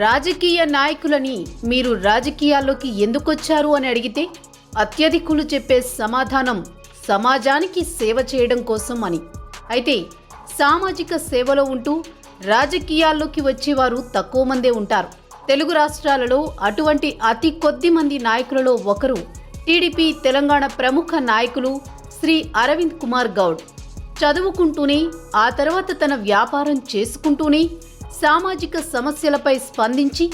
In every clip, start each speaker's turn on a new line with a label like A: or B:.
A: రాజకీయ నాయకులని మీరు రాజకీయాల్లోకి ఎందుకొచ్చారు అని అడిగితే అత్యధికులు చెప్పే సమాధానం సమాజానికి సేవ చేయడం కోసం అని. అయితే సామాజిక సేవలో ఉంటూ రాజకీయాల్లోకి వచ్చేవారు తక్కువ మందే ఉంటారు. తెలుగు రాష్ట్రాలలో అటువంటి అతి కొద్ది మంది నాయకులలో ఒకరు టీడీపీ తెలంగాణ ప్రముఖ నాయకులు శ్రీ అరవింద్ కుమార్ గౌడ్. చదువుకుంటూనే ఆ తర్వాత తన వ్యాపారం చేసుకుంటూనే సామాజిక సమస్యలపై స్పందించి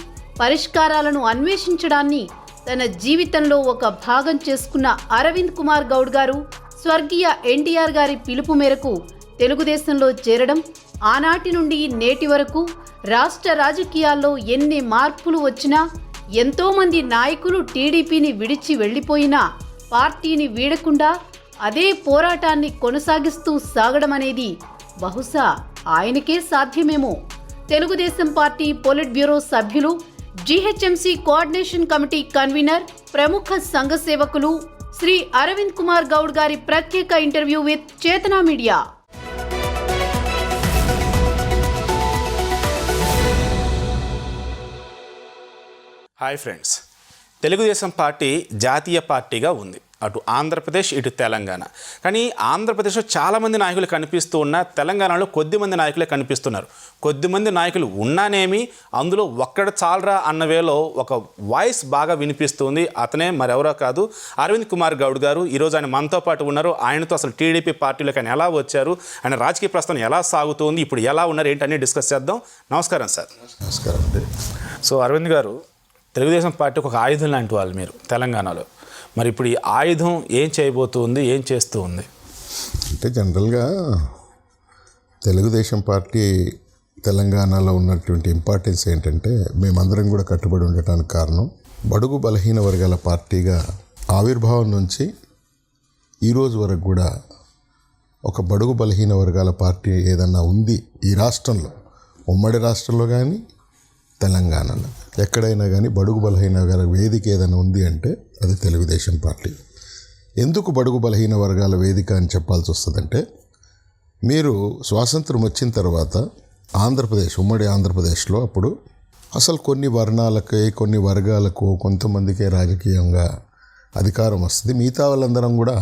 A: పరిష్కారాలను అన్వేషించడాన్ని తన జీవితంలో ఒక భాగం చేసుకున్న అరవింద్ కుమార్ గౌడ్ గారు స్వర్గీయ ఎన్టీఆర్ గారి పిలుపు మేరకు తెలుగుదేశంలో చేరడం, ఆనాటి నుండి నేటి వరకు రాష్ట్ర రాజకీయాల్లో ఎన్ని మార్పులు వచ్చినా, ఎంతోమంది నాయకులు టీడీపీని విడిచి వెళ్లిపోయినా పార్టీని వీడకుండా అదే పోరాటాన్ని కొనసాగిస్తూ సాగడం అనేది బహుశా ఆయనకే సాధ్యమేమో. తెలుగుదేశం పార్టీ పొలిట్ బ్యూరో సభ్యులు, జీహెచ్ఎంసీ కోఆర్డినేషన్ కమిటీ కన్వీనర్, ప్రముఖ సంఘ సేవకులు శ్రీ అరవింద్ కుమార్ గౌడ్ గారి ప్రత్యేక ఇంటర్వ్యూ విత్ చేతన media.
B: Hi friends, Telugu Desam party జాతీయ పార్టీగా ఉంది. అటు ఆంధ్రప్రదేశ్, ఇటు తెలంగాణ. కానీ ఆంధ్రప్రదేశ్లో చాలామంది నాయకులు కనిపిస్తూ ఉన్నా తెలంగాణలో కొద్దిమంది నాయకులే కనిపిస్తున్నారు. కొద్దిమంది నాయకులు ఉన్నానేమి, అందులో ఒక్కడ చాలరా అన్న వేలో ఒక వాయిస్ బాగా వినిపిస్తుంది. అతనే మరెవరో కాదు, అరవింద్ కుమార్ గౌడ్ గారు. ఈరోజు ఆయన మనతో పాటు ఉన్నారు. ఆయనతో అసలు టీడీపీ పార్టీలోకి ఆయన ఎలా వచ్చారు, ఆయన రాజకీయ ప్రస్థానం ఎలా సాగుతుంది, ఇప్పుడు ఎలా ఉన్నారు, ఏంటన్నీ డిస్కస్ చేద్దాం. నమస్కారం సార్.
C: నమస్కారం అండి.
B: సో అరవింద్ గారు, తెలుగుదేశం పార్టీకి ఒక ఆయుధం లాంటి వాళ్ళు మీరు తెలంగాణలో. మరి ఇప్పుడు ఈ ఆయుధం ఏం చేయబోతుంది, ఏం చేస్తూ ఉంది?
C: అంటే జనరల్గా తెలుగుదేశం పార్టీ తెలంగాణలో ఉన్నటువంటి ఇంపార్టెన్స్ ఏంటంటే, మేమందరం కూడా కట్టుబడి ఉండటానికి కారణం బడుగు బలహీన వర్గాల పార్టీగా ఆవిర్భావం నుంచి ఈరోజు వరకు కూడా ఒక బడుగు బలహీన వర్గాల పార్టీ ఏదన్నా ఉంది ఈ రాష్ట్రంలో, ఉమ్మడి రాష్ట్రంలో కానీ తెలంగాణలో ఎక్కడైనా కానీ బడుగు బలహీన వర్గాల వేదిక ఏదైనా ఉంది అంటే అది తెలుగుదేశం పార్టీ. ఎందుకు బడుగు బలహీన వర్గాల వేదిక అని చెప్పాల్సి వస్తుందంటే, మీరు స్వాతంత్రం వచ్చిన తర్వాత ఆంధ్రప్రదేశ్, ఉమ్మడి ఆంధ్రప్రదేశ్లో అప్పుడు అసలు కొన్ని వర్ణాలకే, కొన్ని వర్గాలకు, కొంతమందికే రాజకీయంగా అధికారం వస్తుంది. మిగతా వాళ్ళందరం కూడా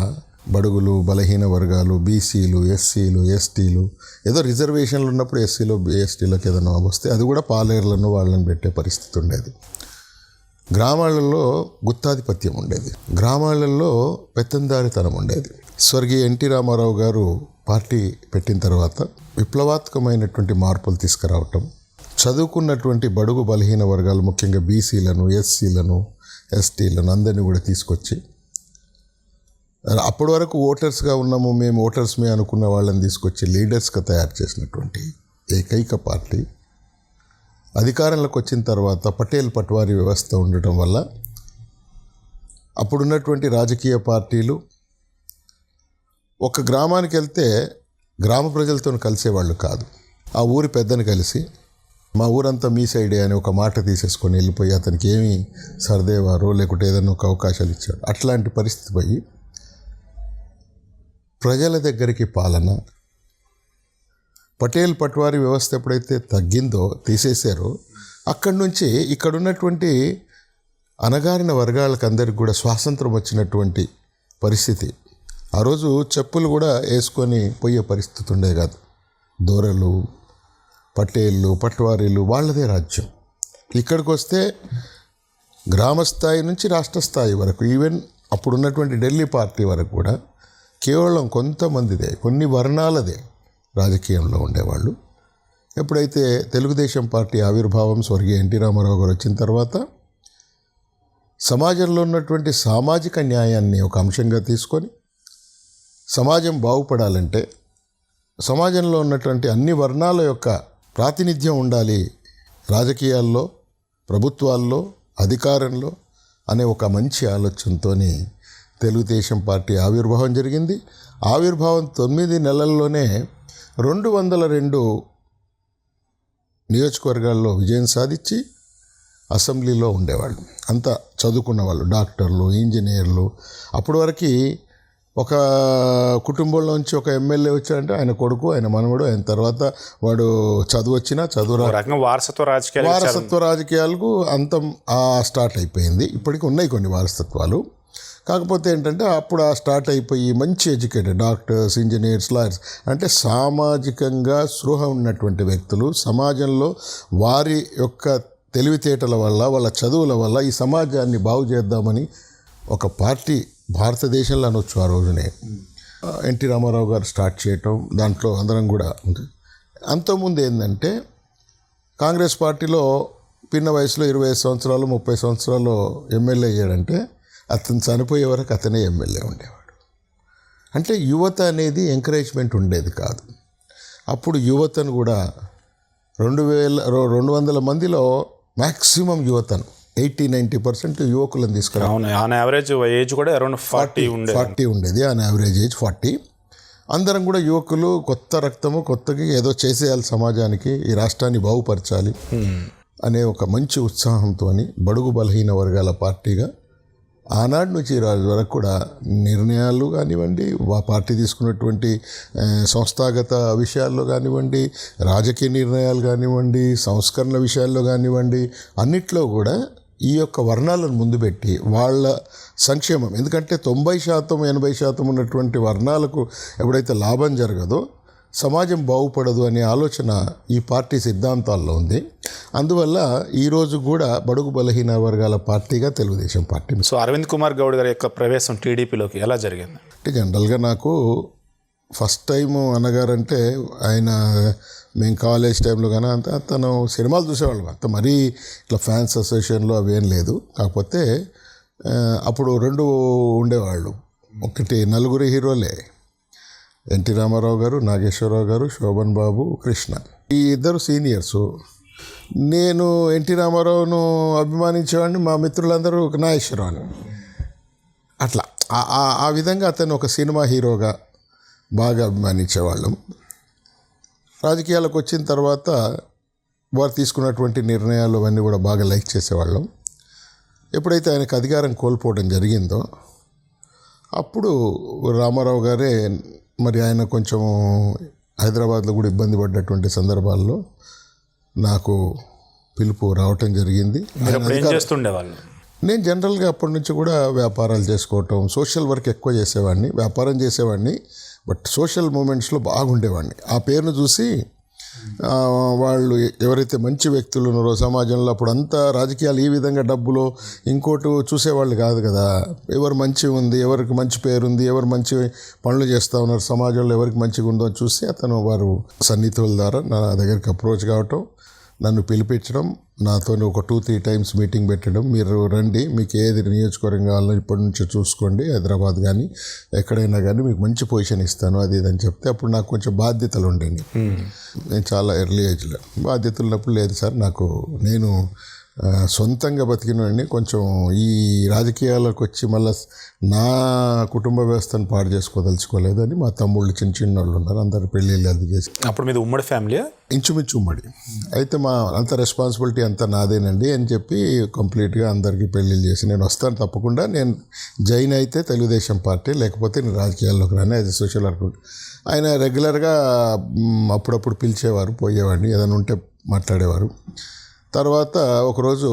C: బడుగులు, బలహీన వర్గాలు, బీసీలు, ఎస్సీలు, ఎస్టీలు, ఏదో రిజర్వేషన్లు ఉన్నప్పుడు ఎస్సీలో ఎస్టీలకు ఏదైనా వస్తే అది కూడా పాలేర్లను వాళ్ళని పెట్టే పరిస్థితి ఉండేది. గ్రామాలలో గుత్తాధిపత్యం ఉండేది, గ్రామాలలో పెత్తందారితనం ఉండేది. స్వర్గీయ ఎన్టీ రామారావు గారు పార్టీ పెట్టిన తర్వాత విప్లవాత్మకమైనటువంటి మార్పులు తీసుకురావటం, చదువుకున్నటువంటి బడుగు బలహీన వర్గాలు, ముఖ్యంగా బీసీలను, ఎస్సీలను, ఎస్టీలను అందరినీ కూడా తీసుకొచ్చి, అప్పటి వరకు ఓటర్స్గా ఉన్నాము మేము, ఓటర్స్మే అనుకున్న వాళ్ళని తీసుకొచ్చి లీడర్స్గా తయారు చేసినటువంటి ఏకైక పార్టీ. అధికారంలోకి వచ్చిన తర్వాత పటేల్ పట్వారీ వ్యవస్థ ఉండటం వల్ల అప్పుడున్నటువంటి రాజకీయ పార్టీలు ఒక గ్రామానికి వెళ్తే గ్రామ ప్రజలతో కలిసేవాళ్ళు కాదు. ఆ ఊరి పెద్దని కలిసి మా ఊరంతా మీ సైడే అని ఒక మాట తీసేసుకొని వెళ్ళిపోయి అతనికి ఏమి సర్దేవారో లేకుంటే ఏదైనా ఒక అవకాశాలు ఇచ్చాడు. అట్లాంటి పరిస్థితి పోయి ప్రజల దగ్గరికి పాలన, పటేల్ పట్వారీ వ్యవస్థ ఎప్పుడైతే తగ్గిందో, తీసేశారో, అక్కడి నుంచి ఇక్కడ ఉన్నటువంటి అణగారిన వర్గాలకు అందరికి కూడా స్వాతంత్రం వచ్చినటువంటి పరిస్థితి. ఆ రోజు చెప్పులు కూడా వేసుకొని పోయే పరిస్థితి ఉండేది కాదు. దొరలు, పటేళ్ళు, పట్వారీలు వాళ్ళదే రాజ్యం. ఇక్కడికి వస్తే గ్రామస్థాయి నుంచి రాష్ట్ర స్థాయి వరకు, ఈవెన్ అప్పుడున్నటువంటి ఢిల్లీ పార్టీ వరకు కూడా కేవలం కొంతమందిదే, కొన్ని వర్ణాలదే రాజకీయంలో ఉండేవాళ్ళు. ఎప్పుడైతే తెలుగుదేశం పార్టీ ఆవిర్భావం స్వర్గీయ ఎన్టీ రామారావు గారు వచ్చిన తర్వాత సమాజంలో ఉన్నటువంటి సామాజిక న్యాయాన్ని ఒక అంశంగా తీసుకొని, సమాజం బాగుపడాలంటే సమాజంలో ఉన్నటువంటి అన్ని వర్ణాల యొక్క ప్రాతినిధ్యం ఉండాలి రాజకీయాల్లో, ప్రభుత్వాల్లో, అధికారంలో అనే ఒక మంచి ఆలోచనతోని తెలుగుదేశం పార్టీ ఆవిర్భావం జరిగింది. ఆవిర్భావం 9 నెలల్లోనే 202 నియోజకవర్గాల్లో విజయం సాధించి అసెంబ్లీలో ఉండేవాళ్ళు. అంతా చదువుకున్న వాళ్ళు, డాక్టర్లు, ఇంజనీర్లు. అప్పటి వరకు ఒక కుటుంబంలోంచి ఒక ఎమ్మెల్యే వచ్చాడంటే ఆయన కొడుకు, ఆయన మనవడు, ఆయన తర్వాత వాడు చదువు వచ్చినా చదువు
B: ఒక రకంగా వారసత్వ రాజకీయాలు
C: వారసత్వ రాజకీయాలకు అంతం స్టార్ట్ అయిపోయింది. ఇప్పటికీ ఉన్నాయి కొన్ని వారసత్వాలు. కాకపోతే ఏంటంటే అప్పుడు స్టార్ట్ అయిపోయి మంచి ఎడ్యుకేటెడ్ డాక్టర్స్, ఇంజనీర్స్, లాయర్స్ అంటే సామాజికంగా స్పృహ ఉన్నటువంటి వ్యక్తులు సమాజంలో వారి యొక్క తెలివితేటల వల్ల, వాళ్ళ చదువుల వల్ల ఈ సమాజాన్ని బాగు చేద్దామని ఒక పార్టీ భారతదేశంలో అనొచ్చు ఆ రోజునే ఎన్టీ రామారావు గారు స్టార్ట్ చేయటం, దాంట్లో అందరం కూడా ఉంది. అంతకుముందు ఏంటంటే కాంగ్రెస్ పార్టీలో పిన్న వయసులో 25 సంవత్సరాలు 30 సంవత్సరాలు ఎమ్మెల్యే అయ్యాడంటే అతను చనిపోయే వరకు అతనే ఎమ్మెల్యే ఉండేవాడు. అంటే యువత అనేది ఎంకరేజ్మెంట్ ఉండేది కాదు. అప్పుడు యువతను కూడా 200 మందిలో మ్యాక్సిమం యువతను 80-90% యువకులను తీసుకురా.
B: ఆన్ యావరేజ్ ఏజ్ కూడా అరౌండ్ 40
C: ఉండేది. On average age 40. అందరం కూడా యువకులు, కొత్త రక్తము, కొత్తగా ఏదో చేసేయాలి సమాజానికి, ఈ రాష్ట్రాన్ని బాగుపరచాలి అనే ఒక మంచి ఉత్సాహంతో బడుగు బలహీన వర్గాల పార్టీగా ఆనాడు నుంచి రోజు వరకు కూడా నిర్ణయాలు కానివ్వండి, పార్టీ తీసుకున్నటువంటి సంస్థాగత విషయాల్లో కానివ్వండి, రాజకీయ నిర్ణయాలు కానివ్వండి, సంస్కరణల విషయాల్లో కానివ్వండి, అన్నిట్లో కూడా ఈ యొక్క వర్ణాలను ముందు పెట్టి వాళ్ళ సంక్షేమం, ఎందుకంటే 90%-80% ఉన్నటువంటి వర్ణాలకు ఎప్పుడైతే లాభం జరగదో సమాజం బాగుపడదు అనే ఆలోచన ఈ పార్టీ సిద్ధాంతాల్లో ఉంది. అందువల్ల ఈరోజు కూడా బడుగు బలహీన వర్గాల పార్టీగా తెలుగుదేశం పార్టీ.
B: సో అరవింద్ కుమార్ గౌడ్ గారి యొక్క ప్రవేశం టీడీపీలోకి ఎలా జరిగింది?
C: అంటే జనరల్గా నాకు ఫస్ట్ టైము అన్నగారంటే ఆయన మేము కాలేజ్ టైంలో కానీ అంత తను సినిమాలు చూసేవాళ్ళం, అంత మరీ ఇట్లా ఫ్యాన్స్ అసోసియేషన్లో అవేం లేదు. కాకపోతే అప్పుడు 2 ఉండేవాళ్ళు. ఒకటి నలుగురు హీరోలే, ఎన్టీ రామారావు గారు, నాగేశ్వరరావు గారు, శోభన్ బాబు, కృష్ణ. ఈ ఇద్దరు సీనియర్సు. నేను ఎన్టీ రామారావును అభిమానించేవాడిని, మా మిత్రులందరూ నాగేశ్వరరావుని. అట్లా ఆ విధంగా అతను ఒక సినిమా హీరోగా బాగా అభిమానించేవాళ్ళం. రాజకీయాలకు వచ్చిన తర్వాత వారు తీసుకున్నటువంటి నిర్ణయాలు అవన్నీ కూడా బాగా లైక్ చేసేవాళ్ళం. ఎప్పుడైతే ఆయనకు అధికారం కోల్పోవడం జరిగిందో అప్పుడు రామారావు గారే మరి ఆయన కొంచెం హైదరాబాద్లో కూడా ఇబ్బంది పడ్డటువంటి సందర్భాల్లో నాకు పిలుపు రావటం జరిగింది. నేను జనరల్గా అప్పటి నుంచి కూడా వ్యాపారాలు చేసుకోవటం, సోషల్ వర్క్ ఎక్కువ చేసేవాడిని, వ్యాపారం చేసేవాడిని, బట్ సోషల్ మూమెంట్స్లో బాగుండేవాడిని. ఆ పేరును చూసి వాళ్ళు ఎవరైతే మంచి వ్యక్తులు ఉన్నారో సమాజంలో, అప్పుడు అంతా రాజకీయాలు ఈ విధంగా డబ్బులో ఇంకోటి చూసేవాళ్ళు కాదు కదా. ఎవరు మంచి ఉంది, ఎవరికి మంచి పేరు ఉంది, ఎవరు మంచి పనులు చేస్తూ ఉన్నారు సమాజంలో, ఎవరికి మంచిగా ఉందో చూసి అతను వారు సన్నిహితుల ద్వారా నా దగ్గరికి అప్రోచ్ కావటం, నన్ను పిలిపించడం, నాతో ఒక 2-3 టైమ్స్ మీటింగ్ పెట్టడం, మీరు రండి, మీకు ఏది నియోజకవర్గం కావాలో ఇప్పటి నుంచి చూసుకోండి, హైదరాబాద్ కానీ ఎక్కడైనా కానీ మీకు మంచి పొజిషన్ ఇస్తాను అది ఇదని చెప్తే అప్పుడు నాకు కొంచెం బాధ్యతలు ఉండేవి. నేను చాలా ఎర్లీ ఏజ్లో బాధ్యతలు ఉన్నప్పుడు లేదు సార్ నాకు, నేను సొంతంగా బతికినవాడిని, కొంచెం ఈ రాజకీయాలకు వచ్చి మళ్ళీ నా కుటుంబ వ్యవస్థను పాడు చేసుకోదలుచుకోలేదు అని మా తమ్ముళ్ళు చిన్న వాళ్ళు ఉన్నారు, అందరు పెళ్ళిళ్ళు అది చేసి.
B: అప్పుడు మీద ఉమ్మడి ఫ్యామిలీ
C: ఇంచుమించు ఉమ్మడి అయితే మా అంత రెస్పాన్సిబిలిటీ అంతా నాదేనండి అని చెప్పి కంప్లీట్గా అందరికీ పెళ్ళిళ్ళు చేసి నేను వస్తాను తప్పకుండా, నేను జైన్ అయితే తెలుగుదేశం పార్టీ, లేకపోతే నేను రాజకీయాల్లోకి రాను యాజ్ ఎ సోషల్ వర్కర్. ఆయన రెగ్యులర్గా అప్పుడప్పుడు పిలిచేవారు, పోయేవాడిని, ఏదైనా ఉంటే మాట్లాడేవారు. తర్వాత ఒకరోజు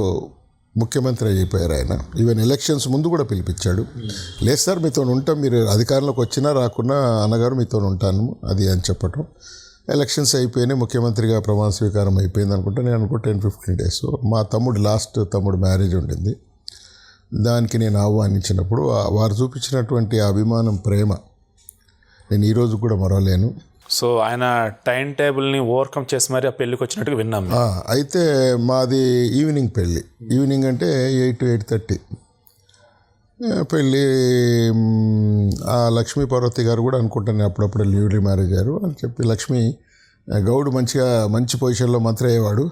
C: ముఖ్యమంత్రి అయిపోయారు ఆయన. ఈవెన్ ఎలక్షన్స్ ముందు కూడా పిలిపించాడు. లేదు సార్ మీతో ఉంటాం, మీరు అధికారంలోకి వచ్చినా రాకున్నా అన్నగారు మీతో ఉంటాను అది అని చెప్పటం. ఎలక్షన్స్ అయిపోయినాయి, ముఖ్యమంత్రిగా ప్రమాణ స్వీకారం అయిపోయింది అనుకుంటా. నేను అనుకో 10-15 డేస్ మా లాస్ట్ తమ్ముడు మ్యారేజ్ ఉండింది. దానికి నేను ఆహ్వానించినప్పుడు వారు చూపించినటువంటి అభిమానం, ప్రేమ నేను ఈరోజు కూడా మరవలేను.
B: సో ఆయన టైం టేబుల్ని ఓవర్కమ్ చేసి మరి ఆ పెళ్ళికి వచ్చినట్టుగా విన్నాం.
C: అయితే మాది ఈవినింగ్ పెళ్ళి, ఈవినింగ్ అంటే 8-8:30 పెళ్ళి. ఆ లక్ష్మీ పార్వతి గారు కూడా అనుకుంటాను అప్పుడప్పుడు న్యూలీ మ్యారేజ్ అయ్యారు అని చెప్పి, లక్ష్మీ గౌడ్ మంచి పొజిషన్లో మంత్రి అయ్యేవాడు,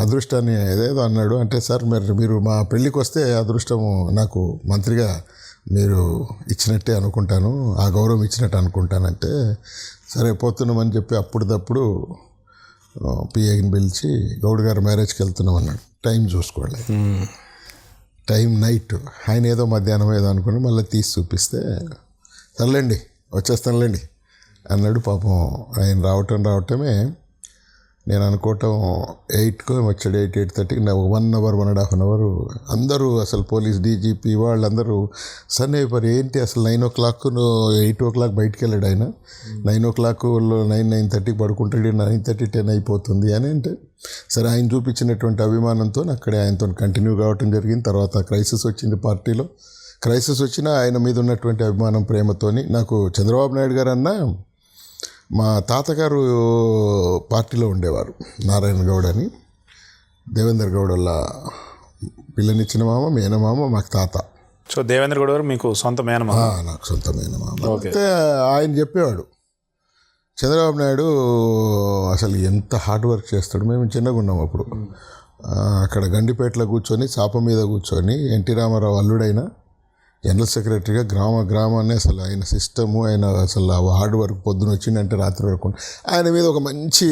C: అదృష్టాన్ని ఏదేదో అన్నాడు. అంటే సార్ మీరు మా పెళ్ళికి వస్తే అదృష్టము నాకు మంత్రిగా మీరు ఇచ్చినట్టే అనుకుంటాను, ఆ గౌరవం ఇచ్చినట్టు అనుకుంటానంటే సరే పోతున్నామని చెప్పి అప్పుడప్పుడు పిఏని పిలిచి గౌడ్ గారు మ్యారేజ్కి వెళ్తున్నాం అన్నాడు. టైం చూసుకోవాలి, టైం నైట్, ఆయన ఏదో మధ్యాహ్నం ఏదో అనుకుని మళ్ళీ తీసి చూపిస్తే తరలేండి వచ్చేస్తానులేండి అన్నాడు. పాపం ఆయన రావటమే నేను అనుకోవటం 8కు వచ్చాడు, 8:30కి. 1 అవర్ 1.5 అవర్ అందరూ అసలు పోలీస్ డీజీపీ వాళ్ళందరూ సన్నేపారు. ఏంటి అసలు 9 o'clock 8 o'clock బయటికి వెళ్ళాడు ఆయన, 9 o'clock 9:30కి పడుకుంటాడు, 9:30 10 అయిపోతుంది అని. అంటే సరే ఆయన చూపించినటువంటి అభిమానంతో అక్కడే ఆయనతో కంటిన్యూ కావటం జరిగింది. తర్వాత క్రైసిస్ వచ్చింది పార్టీలో. క్రైసిస్ వచ్చినా ఆయన మీద ఉన్నటువంటి అభిమానం ప్రేమతోని నాకు చంద్రబాబు నాయుడు గారు అన్న మా తాతగారు పార్టీలో ఉండేవారు, నారాయణ గౌడ్ అని, దేవేందర్ గౌడ్ వాళ్ళ పిల్లనిచ్చిన మామ, మేనమామ, మాకు తాత.
B: సో దేవేంద్ర గౌడ్ గారు మీకు సొంత మేనమామ?
C: నాకు సొంత మేనమామ. అయితే ఆయన చెప్పేవాడు చంద్రబాబు నాయుడు అసలు ఎంత హార్డ్ వర్క్ చేస్తాడు. మేము చిన్నగా ఉన్నాం అప్పుడు. అక్కడ గండిపేటలో కూర్చొని చాప మీద కూర్చొని ఎన్టీ రామారావు అల్లుడైన జనరల్ సెక్రటరీగా గ్రామాన్ని అసలు ఆయన సిస్టము, ఆయన అసలు హార్డ్ వర్క్ పొద్దున వచ్చిందంటే రాత్రి వరకు ఆయన మీద ఒక మంచి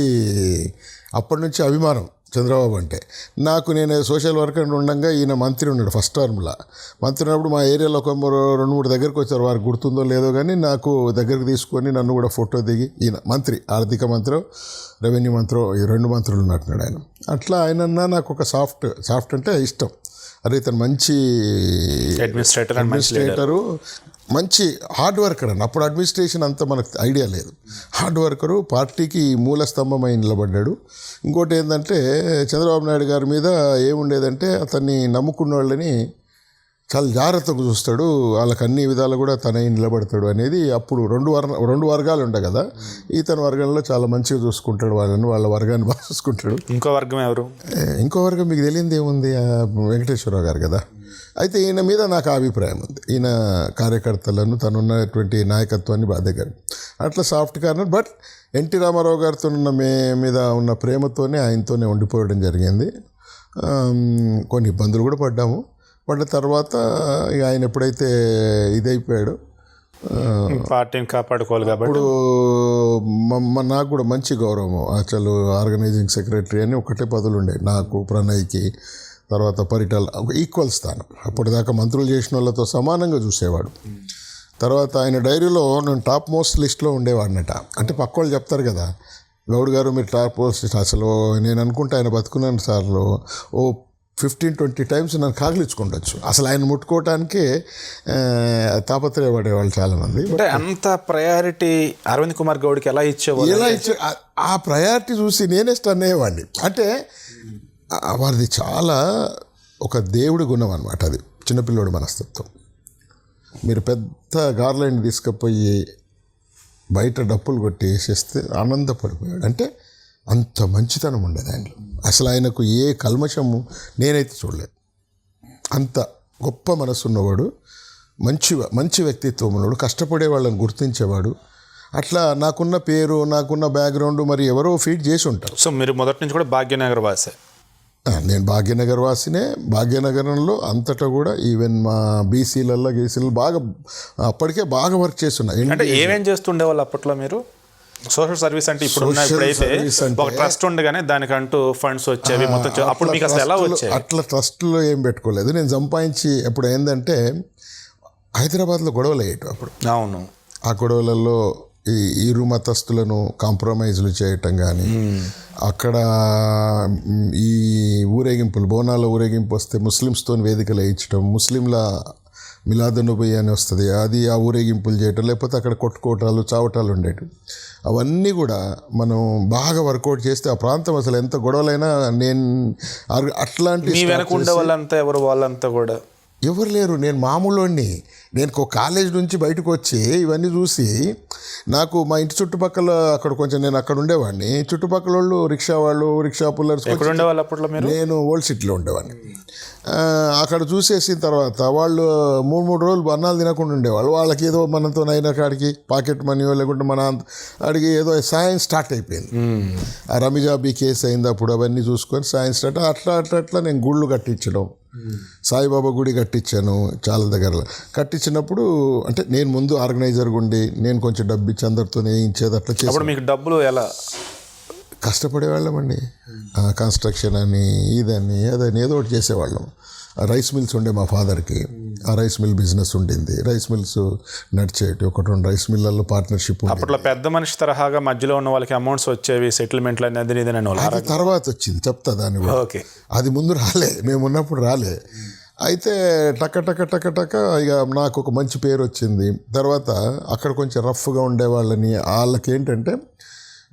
C: అప్పటి నుంచి అభిమానం చంద్రబాబు అంటే. నేను సోషల్ వర్కర్ ఉండగా ఈయన మంత్రి ఉన్నాడు ఫస్ట్ టర్మ్లో. మంత్రి ఉన్నప్పుడు మా ఏరియాలో ఒక 2-3 దగ్గరికి వచ్చారు, వారికి గుర్తుందో లేదో కానీ నాకు దగ్గరికి తీసుకొని నన్ను కూడా ఫోటో దిగి, ఈయన మంత్రి, ఆర్థిక మంత్రి, రెవెన్యూ మంత్రి, ఈ 2 మంత్రులు ఉన్నట్టున్నాడు ఆయన. అట్లా ఆయన నాకు ఒక సాఫ్ట్ అంటే ఇష్టం. అరే ఇతను మంచి అడ్మినిస్ట్రేటరు, మంచి హార్డ్ వర్కర్ అని. అప్పుడు అడ్మినిస్ట్రేషన్ అంతా మనకు ఐడియా లేదు. హార్డ్ వర్కరు, పార్టీకి మూల స్తంభమై నిలబడ్డాడు. ఇంకోటి ఏంటంటే చంద్రబాబు నాయుడు గారి మీద ఏముండేదంటే అతన్ని నమ్ముకున్న వాళ్ళని చాలా జాగ్రత్తగా చూస్తాడు, వాళ్ళకి అన్ని విధాలు కూడా తనై నిలబడతాడు అనేది. అప్పుడు 2 వర్గాలు ఉంటాయి కదా, ఇతని వర్గంలో చాలా మంచిగా చూసుకుంటాడు వాళ్ళని, వాళ్ళ వర్గాన్ని బాగా చూసుకుంటాడు.
B: ఇంకో వర్గం ఎవరు? ఇంకో
C: వర్గం మీకు తెలియదు ఏముంది, వెంకటేశ్వరరావు గారు కదా. అయితే ఈయన మీద నాకు అభిప్రాయం ఉంది. ఈయన కార్యకర్తలను, తనున్నటువంటి నాయకత్వాన్ని బాగా దగ్గర అట్లా soft corner. But NT Ramarao గారితో మీద ఉన్న ప్రేమతోనే ఆయనతోనే ఉండిపోవడం జరిగింది. కొన్ని ఇబ్బందులు కూడా పడ్డ తర్వాత ఇక ఆయన ఎప్పుడైతే ఇదైపోయాడో
B: పార్టీని కాపాడుకోవాలి కాబట్టి
C: నాకు కూడా మంచి గౌరవం. అసలు ఆర్గనైజింగ్ సెక్రటరీ అని ఒకటే పదవులు ఉండేవి నాకు, ప్రణయ్కి, తర్వాత పరిటాల, ఒక ఈక్వల్ స్థానం. అప్పటిదాకా మంత్రులు చేసిన వాళ్ళతో సమానంగా చూసేవాడు. తర్వాత ఆయన డైరీలో నేను టాప్ మోస్ట్ లిస్ట్లో ఉండేవాడినట. అంటే పక్క వాళ్ళు చెప్తారు కదా, గౌడ్ గారు మీరు టాప్ మోస్ట్ లిస్ట్. అసలు నేను అనుకుంటే ఆయన బతుకున్నాను సార్లు 15-20 టైమ్స్ నన్ను కాగిలించుకుండొచ్చు. అసలు ఆయన ముట్టుకోవటానికే తాపత్రయపడేవాళ్ళు చాలామంది.
B: అంత ప్రయారిటీ అరవింద్ కుమార్ గౌడ్కి ఎలా ఇచ్చే
C: ఆ ప్రయారిటీ చూసి నేనే స్టన్ అయ్యేవాడిని. అంటే వారిది చాలా ఒక దేవుడి గుణం అనమాట. అది చిన్నపిల్లోడి మనస్తత్వం. మీరు పెద్ద గార్లైన్ తీసుకుపోయి బయట డప్పులు కొట్టి వేసేస్తే ఆనందపడిపోయాడు. అంటే అంత మంచితనం ఉండేది ఆయనలో. అసలు ఆయనకు ఏ కల్మషము నేనైతే చూడలేదు. అంత గొప్ప మనసు ఉన్నవాడు, మంచి వ్యక్తిత్వం ఉన్నవాడు, కష్టపడే వాళ్ళని గుర్తించేవాడు. అట్లా నాకున్న పేరు, నాకున్న బ్యాక్గ్రౌండ్ మరి ఎవరో ఫీడ్ చేసి ఉంటారు.
B: సో మీరు మొదటి నుంచి కూడా భాగ్యనగర్ వాసే?
C: నేను భాగ్యనగర్ వాసినే. భాగ్యనగరంలో అంతటా కూడా ఈవెన్ మా బీసీలలో గీసీలలో అప్పటికే బాగా వర్క్ చేస్తున్నాయి.
B: అంటే ఏమేం చేస్తుండేవాళ్ళు అప్పట్లో మీరు? సోషల్ సర్వీస్ అంటే ఇప్పుడైతే ఒక ట్రస్ట్ ఉండగానే దానికంటూ ఫండ్స్ వచ్చేవి మొత్తం. అప్పుడు మీకు అసలు ఎలా వచ్చాయి?
C: అట్లా ట్రస్ట్లో ఏం పెట్టుకోలేదు. నేను సంపాదించి అప్పుడు ఏంటంటే హైదరాబాద్లో గొడవలు అయ్యేవి అప్పుడు.
B: అవును.
C: ఆ గొడవలలో ఈ ఇరు మతస్థులను కాంప్రమైజ్లు చేయటం కానీ, అక్కడ ఈ ఊరేగింపులు, బోనాల ఊరేగింపు వస్తే ముస్లిమ్స్తో వేదికలు వేయించడం, ముస్లింల మిలాదున్నబీ అని వస్తుంది, అది ఆ ఊరేగింపులు చేయటం, లేకపోతే అక్కడ కొట్టుకోవటాలు, చావటాలు ఉండేవి. అవన్నీ కూడా మనం బాగా వర్కౌట్ చేస్తే ఆ ప్రాంతం అసలు ఎంత గొడవలైనా నేను అట్లాంటి
B: వాళ్ళంతా కూడా
C: ఎవరు లేరు. నేను మామూలుని, నేను కాలేజ్ నుంచి బయటకు వచ్చి ఇవన్నీ చూసి నాకు మా ఇంటి చుట్టుపక్కల అక్కడ కొంచెం నేను అక్కడ ఉండేవాడిని. చుట్టుపక్కల వాళ్ళు రిక్షా పుల్లర్స్. నేను ఓల్డ్ సిటీలో ఉండేవాడిని. అక్కడ చూసేసిన తర్వాత వాళ్ళు 3 రోజులు అన్నాలు తినకుండా ఉండేవాళ్ళు. వాళ్ళకి ఏదో మనతో అయిన కాడికి పాకెట్ మనీ లేకుంటే మన అడిగి ఏదో సాయం స్టార్ట్ అయిపోయింది. ఆ రమిజాబీ కేసు అయింది అప్పుడు. అవన్నీ చూసుకొని సాయం స్టార్ట్. అట్లా నేను గుళ్ళు కట్టించడం, సాయిబాబా గుడి కట్టించాను చాలా దగ్గరలో. కట్టించినప్పుడు అంటే నేను ముందు ఆర్గనైజర్గా ఉండి నేను కొంచెం డబ్బు ఇచ్చి అందరితో వేయించేది అట్లా చేసి.
B: మీకు డబ్బులు ఎలా
C: కష్టపడేవాళ్ళమండి. కన్స్ట్రక్షన్ అని ఇదని అదని ఏదో ఒకటి చేసేవాళ్ళం. రైస్ మిల్స్ ఉండే మా ఫాదర్కి, ఆ రైస్ మిల్ బిజినెస్ ఉండింది. రైస్ మిల్స్ నడిచేటి 1-2 రైస్ మిల్లల్లో పార్ట్నర్షిప్.
B: అప్పట్లో పెద్ద మనిషి తరహాగా మధ్యలో ఉన్న వాళ్ళకి అమౌంట్స్ వచ్చేవి, సెటిల్మెంట్లు అనేది
C: అది తర్వాత వచ్చింది, చెప్తా దాన్ని కూడా.
B: ఓకే.
C: అది ముందు రాలే, మేము ఉన్నప్పుడు రాలే. అయితే టక టక టక టక ఇక నాకు ఒక మంచి పేరు వచ్చింది. తర్వాత అక్కడ కొంచెం రఫ్గా ఉండేవాళ్ళని, వాళ్ళకి ఏంటంటే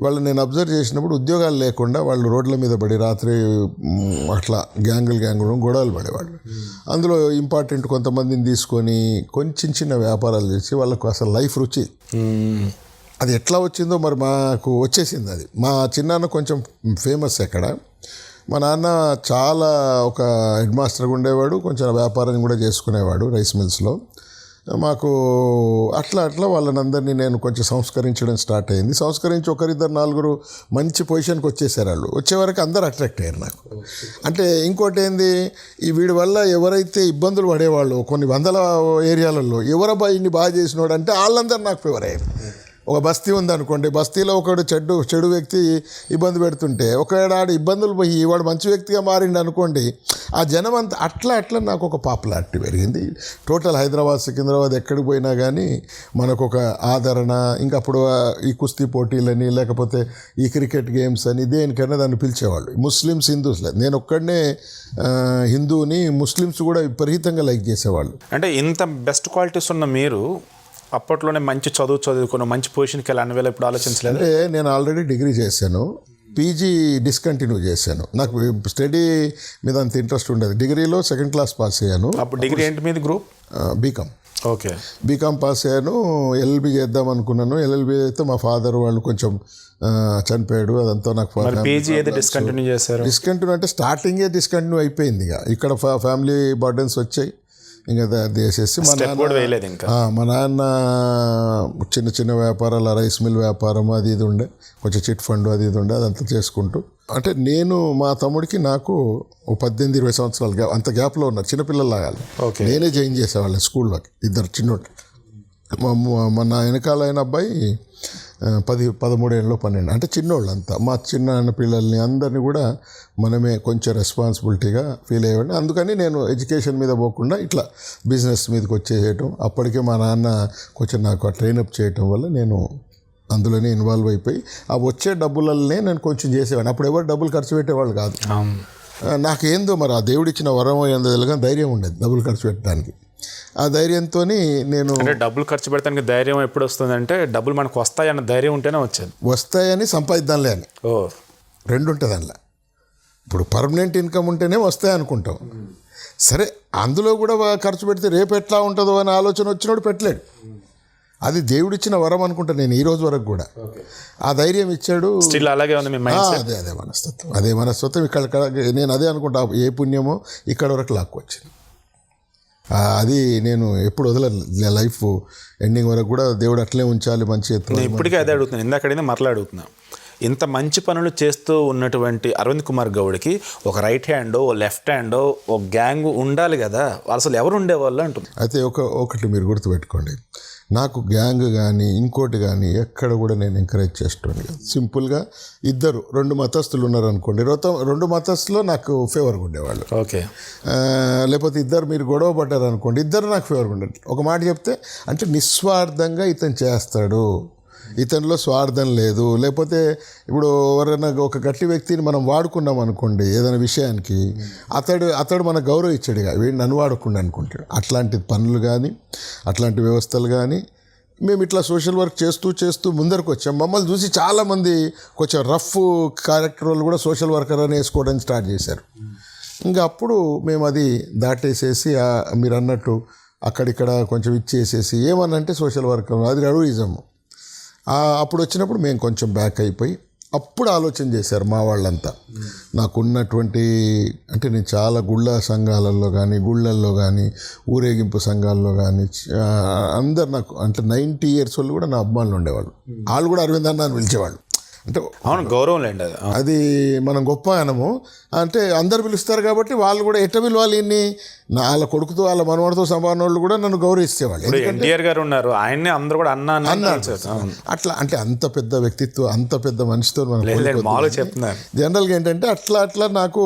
C: వాళ్ళు నేను అబ్జర్వ్ చేసినప్పుడు ఉద్యోగాలు లేకుండా వాళ్ళు రోడ్ల మీద పడి రాత్రి అట్లా గ్యాంగులు గొడవలు పడేవాళ్ళు. అందులో ఇంపార్టెంట్ కొంతమందిని తీసుకొని కొంచెం చిన్న వ్యాపారాలు చేసి వాళ్ళకు అసలు లైఫ్ రుచి అది ఎట్లా వచ్చిందో మరి మాకు వచ్చేసింది. అది మా చిన్నాన్న కొంచెం ఫేమస్ అక్కడ. మా నాన్న చాలా ఒక హెడ్ మాస్టర్గా ఉండేవాడు, కొంచెం వ్యాపారం కూడా చేసుకునేవాడు రైస్ మిల్స్లో. మాకు అట్లా వాళ్ళని అందరినీ నేను కొంచెం సంస్కరించడం స్టార్ట్ అయింది. సంస్కరించి 1-2-4 మంచి పొజిషన్కి వచ్చేసారు. వాళ్ళు వచ్చే వరకు అందరూ అట్రాక్ట్ అయ్యారు నాకు. అంటే ఇంకోటి ఏంది, ఈ వీడి వల్ల ఎవరైతే ఇబ్బందులు పడేవాళ్ళు కొన్ని వందల ఏరియాలలో, ఎవరబ్బా ఇన్ని బాగా చేసినోడు అంటే వాళ్ళందరూ నాకు ఫేవర్ అయ్యారు. ఒక బస్తీ ఉందనుకోండి, బస్తీలో ఒకడు చెడు వ్యక్తి ఇబ్బంది పెడుతుంటే ఒకడాడు ఇబ్బందులు పోయి వాడు మంచి వ్యక్తిగా మారిండు అనుకోండి, ఆ జనం అంతా అట్లా నాకు ఒక పాపులారిటీ పెరిగింది. టోటల్ హైదరాబాద్ సికింద్రాబాద్ ఎక్కడికి పోయినా కానీ మనకు ఒక ఆదరణ. ఇంకా అప్పుడు ఈ కుస్తీ పోటీలని లేకపోతే ఈ క్రికెట్ గేమ్స్ అని దేనికైనా దాన్ని పిలిచేవాళ్ళు. ముస్లిమ్స్ హిందూస్ లేదు, నేను ఒక్కడనే హిందూని, ముస్లిమ్స్ కూడా విపరీతంగా లైక్ చేసేవాళ్ళు.
B: అంటే ఇంత బెస్ట్ క్వాలిటీస్ ఉన్న మీరు అప్పట్లోనే మంచి చదువుకున్న మంచి పొజిషన్కి వెళ్ళి అన్ని వేళ ఇప్పుడు ఆలోచించలేదు?
C: అంటే నేను ఆల్రెడీ డిగ్రీ చేశాను, పీజీ డిస్కంటిన్యూ చేశాను. నాకు స్టడీ మీద అంత ఇంట్రెస్ట్ ఉండేది. డిగ్రీలో 2nd క్లాస్ పాస్ అయ్యాను.
B: అప్పుడు డిగ్రీ ఏంటి మీది group?
C: BCom.
B: Okay.
C: BCom pass అయ్యాను. ఎల్ఎల్బి చేద్దాం అనుకున్నాను. ఎల్ఎల్బి అయితే మా ఫాదర్ వాళ్ళు కొంచెం చనిపోయాడు. అదంతా నాకు
B: పీజీ ఏది డిస్కంటిన్యూ చేశారు?
C: డిస్కంటిన్యూ అంటే స్టార్టింగే డిస్కంటిన్యూ అయిపోయింది. ఇక ఇక్కడ ఫ్యామిలీ బర్డన్స్ వచ్చాయి, ఇంకా అది చేసేసి మా నాన్న చిన్న వ్యాపారాలు, రైస్ మిల్ వ్యాపారం అది ఇది ఉండే, కొంచెం చిట్ ఫండ్ అది ఇది ఉండే, అదంతా చేసుకుంటూ. అంటే నేను మా తమ్ముడికి నాకు 18-20 సంవత్సరాలు అంత గ్యాప్లో ఉన్నారు, చిన్నపిల్లలాగా. నేనే జాయిన్ చేసేవాళ్ళని స్కూల్లోకి, 2 చిన్నోళ్ళు. నా వెనకాల అయిన అబ్బాయి 13 ఏళ్ళు 12, అంటే చిన్నోళ్ళు అంతా. మా చిన్న పిల్లల్ని అందరినీ కూడా మనమే కొంచెం రెస్పాన్సిబిలిటీగా ఫీల్ అయ్యేవాడిని. అందుకని నేను ఎడ్యుకేషన్ మీద పోకుండా ఇట్లా బిజినెస్ మీదకి వచ్చేయటం. అప్పటికే మా నాన్న కొంచెం నాకు ట్రైనప్ చేయటం వల్ల నేను అందులోనే ఇన్వాల్వ్ అయిపోయి ఆ వచ్చే డబ్బులనే నేను కొంచెం చేసేవాడిని. అప్పుడు ఎవరు డబ్బులు ఖర్చు పెట్టేవాళ్ళు కాదు. నాకేందో మరి ఆ దేవుడిచ్చిన వరం ఏందో తెలియక ధైర్యం ఉండేది డబ్బులు ఖర్చు పెట్టడానికి. ఆ ధైర్యంతో నేను
B: అంటే డబ్బులు ఖర్చు పెడతానికి ధైర్యం ఎప్పుడు వస్తుందంటే డబ్బులు మనకు వస్తాయన్న ధైర్యం ఉంటేనే వచ్చేది.
C: వస్తాయని సంపాదిద్దాంలే అని 2 ఉంటుంది అందులో. ఇప్పుడు పర్మనెంట్ ఇన్కమ్ ఉంటేనే వస్తాయి అనుకుంటాం. సరే, అందులో కూడా ఖర్చు పెడితే రేపు ఎట్లా ఉంటుందో అని ఆలోచన వచ్చినోడు పెట్టలేడు. అది దేవుడిచ్చిన వరం అనుకుంటా నేను ఈ రోజు వరకు కూడా. ఆ ధైర్యం ఇచ్చాడు.
B: అలాగే ఉంది మీ మైండ్.
C: అదే మనస్తత్వం ఇక్కడ నేను అదే అనుకుంటా. ఏ పుణ్యమో ఇక్కడ వరకు లాక్కొచ్చింది. అది నేను ఎప్పుడు వదల లైఫ్ ఎండింగ్ వరకు కూడా దేవుడు అట్లే ఉంచాలి మంచి ఎత్తు.
B: నేను ఇప్పటికీ అదే అడుగుతున్నాను, ఇందాకడైనా మాట్లాడుతున్నా. ఇంత మంచి పనులు చేస్తూ ఉన్నటువంటి అరవింద్ కుమార్ గౌడ్కి ఒక రైట్ హ్యాండో, లెఫ్ట్ హ్యాండో, ఒక గ్యాంగ్ ఉండాలి కదా, అసలు ఎవరు ఉండేవాళ్ళు అంటుంది.
C: అయితే ఒకటి మీరు గుర్తుపెట్టుకోండి, నాకు గ్యాంగ్ కానీ ఇంకోటి కానీ ఎక్కడ కూడా నేను ఎంకరేజ్ చేస్తాను. సింపుల్గా 2 మతస్థులు ఉన్నారనుకోండి, 2 మతస్థులో నాకు ఫేవర్గా ఉండేవాళ్ళు.
B: ఓకే.
C: లేకపోతే 2 మీరు గొడవ పడ్డారు అనుకోండి, 2 నాకు ఫేవర్గా ఉండేది. ఒక మాట చెప్తే అంటే నిస్వార్థంగా ఇతను చేస్తాడు, ఇతనిలో స్వార్థం లేదు. లేకపోతే ఇప్పుడు ఎవరైనా ఒక గట్టి వ్యక్తిని మనం వాడుకున్నాం అనుకోండి ఏదైనా విషయానికి, అతడు మనకు గౌరవం ఇచ్చాడు, వీడిని నన్ను వాడకుండా అనుకుంటాడు. అట్లాంటి పనులు కానీ అట్లాంటి వ్యవస్థలు కానీ మేము ఇట్లా సోషల్ వర్క్ చేస్తూ ముందరకు వచ్చాం. మమ్మల్ని చూసి చాలామంది కొంచెం రఫ్ క్యారెక్టర్ వాళ్ళు కూడా సోషల్ వర్కర్ అని వేసుకోవడానికి స్టార్ట్ చేశారు. ఇంకా అప్పుడు మేము అది దాటేసేసి మీరు అన్నట్టు అక్కడిక్కడ కొంచెం ఇచ్చేసేసి ఏమన్నంటే సోషల్ వర్కర్ అది హెరోయిజం. అప్పుడు వచ్చినప్పుడు మేము కొంచెం బ్యాక్ అయిపోయి అప్పుడు ఆలోచన చేశారు మా వాళ్ళంతా. నాకున్నటువంటి అంటే నేను చాలా గుళ్ళ సంఘాలలో కానీ గుళ్ళల్లో కానీ ఊరేగింపు సంఘాల్లో కానీ అందరు నాకు అంటే 90 years వాళ్ళు కూడా నా అభిమానులు ఉండేవాళ్ళు. వాళ్ళు కూడా అరవింద్ అన్న అని పిలిచేవాళ్ళు. అంటే
B: అవును, గౌరవం లేండి,
C: అది మనం గొప్ప అనము. అంటే అందరు పిలుస్తారు కాబట్టి వాళ్ళు కూడా ఎట్ట పిలవాలి, వాళ్ళ కొడుకుతో వాళ్ళ మనవడితో సమాన వాళ్ళు కూడా నన్ను గౌరవిస్తేవాళ్ళు.
B: ఇప్పుడు ఎన్టీఆర్ గారు ఉన్నారు, ఆయన్ని అందరూ కూడా అన్నారు.
C: అట్లా అంటే అంత పెద్ద వ్యక్తిత్వం, అంత పెద్ద మనిషితో
B: మామూలుగా చెప్తున్నారు.
C: జనరల్గా ఏంటంటే అట్లా నాకు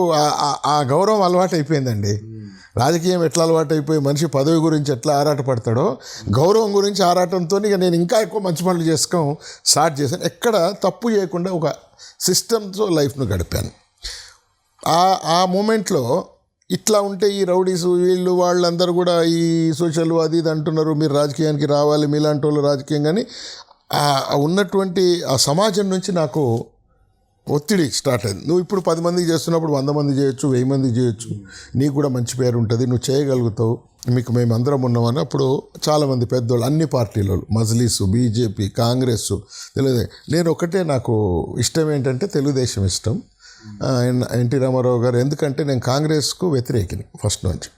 C: ఆ గౌరవం అలవాటు అయిపోయిందండి. రాజకీయం ఎట్లా అలవాటు అయిపోయి మనిషి పదవి గురించి ఎట్లా ఆరాట పడతాడో గౌరవం గురించి ఆరాటంతో ఇక నేను ఇంకా ఎక్కువ మంచి పనులు చేసుకోవడం స్టార్ట్ చేశాను. ఎక్కడ తప్పు చేయకుండా ఒక సిస్టమ్తో లైఫ్ను గడిపాను. ఆ మూమెంట్లో ఇట్లా ఉంటే ఈ రౌడీస్ వీళ్ళు వాళ్ళందరూ కూడా ఈ సోషల్ అది ఇది అంటున్నారు, మీరు రాజకీయానికి రావాలి, మీలాంటి వాళ్ళు రాజకీయం. కానీ ఉన్నటువంటి ఆ సమాజం నుంచి నాకు ఒత్తిడి స్టార్ట్ అయింది. నువ్వు ఇప్పుడు 10 మందికి చేస్తున్నప్పుడు 100 మంది చేయొచ్చు, 1000 మందికి చేయొచ్చు, నీకు కూడా మంచి పేరు ఉంటుంది, నువ్వు చేయగలుగుతావు, మీకు మేము అందరం ఉన్నామని. అప్పుడు చాలామంది పెద్దోళ్ళు అన్ని పార్టీలు, మజ్లీసు, బీజేపీ, కాంగ్రెస్, తెలియదు. నేను ఒకటే నాకు ఇష్టం ఏంటంటే తెలుగుదేశం ఇష్టం, ఎన్టీ రామారావు గారు. ఎందుకంటే నేను కాంగ్రెస్కు వ్యతిరేకిని ఫస్ట్ నుంచి.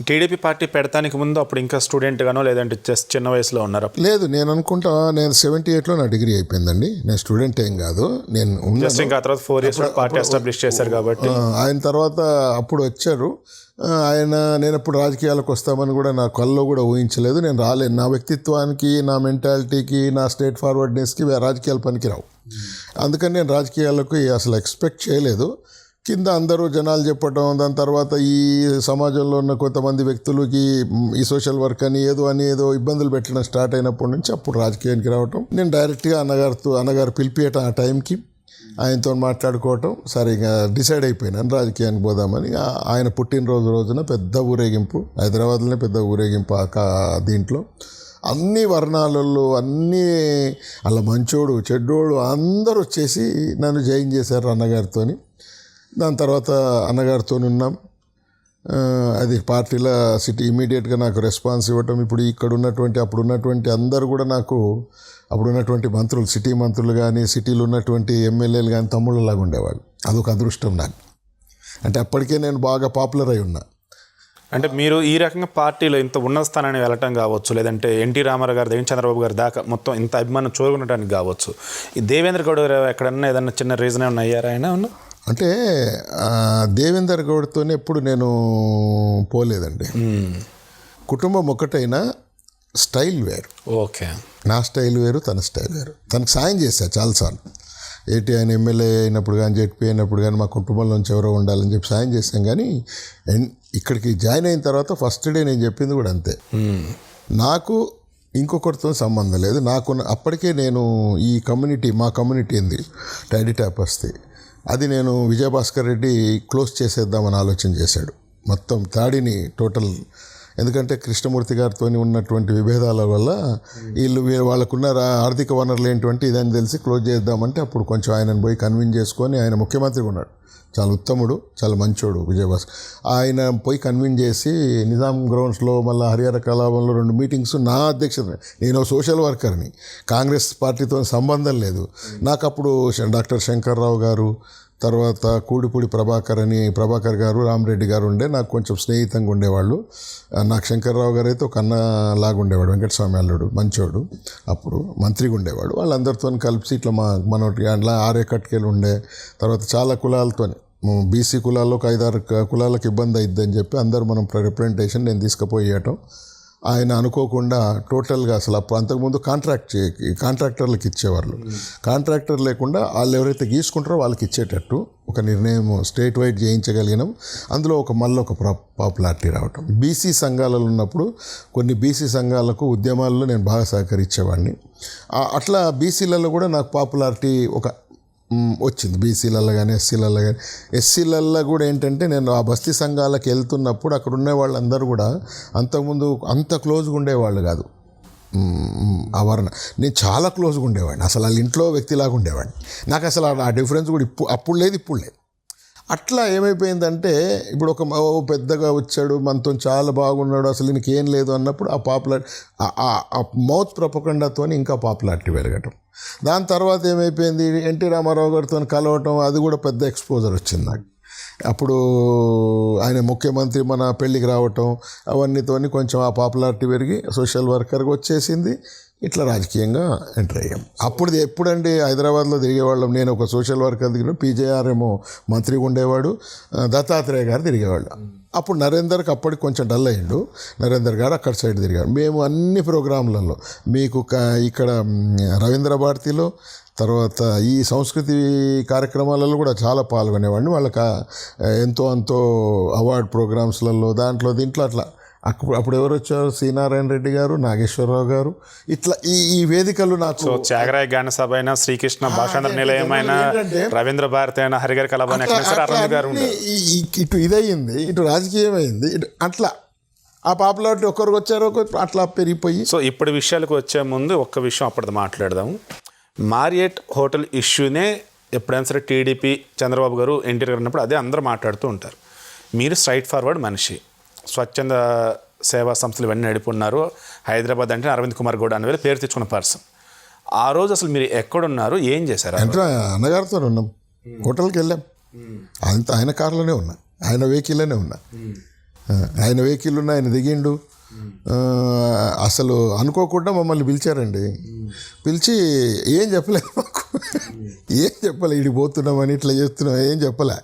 B: టీడీపీ పార్టీ పెడతానికి ముందు అప్పుడు ఇంకా స్టూడెంట్ గానో లేదంటే జస్ట్ చిన్న వయసులో ఉన్నారు?
C: లేదు, నేను అనుకుంటా నేను 78లో నా డిగ్రీ అయిపోయిందండి. నేను స్టూడెంట్ ఏం కాదు, నేను
B: ఇంకా తర్వాత 4 years పార్టీ ఎస్టాబ్లిష్ చేశారు కాబట్టి.
C: ఆయన తర్వాత అప్పుడు వచ్చారు ఆయన. నేను ఎప్పుడు రాజకీయాలకు వస్తామని కూడా నా కల్లో కూడా ఊహించలేదు. నేను రాలేను, నా వ్యక్తిత్వానికి, నా మెంటాలిటీకి, నా స్ట్రేట్ ఫార్వర్డ్నెస్కి రాజకీయాలు పనికిరావు. అందుకని నేను రాజకీయాలకు అసలు ఎక్స్పెక్ట్ చేయలేదు. కింద అందరూ జనాలు చెప్పడం, దాని తర్వాత ఈ సమాజంలో ఉన్న కొంతమంది వ్యక్తులకి ఈ సోషల్ వర్క్ అని ఏదో ఇబ్బందులు పెట్టడం స్టార్ట్ అయినప్పటి నుంచి అప్పుడు రాజకీయానికి రావటం. నేను డైరెక్ట్గా అన్నగారు పిలిపియటం, ఆ టైంకి ఆయనతో మాట్లాడుకోవటం, సరే ఇంకా డిసైడ్ అయిపోయినాను రాజకీయానికి పోదామని. ఆయన పుట్టినరోజు రోజున పెద్ద ఊరేగింపు, హైదరాబాద్లోనే పెద్ద ఊరేగింపు. దీంట్లో అన్ని వర్ణాలలో అన్నీ అలా మంచోడు చెడ్డోడు అందరూ వచ్చేసి నన్ను జాయిన్ చేశారు అన్నగారితో. దాని తర్వాత అన్నగారితో ఉన్నాం. అది పార్టీలో సిటీ ఇమీడియట్గా నాకు రెస్పాన్స్ ఇవ్వటం. ఇప్పుడు ఇక్కడ ఉన్నటువంటి అప్పుడు ఉన్నటువంటి అందరూ కూడా నాకు అప్పుడు ఉన్నటువంటి మంత్రులు, సిటీ మంత్రులు కానీ, సిటీలో ఉన్నటువంటి ఎమ్మెల్యేలు కానీ తమ్ముళ్ళలాగా ఉండేవాళ్ళు. అదొక అదృష్టం నాకు. అంటే అప్పటికే నేను బాగా పాపులర్ అయి ఉన్నా.
B: అంటే మీరు ఈ రకంగా పార్టీలో ఇంత ఉన్నత స్థానాన్ని వెళ్ళటం కావచ్చు, లేదంటే ఎన్టీ రామారావు గారు దగ్గర చంద్రబాబు గారి దాకా మొత్తం ఇంత అభిమానం చూరుకునడానికి కావచ్చు. ఈ దేవేంద్ర గౌడ్ గారు ఎక్కడన్నా ఏదన్నా చిన్న రీజన్ ఏమన్నా అయ్యారా ఆయన?
C: అంటే దేవేందర్ గౌడ్తోనే ఎప్పుడు నేను పోలేదండి. కుటుంబం ఒకటైనా స్టైల్ వేరు.
B: ఓకే,
C: నా స్టైల్ వేరు, తన స్టైల్ వేరు. తనకు సాయం చేశాను చాలాసార్లు. ఆయన ఎమ్మెల్యే అయినప్పుడు కానీ, జెడ్పీ అయినప్పుడు కానీ, మా కుటుంబంలోంచి ఎవరో ఉండాలని చెప్పి సాయం చేశాం. కానీ ఇక్కడికి జాయిన్ అయిన తర్వాత ఫస్ట్ డే నేను చెప్పింది కూడా అంతే, నాకు ఇంకొకరితో సంబంధం లేదు. అప్పటికే నేను ఈ కమ్యూనిటీ, మా కమ్యూనిటీ ఏంది టైడీ ట్యాపర్స్ది, అది నేను విజయభాస్కర్ రెడ్డి క్లోజ్ చేసేద్దామని ఆలోచన చేశాడు మొత్తం తాడిని టోటల్. ఎందుకంటే కృష్ణమూర్తి గారితో ఉన్నటువంటి విభేదాల వల్ల వాళ్ళకున్న ఆర్థిక వనరులు ఏంటంటే ఇదని తెలిసి క్లోజ్ చేద్దామంటే అప్పుడు కొంచెం ఆయనను పోయి కన్విన్స్ చేసుకొని, ఆయన ముఖ్యమంత్రిగా ఉన్నాడు, చాలా ఉత్తముడు, చాలా మంచోడు విజయభాస్కర్. ఆయన పోయి కన్విన్స్ చేసి నిజాం గ్రౌండ్స్లో మళ్ళీ హరిహర కళాభవన్లో 2 మీటింగ్స్ నా అధ్యక్షత. నేను సోషల్ వర్కర్ని, కాంగ్రెస్ పార్టీతో సంబంధం లేదు నాకు. అప్పుడు డాక్టర్ శంకర్రావు గారు, తర్వాత కూడిపూడి ప్రభాకర్ గారు, రామరెడ్డి గారు ఉండే నాకు కొంచెం స్నేహితంగా ఉండేవాళ్ళు. నాకు శంకర్రావు గారు అయితే ఒక అన్నలాగా ఉండేవాడు, వెంకటస్వామి అల్లుడు, మంచోడు, అప్పుడు మంత్రిగా ఉండేవాడు. వాళ్ళందరితో కలిసి ఇట్లా మనోటి అట్లా 6 కట్కేలు ఉండే. తర్వాత చాలా కులాలతో, బీసీ కులాల్లో ఒక 5-6 కులాలకు ఇబ్బంది అయిద్దని చెప్పి అందరూ మనం రిప్రజెంటేషన్ నేను తీసుకుపోయేయటం. ఆయన అనుకోకుండా టోటల్గా అసలు అంతకుముందు కాంట్రాక్టర్లకు ఇచ్చేవాళ్ళు, కాంట్రాక్టర్ లేకుండా వాళ్ళు ఎవరైతే గీసుకుంటారో వాళ్ళకి ఇచ్చేటట్టు ఒక నిర్ణయం స్టేట్ వైడ్ చేయించగలిగినాం. అందులో మళ్ళీ ఒక పాపులారిటీ రావటం. బీసీ సంఘాలలో ఉన్నప్పుడు కొన్ని బీసీ సంఘాలకు ఉద్యమాల్లో నేను బాగా సహకరించేవాడిని. అట్లా బీసీలలో కూడా నాకు పాపులారిటీ వచ్చింది. బీసీలలో కానీ, ఎస్సీలలో కానీ. ఎస్సీలలో కూడా ఏంటంటే నేను ఆ బస్తీ సంఘాలకు వెళ్తున్నప్పుడు అక్కడ ఉండే వాళ్ళందరూ కూడా అంతకుముందు అంత క్లోజ్గా ఉండేవాళ్ళు కాదు. నేను చాలా క్లోజ్గా ఉండేవాడిని, అసలు వాళ్ళ ఇంట్లో వ్యక్తిలాగా ఉండేవాడిని. నాకు అసలు ఆ డిఫరెన్స్ కూడా అప్పుడు లేదు, ఇప్పుడు లేదు. అట్లా ఏమైపోయిందంటే ఇప్పుడు పెద్దగా వచ్చాడు, మనతో చాలా బాగున్నాడు, అసలు నీకేం లేదు అన్నప్పుడు ఆ పాపులారిటీ, ఆ మౌత్ ప్రపకండాతో ఇంకా పాపులారిటీ పెరగటం. దాని తర్వాత ఏమైపోయింది, ఎన్టీ రామారావు గారితో కలవటం, అది కూడా పెద్ద ఎక్స్పోజర్ వచ్చింది నాకు. అప్పుడు ఆయన ముఖ్యమంత్రి మన పెళ్ళికి రావటం అవన్నీతోని కొంచెం ఆ పాపులారిటీ పెరిగి సోషల్ వర్కర్గా వచ్చేసింది. ఇట్లా రాజకీయంగా ఎంటర్ అయ్యాం. అప్పుడు ఎప్పుడండి హైదరాబాద్లో తిరిగేవాళ్ళం. నేను ఒక సోషల్ వర్కర్ దిగిన, పీజేఆర్ ఏమో మంత్రిగా ఉండేవాడు, దత్తాత్రేయ గారు తిరిగేవాళ్ళు. అప్పుడు నరేందర్కి అప్పటికి కొంచెం డల్ అయ్యిండు. నరేందర్ గారు అక్కడ సైడ్ తిరిగాడు. మేము అన్ని ప్రోగ్రాంలలో మీకు ఇక్కడ రవీంద్ర భారతిలో, తర్వాత ఈ సంస్కృతి కార్యక్రమాలలో కూడా చాలా పాల్గొనేవాడిని. వాళ్ళకి ఎంతో అంతో అవార్డ్ ప్రోగ్రామ్స్లలో దాంట్లో దీంట్లో అట్లా. అప్పుడు ఎవరు వచ్చారు? సి నారాయణ రెడ్డి గారు, నాగేశ్వరరావు గారు, ఇట్లా ఈ వేదికలు నాకు.
B: సో త్యాగరాయ గాన సభ అయినా, శ్రీకృష్ణ భాషాంతర నిలయం అయినా, రవీంద్ర భారతి అయినా, హరిగారి కళాభవన్ అరవింద్ గారు
C: ఇటు ఇదయింది, ఇటు రాజకీయం అయింది, ఇటు అట్లా ఆ పాపులారిటీ ఒక్కరికి వచ్చారు అట్లా పెరిగిపోయి.
B: సో ఇప్పుడు విషయాలకు వచ్చే ముందు ఒక్క విషయం అప్పటిది మాట్లాడదాము. మారియట్ హోటల్ ఇష్యూనే ఎప్పుడైనా సరే టీడీపీ చంద్రబాబు గారు ఎన్టీఆర్ గారు ఉన్నప్పుడు అదే అందరూ మాట్లాడుతూ ఉంటారు. మీరు స్ట్రైట్ ఫార్వర్డ్ మనిషి, స్వచ్ఛంద సేవా సంస్థలు ఇవన్నీ నడుపున్నారు. హైదరాబాద్ అంటే అరవింద్ కుమార్ గౌడ్ అనే పేరు తెచ్చుకున్న పర్సన్. ఆ రోజు అసలు మీరు ఎక్కడున్నారు, ఏం చేశారు?
C: అంటే అన్నగారితో ఉన్నాం, హోటల్కి వెళ్ళాం. ఆయన కార్లోనే ఉన్నా, ఆయన వెహికల్లోనే ఉన్నా. ఆయన వెహికల్ ఉన్న ఆయన దిగిండు. అసలు అనుకోకుండా మమ్మల్ని పిలిచారండి. పిలిచి ఏం చెప్పలేదు మాకు, ఏం చెప్పలే, ఇడికి పోతున్నామని ఇట్లా చేస్తున్నాం ఏం చెప్పలే.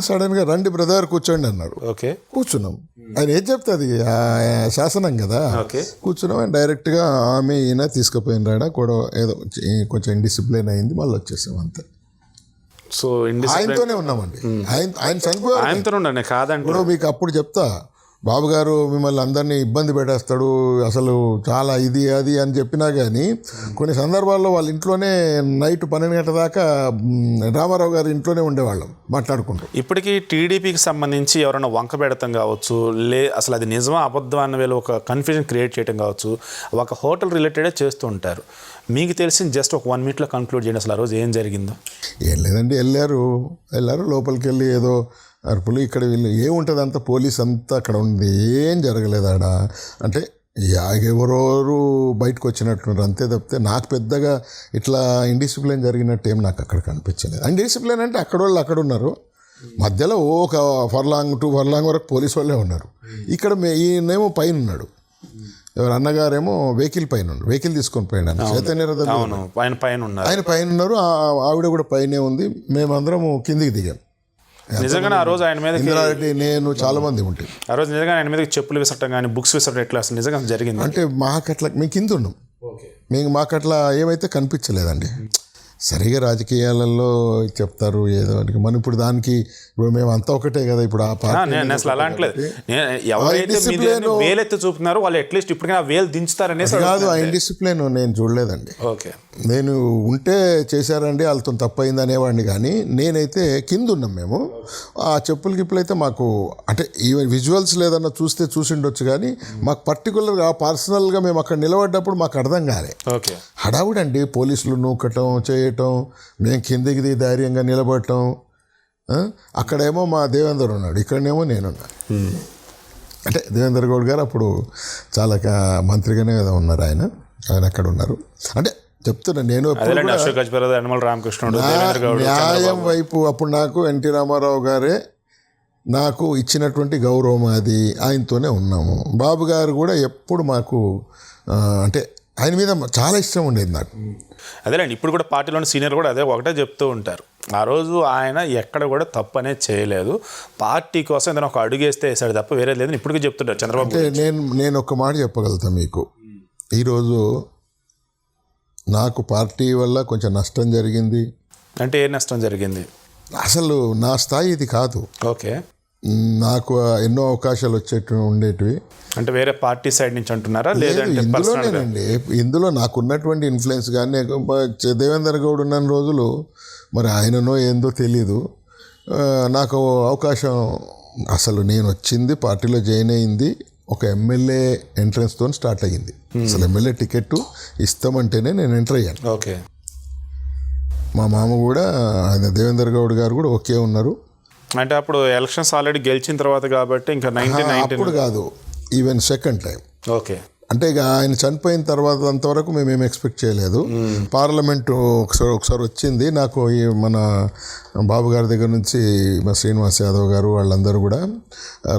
C: సడన్గా రండి బ్రదర్ కూర్చోండి అన్నాడు.
B: ఓకే,
C: కూర్చున్నాం. ఆయన ఏం చెప్తే అది శాసనం కదా. కూర్చున్నాం. ఆయన డైరెక్ట్గా ఆమె ఈయన తీసుకుపోయిన కూడా ఏదో కొంచెం ఇండిసిప్లిన్ అయింది, మళ్ళీ వచ్చేసాం అంతే.
B: సో
C: ఆయనతోనే ఉన్నామండి. ఆయన చనిపోయారు.
B: ఆయనతో ఉండండి కాదండి.
C: ఇప్పుడు మీకు అప్పుడు చెప్తా, బాబు గారు మిమ్మల్ని అందరినీ ఇబ్బంది పెట్టేస్తాడు, అసలు చాలా ఇది అది అని చెప్పినా కానీ కొన్ని సందర్భాల్లో వాళ్ళ ఇంట్లోనే నైట్ 12 గంటల దాకా రామారావు గారి ఇంట్లోనే ఉండేవాళ్ళం మాట్లాడుకుంటూ.
B: ఇప్పటికీ టీడీపీకి సంబంధించి ఎవరైనా వంక పెడతాం కావచ్చు, అసలు అది నిజమా అబద్ధం అన్న వేళ ఒక కన్ఫ్యూజన్ క్రియేట్ చేయడం కావచ్చు, ఒక హోటల్ రిలేటెడే చేస్తూ ఉంటారు. మీకు తెలిసిన జస్ట్ ఒక 1 minute కంక్లూడ్ చేయండి అసలు ఆ రోజు ఏం జరిగిందో. ఏం
C: లేదండి, వెళ్ళారు లోపలికి వెళ్ళి ఏదో అరుపులు. ఇక్కడ వీళ్ళు ఏముంటుంది అంతా పోలీస్ అంతా అక్కడ ఉంది, ఏం జరగలేదు ఆడ. అంటే ఎవరెవరు బయటకు వచ్చినట్టున్నారు అంతే తప్పితే నాకు పెద్దగా ఇట్లా ఇండిసిప్లిన్ జరిగినట్టు ఏం నాకు అక్కడ కనిపించలేదు. ఇండిసిప్లిన్ అంటే అక్కడ ఉన్నారు, మధ్యలో ఒక 2 ఫర్లాంగ్ వరకు పోలీసు వాళ్ళే ఉన్నారు. ఇక్కడ ఈయనేమో పైన ఉన్నాడు, ఎవరు అన్నగారేమో వెహికల్ పైన ఉన్నారు, వెహికల్ తీసుకొని పోయినాను. చైతన్య
B: ఆయన
C: పైన ఉన్నారు, ఆవిడ కూడా పైనే ఉంది. మేమందరం కిందికి దిగాం.
B: నిజంగానే ఆ రోజు ఆయన మీద
C: ఇంద్రారెడ్డి నేను చాలా మంది ఉంటే
B: ఆ రోజు నిజంగా ఆయన మీద చెప్పులు విసరటం కానీ బుక్స్ విసరటం ఎట్లా అసలు నిజంగా జరిగింది?
C: అంటే మాకట్లా మేము కింద ఉన్నాం, మాకట్లా ఏమైతే కనిపించలేదండి. సరిగా రాజకీయాలలో చెప్తారు ఏదో అని. మనం ఇప్పుడు దానికి ఇప్పుడు మేము అంతా ఒకటే కదా. ఇప్పుడు ఆ పార్టీ
B: అసలు అలా అంటలేదు. ఎవరైతే వేలెత్తి చూపుతున్నారో వాళ్ళు అట్లీస్ట్ ఇప్పటికైనా వేలు దించుతారనేసి
C: కాదు. ఆ ఇండిసిప్లిన్ నేను చూడలేదండి.
B: ఓకే,
C: నేను ఉంటే చేశారండి వాళ్ళతో తప్పైంది అనేవాడిని, కానీ నేనైతే కింద ఉన్నాం మేము. ఆ చెప్పులు గిప్పులు అయితే మాకు అంటే ఈవెన్ విజువల్స్ లేదన్నా చూసిండొచ్చు, కానీ మాకు పర్టికులర్గా పర్సనల్గా మేము అక్కడ నిలబడ్డప్పుడు మాకు అర్థం కాలే.
B: ఓకే,
C: హడావుడండి, పోలీసులు నూకటం చేయటం, మేము కిందికి ధైర్యంగా నిలబడటం. అక్కడేమో మా దేవేందర్ ఉన్నాడు, ఇక్కడనేమో నేనున్నా. అంటే దేవేందర్ గౌడ్ గారు అప్పుడు చాలా మంత్రిగానే ఏదో ఉన్నారు, ఆయన అక్కడ ఉన్నారు. అంటే చెప్తున్నా నేను న్యాయం వైపు అప్పుడు నాకు ఎన్టీ రామారావు గారే నాకు ఇచ్చినటువంటి గౌరవం, అది ఆయనతోనే ఉన్నాము. బాబు గారు కూడా ఎప్పుడు మాకు అంటే ఆయన మీద చాలా ఇష్టం ఉండేది నాకు.
B: అదేలేండి, ఇప్పుడు కూడా పార్టీలోని సీనియర్ కూడా అదే ఒకటే చెప్తూ ఉంటారు. ఆ రోజు ఆయన ఎక్కడ కూడా తప్పు అనేది చేయలేదు, పార్టీ కోసం ఏదైనా ఒక అడుగేస్తే వేసాడు తప్ప వేరే లేదని ఇప్పటికీ చెప్తుంటారు చంద్రబాబు.
C: అంటే నేను ఒక మాట చెప్పగలుగుతాను మీకు, ఈరోజు నాకు పార్టీ వల్ల కొంచెం నష్టం జరిగింది.
B: అంటే ఏ నష్టం జరిగింది?
C: అసలు నా స్థాయి ఇది కాదు.
B: ఓకే,
C: నాకు ఎన్నో అవకాశాలు ఉండేటివి.
B: అంటే వేరే పార్టీ సైడ్ నుంచి అంటున్నారా? లేదంటే
C: ఇందులోనేనండి, ఇందులో నాకున్నటువంటి ఇన్ఫ్లుయెన్స్. కానీ దేవేందర్ గౌడ్ ఉన్న రోజులు మరి ఆయననో ఏందో తెలీదు, నాకు అవకాశం అసలు నేను వచ్చింది పార్టీలో జాయిన్ అయింది ఒక ఎమ్మెల్యే ఎంట్రన్స్తో స్టార్ట్ అయ్యింది. అసలు ఎమ్మెల్యే టికెట్ ఇస్తామంటేనే నేను ఎంటర్ అయ్యాను.
B: ఓకే,
C: మా మామ కూడా ఆయన దేవేందర్ గౌడ్ గారు కూడా ఓకే ఉన్నారు.
B: అంటే అప్పుడు ఎలక్షన్స్ ఆల్రెడీ గెలిచిన తర్వాత కాబట్టి ఇంకా 1990
C: అప్పుడు కాదు, ఈవెన్ సెకండ్ టైం.
B: ఓకే,
C: అంటే ఇక ఆయన చనిపోయిన తర్వాత అంతవరకు మేమేం ఎక్స్పెక్ట్ చేయలేదు. పార్లమెంటు ఒకసారి వచ్చింది. నాకు ఈ మన బాబు గారి దగ్గర నుంచి మా శ్రీనివాస్ యాదవ్ గారు వాళ్ళందరూ కూడా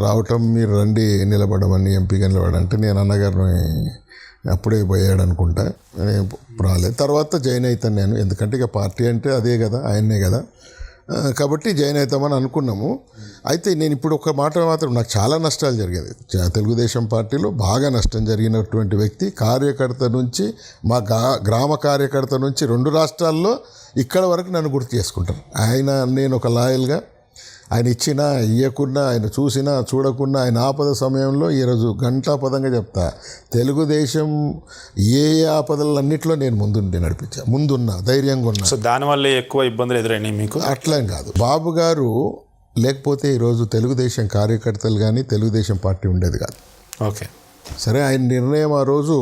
C: రావటం, మీరు రండి నిలబడమని, ఎంపీగా నిలబడంటే నేను అన్నగారిని అప్పుడే పోయాడు అనుకుంటా, రాలేదు. తర్వాత జాయిన్ అవుతాను నేను, ఎందుకంటే ఇక పార్టీ అంటే అదే కదా, ఆయన్నే కదా, కాబట్టి జాయిన్ అవుతామని అనుకున్నాము. అయితే నేను ఇప్పుడు ఒక మాట మాత్రం, నాకు చాలా నష్టాలు జరిగేది తెలుగుదేశం పార్టీలో. బాగా నష్టం జరిగినటువంటి వ్యక్తి, కార్యకర్త నుంచి, మా గ్రామ కార్యకర్త నుంచి 2 రాష్ట్రాల్లో ఇక్కడ వరకు నన్ను గుర్తు చేసుకుంటారు. నేను ఒక లాయల్గా ఆయన ఇచ్చినా ఇయ్యకున్నా, ఆయన చూసినా చూడకున్నా, ఆయన ఆపద సమయంలో ఈరోజు ఘంటాపదంగా చెప్తా, తెలుగుదేశం ఏ ఆపదలన్నింటిలో నేను ముందున్నా, ధైర్యంగా ఉన్నా.
B: సో దానివల్ల ఎక్కువ ఇబ్బందులు ఎదురైనాయి మీకు?
C: అట్లేం కాదు. బాబు గారు లేకపోతే ఈరోజు తెలుగుదేశం కార్యకర్తలు కానీ తెలుగుదేశం పార్టీ ఉండేది కాదు.
B: ఓకే,
C: సరే, ఆయన నిర్ణయం ఆ రోజు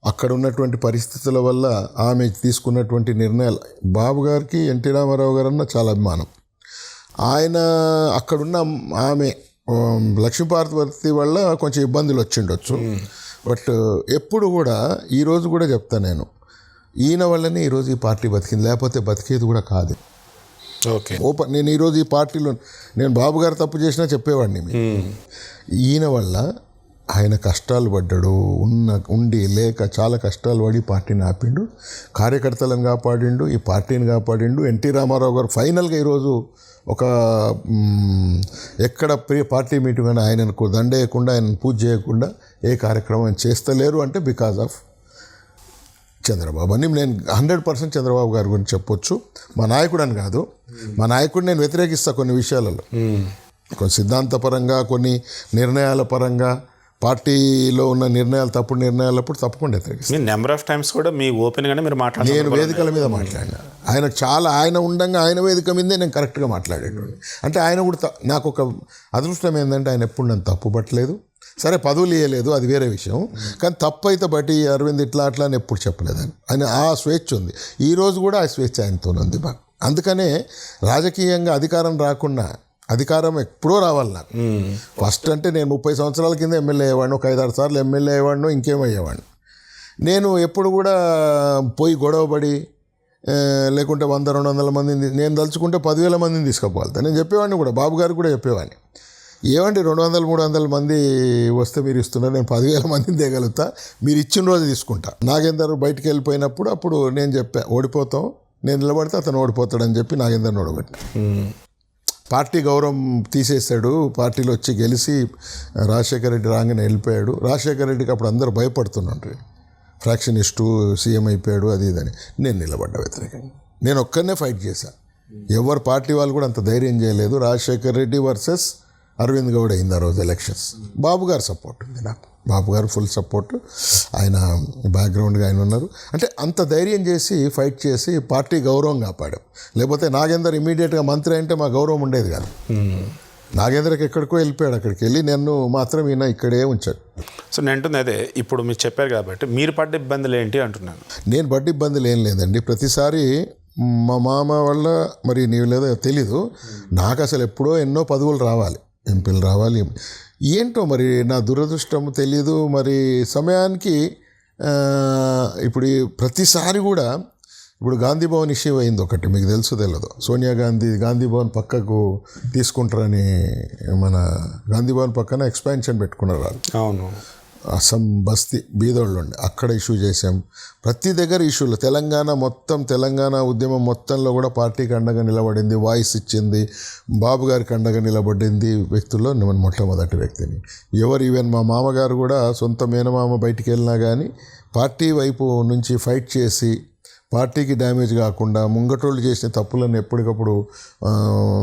C: అక్కడ ఉన్నటువంటి పరిస్థితుల వల్ల ఆమె తీసుకున్నటువంటి నిర్ణయాలు, బాబు గారికి ఎన్టీ రామారావు గారన్నా చాలా అభిమానం. ఆయన అక్కడున్న ఆమె లక్ష్మీపార్వతి వల్ల కొంచెం ఇబ్బందులు వచ్చిండొచ్చు. బట్ ఎప్పుడు కూడా, ఈరోజు కూడా చెప్తా నేను, ఈయన వల్లనే ఈరోజు ఈ పార్టీ బతికింది, లేకపోతే బతికేది కూడా కాదు.
B: ఓకే,
C: నేను ఈరోజు ఈ పార్టీలో, నేను బాబు గారు తప్పు చేసినా చెప్పేవాడిని. ఈయన వల్ల ఆయన కష్టాలు పడ్డాడు, ఉండి లేక చాలా కష్టాలు పడి పార్టీని ఆపిండు, కార్యకర్తలను కాపాడిండు, ఈ పార్టీని కాపాడిండు. ఎన్టీ రామారావు గారు ఫైనల్గా ఈరోజు ఒక ఎక్కడ పార్టీ మీటింగ్ అని ఆయనకు దండేయకుండా, ఆయనను పూజ చేయకుండా ఏ కార్యక్రమం చేస్తలేరు అంటే బికాజ్ ఆఫ్ చంద్రబాబు అని నేను 100% చంద్రబాబు గారి గురించి చెప్పొచ్చు. మా నాయకుడు అని కాదు, మా నాయకుడు నేను వ్యతిరేకిస్తా కొన్ని విషయాలలో, కొన్ని సిద్ధాంతపరంగా, కొన్ని నిర్ణయాల పరంగా, పార్టీలో ఉన్న నిర్ణయాలు తప్పుడు నిర్ణయాలప్పుడు తప్పకుండా వ్యతిరేకిస్తాను.
B: నెంబర్ ఆఫ్ టైమ్స్ కూడా మీ ఓపెన్గానే మీరు మాట్లాడారు.
C: నేను వేదికల మీద మాట్లాడినా, ఆయన ఉండంగా ఆయన వేదిక మీదే నేను కరెక్ట్గా మాట్లాడేటోడు. అంటే ఆయన కూడా నాకు ఒక అదృష్టం ఏంటంటే ఆయన ఎప్పుడు నన్ను తప్పు పట్టలేదు. సరే, పదవులు ఇవ్వలేదు, అది వేరే విషయం, కానీ తప్పు అయితే బట్టి అరవింద్ ఇట్లా అట్లా అని ఎప్పుడు చెప్పలేదని ఆయన ఆ స్వేచ్ఛ ఉంది. ఈరోజు కూడా ఆ స్వేచ్ఛ ఆయనతో ఉంది బాగా. అందుకనే రాజకీయంగా అధికారం రాకుండా, అధికారం ఎప్పుడో రావాలి నాకు. ఫస్ట్ అంటే నేను 30 సంవత్సరాల కింద ఎమ్మెల్యే అయ్యేవాడిని, ఒక 5-6 సార్లు ఎమ్మెల్యే అయ్యేవాడిను, ఇంకేమయ్యేవాడిని. నేను ఎప్పుడు కూడా పోయి గొడవపడి, లేకుంటే 100-200 మందిని, నేను తలుచుకుంటే 10,000 మందిని తీసుకుపోవాలి. నేను చెప్పేవాడిని కూడా, బాబు గారు కూడా చెప్పేవాడిని, ఏమంటే 200-300 మంది వస్తే మీరు ఇస్తున్నారు, నేను 10,000 మందిని తేగలుగుతా, మీరు ఇచ్చిన రోజు తీసుకుంటా. నాగేందర్ బయటికి వెళ్ళిపోయినప్పుడు అప్పుడు నేను చెప్పా, ఓడిపోతాం, నేను నిలబడితే అతను ఓడిపోతాడని చెప్పి నాగేందర్ని ఓడగొట్టా. పార్టీ గౌరవం తీసేశాడు, పార్టీలో వచ్చి గెలిచి రాజశేఖర రెడ్డి రాగానే వెళ్ళిపోయాడు. రాజశేఖర రెడ్డికి అప్పుడు అందరూ భయపడుతున్నారు, ఫ్రాక్షనిస్టు, సీఎం అయిపోయాడు, అది ఇదని. నేను నిలబడ్డా వ్యతిరేకంగా, నేను ఒక్కనే ఫైట్ చేశాను. ఎవరు పార్టీ వాళ్ళు కూడా అంత ధైర్యం చేయలేదు. రాజశేఖర రెడ్డి వర్సెస్ అరవింద్ గౌడ్ అయింది ఆ రోజు ఎలక్షన్స్. బాబు గారు సపోర్ట్ ఉంది నాకు, బాబు గారు ఫుల్ సపోర్ట్, ఆయన బ్యాక్గ్రౌండ్గా ఆయన ఉన్నారు. అంటే అంత ధైర్యం చేసి ఫైట్ చేసి పార్టీ గౌరవం కాపాడాం. లేకపోతే నాగేందర్ ఇమీడియట్గా మంత్రి అంటే మా గౌరవం ఉండేది కాదు. నాగేంద్రకి ఎక్కడికో వెళ్ళిపోయాడు, అక్కడికి వెళ్ళి నన్ను మాత్రం ఈయన ఇక్కడే ఉంచాడు.
B: సో నేను అంటుంది అదే, ఇప్పుడు మీరు చెప్పారు కాబట్టి మీరు పడ్డ ఇబ్బందులు ఏంటి అంటున్నాను.
C: నేను పడ్డ ఇబ్బందులు ఏం లేదండి. ప్రతిసారి మా మామ వల్ల మరి నీవు లేదో తెలీదు, నాకు అసలు ఎప్పుడో ఎన్నో పదవులు రావాలి, ఎంపీలు రావాలి, ఏంటో మరి నా దురదృష్టం తెలియదు. మరి సమయానికి ఇప్పుడు ప్రతిసారి కూడా, ఇప్పుడు గాంధీ భవన్ ఇష్యూ అయింది ఒకటి, మీకు తెలుసు తెలియదు, సోనియా గాంధీ భవన్ పక్కకు తీసుకుంటారని, మన గాంధీ భవన్ పక్కన ఎక్స్పాన్షన్ పెట్టుకున్నారు వాళ్ళు.
B: అవును,
C: అసం బస్తీ బీదోళ్ళు ఉండి అక్కడ ఇష్యూ చేసాం. ప్రతి దగ్గర ఇష్యూలు, తెలంగాణ ఉద్యమం మొత్తంలో కూడా పార్టీకి అండగా నిలబడింది, వాయిస్ ఇచ్చింది, బాబు గారికి అండగా నిలబడింది వ్యక్తుల్లో నేను మొట్టమొదటి వ్యక్తిని. ఈవెన్ మా మామగారు కూడా సొంత మేనమామ బయటికి వెళ్ళినా కానీ పార్టీ వైపు నుంచి ఫైట్ చేసి, పార్టీకి డ్యామేజ్ కాకుండా ముంగటోళ్ళు చేసిన తప్పులను ఎప్పటికప్పుడు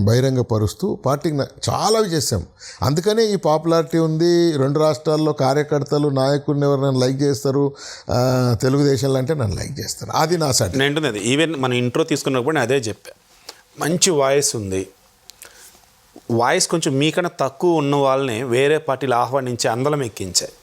C: బహిరంగపరుస్తూ పార్టీకి చాలా చేసాం. అందుకనే ఈ పాపులారిటీ ఉంది. 2 రాష్ట్రాల్లో కార్యకర్తలు, నాయకుడిని ఎవరు లైక్ చేస్తారు, తెలుగుదేశంలో అంటే నన్ను లైక్ చేస్తారు. అది నా సాటి.
B: నేను ఈవెన్ మన ఇంట్రో తీసుకున్నప్పుడు అదే చెప్పా, మంచి వాయిస్ ఉంది, వాయిస్ కొంచెం మీకన్నా తక్కువ ఉన్న వాళ్ళని వేరే పార్టీలు ఆహ్వానించి అందలం ఎక్కించాయి.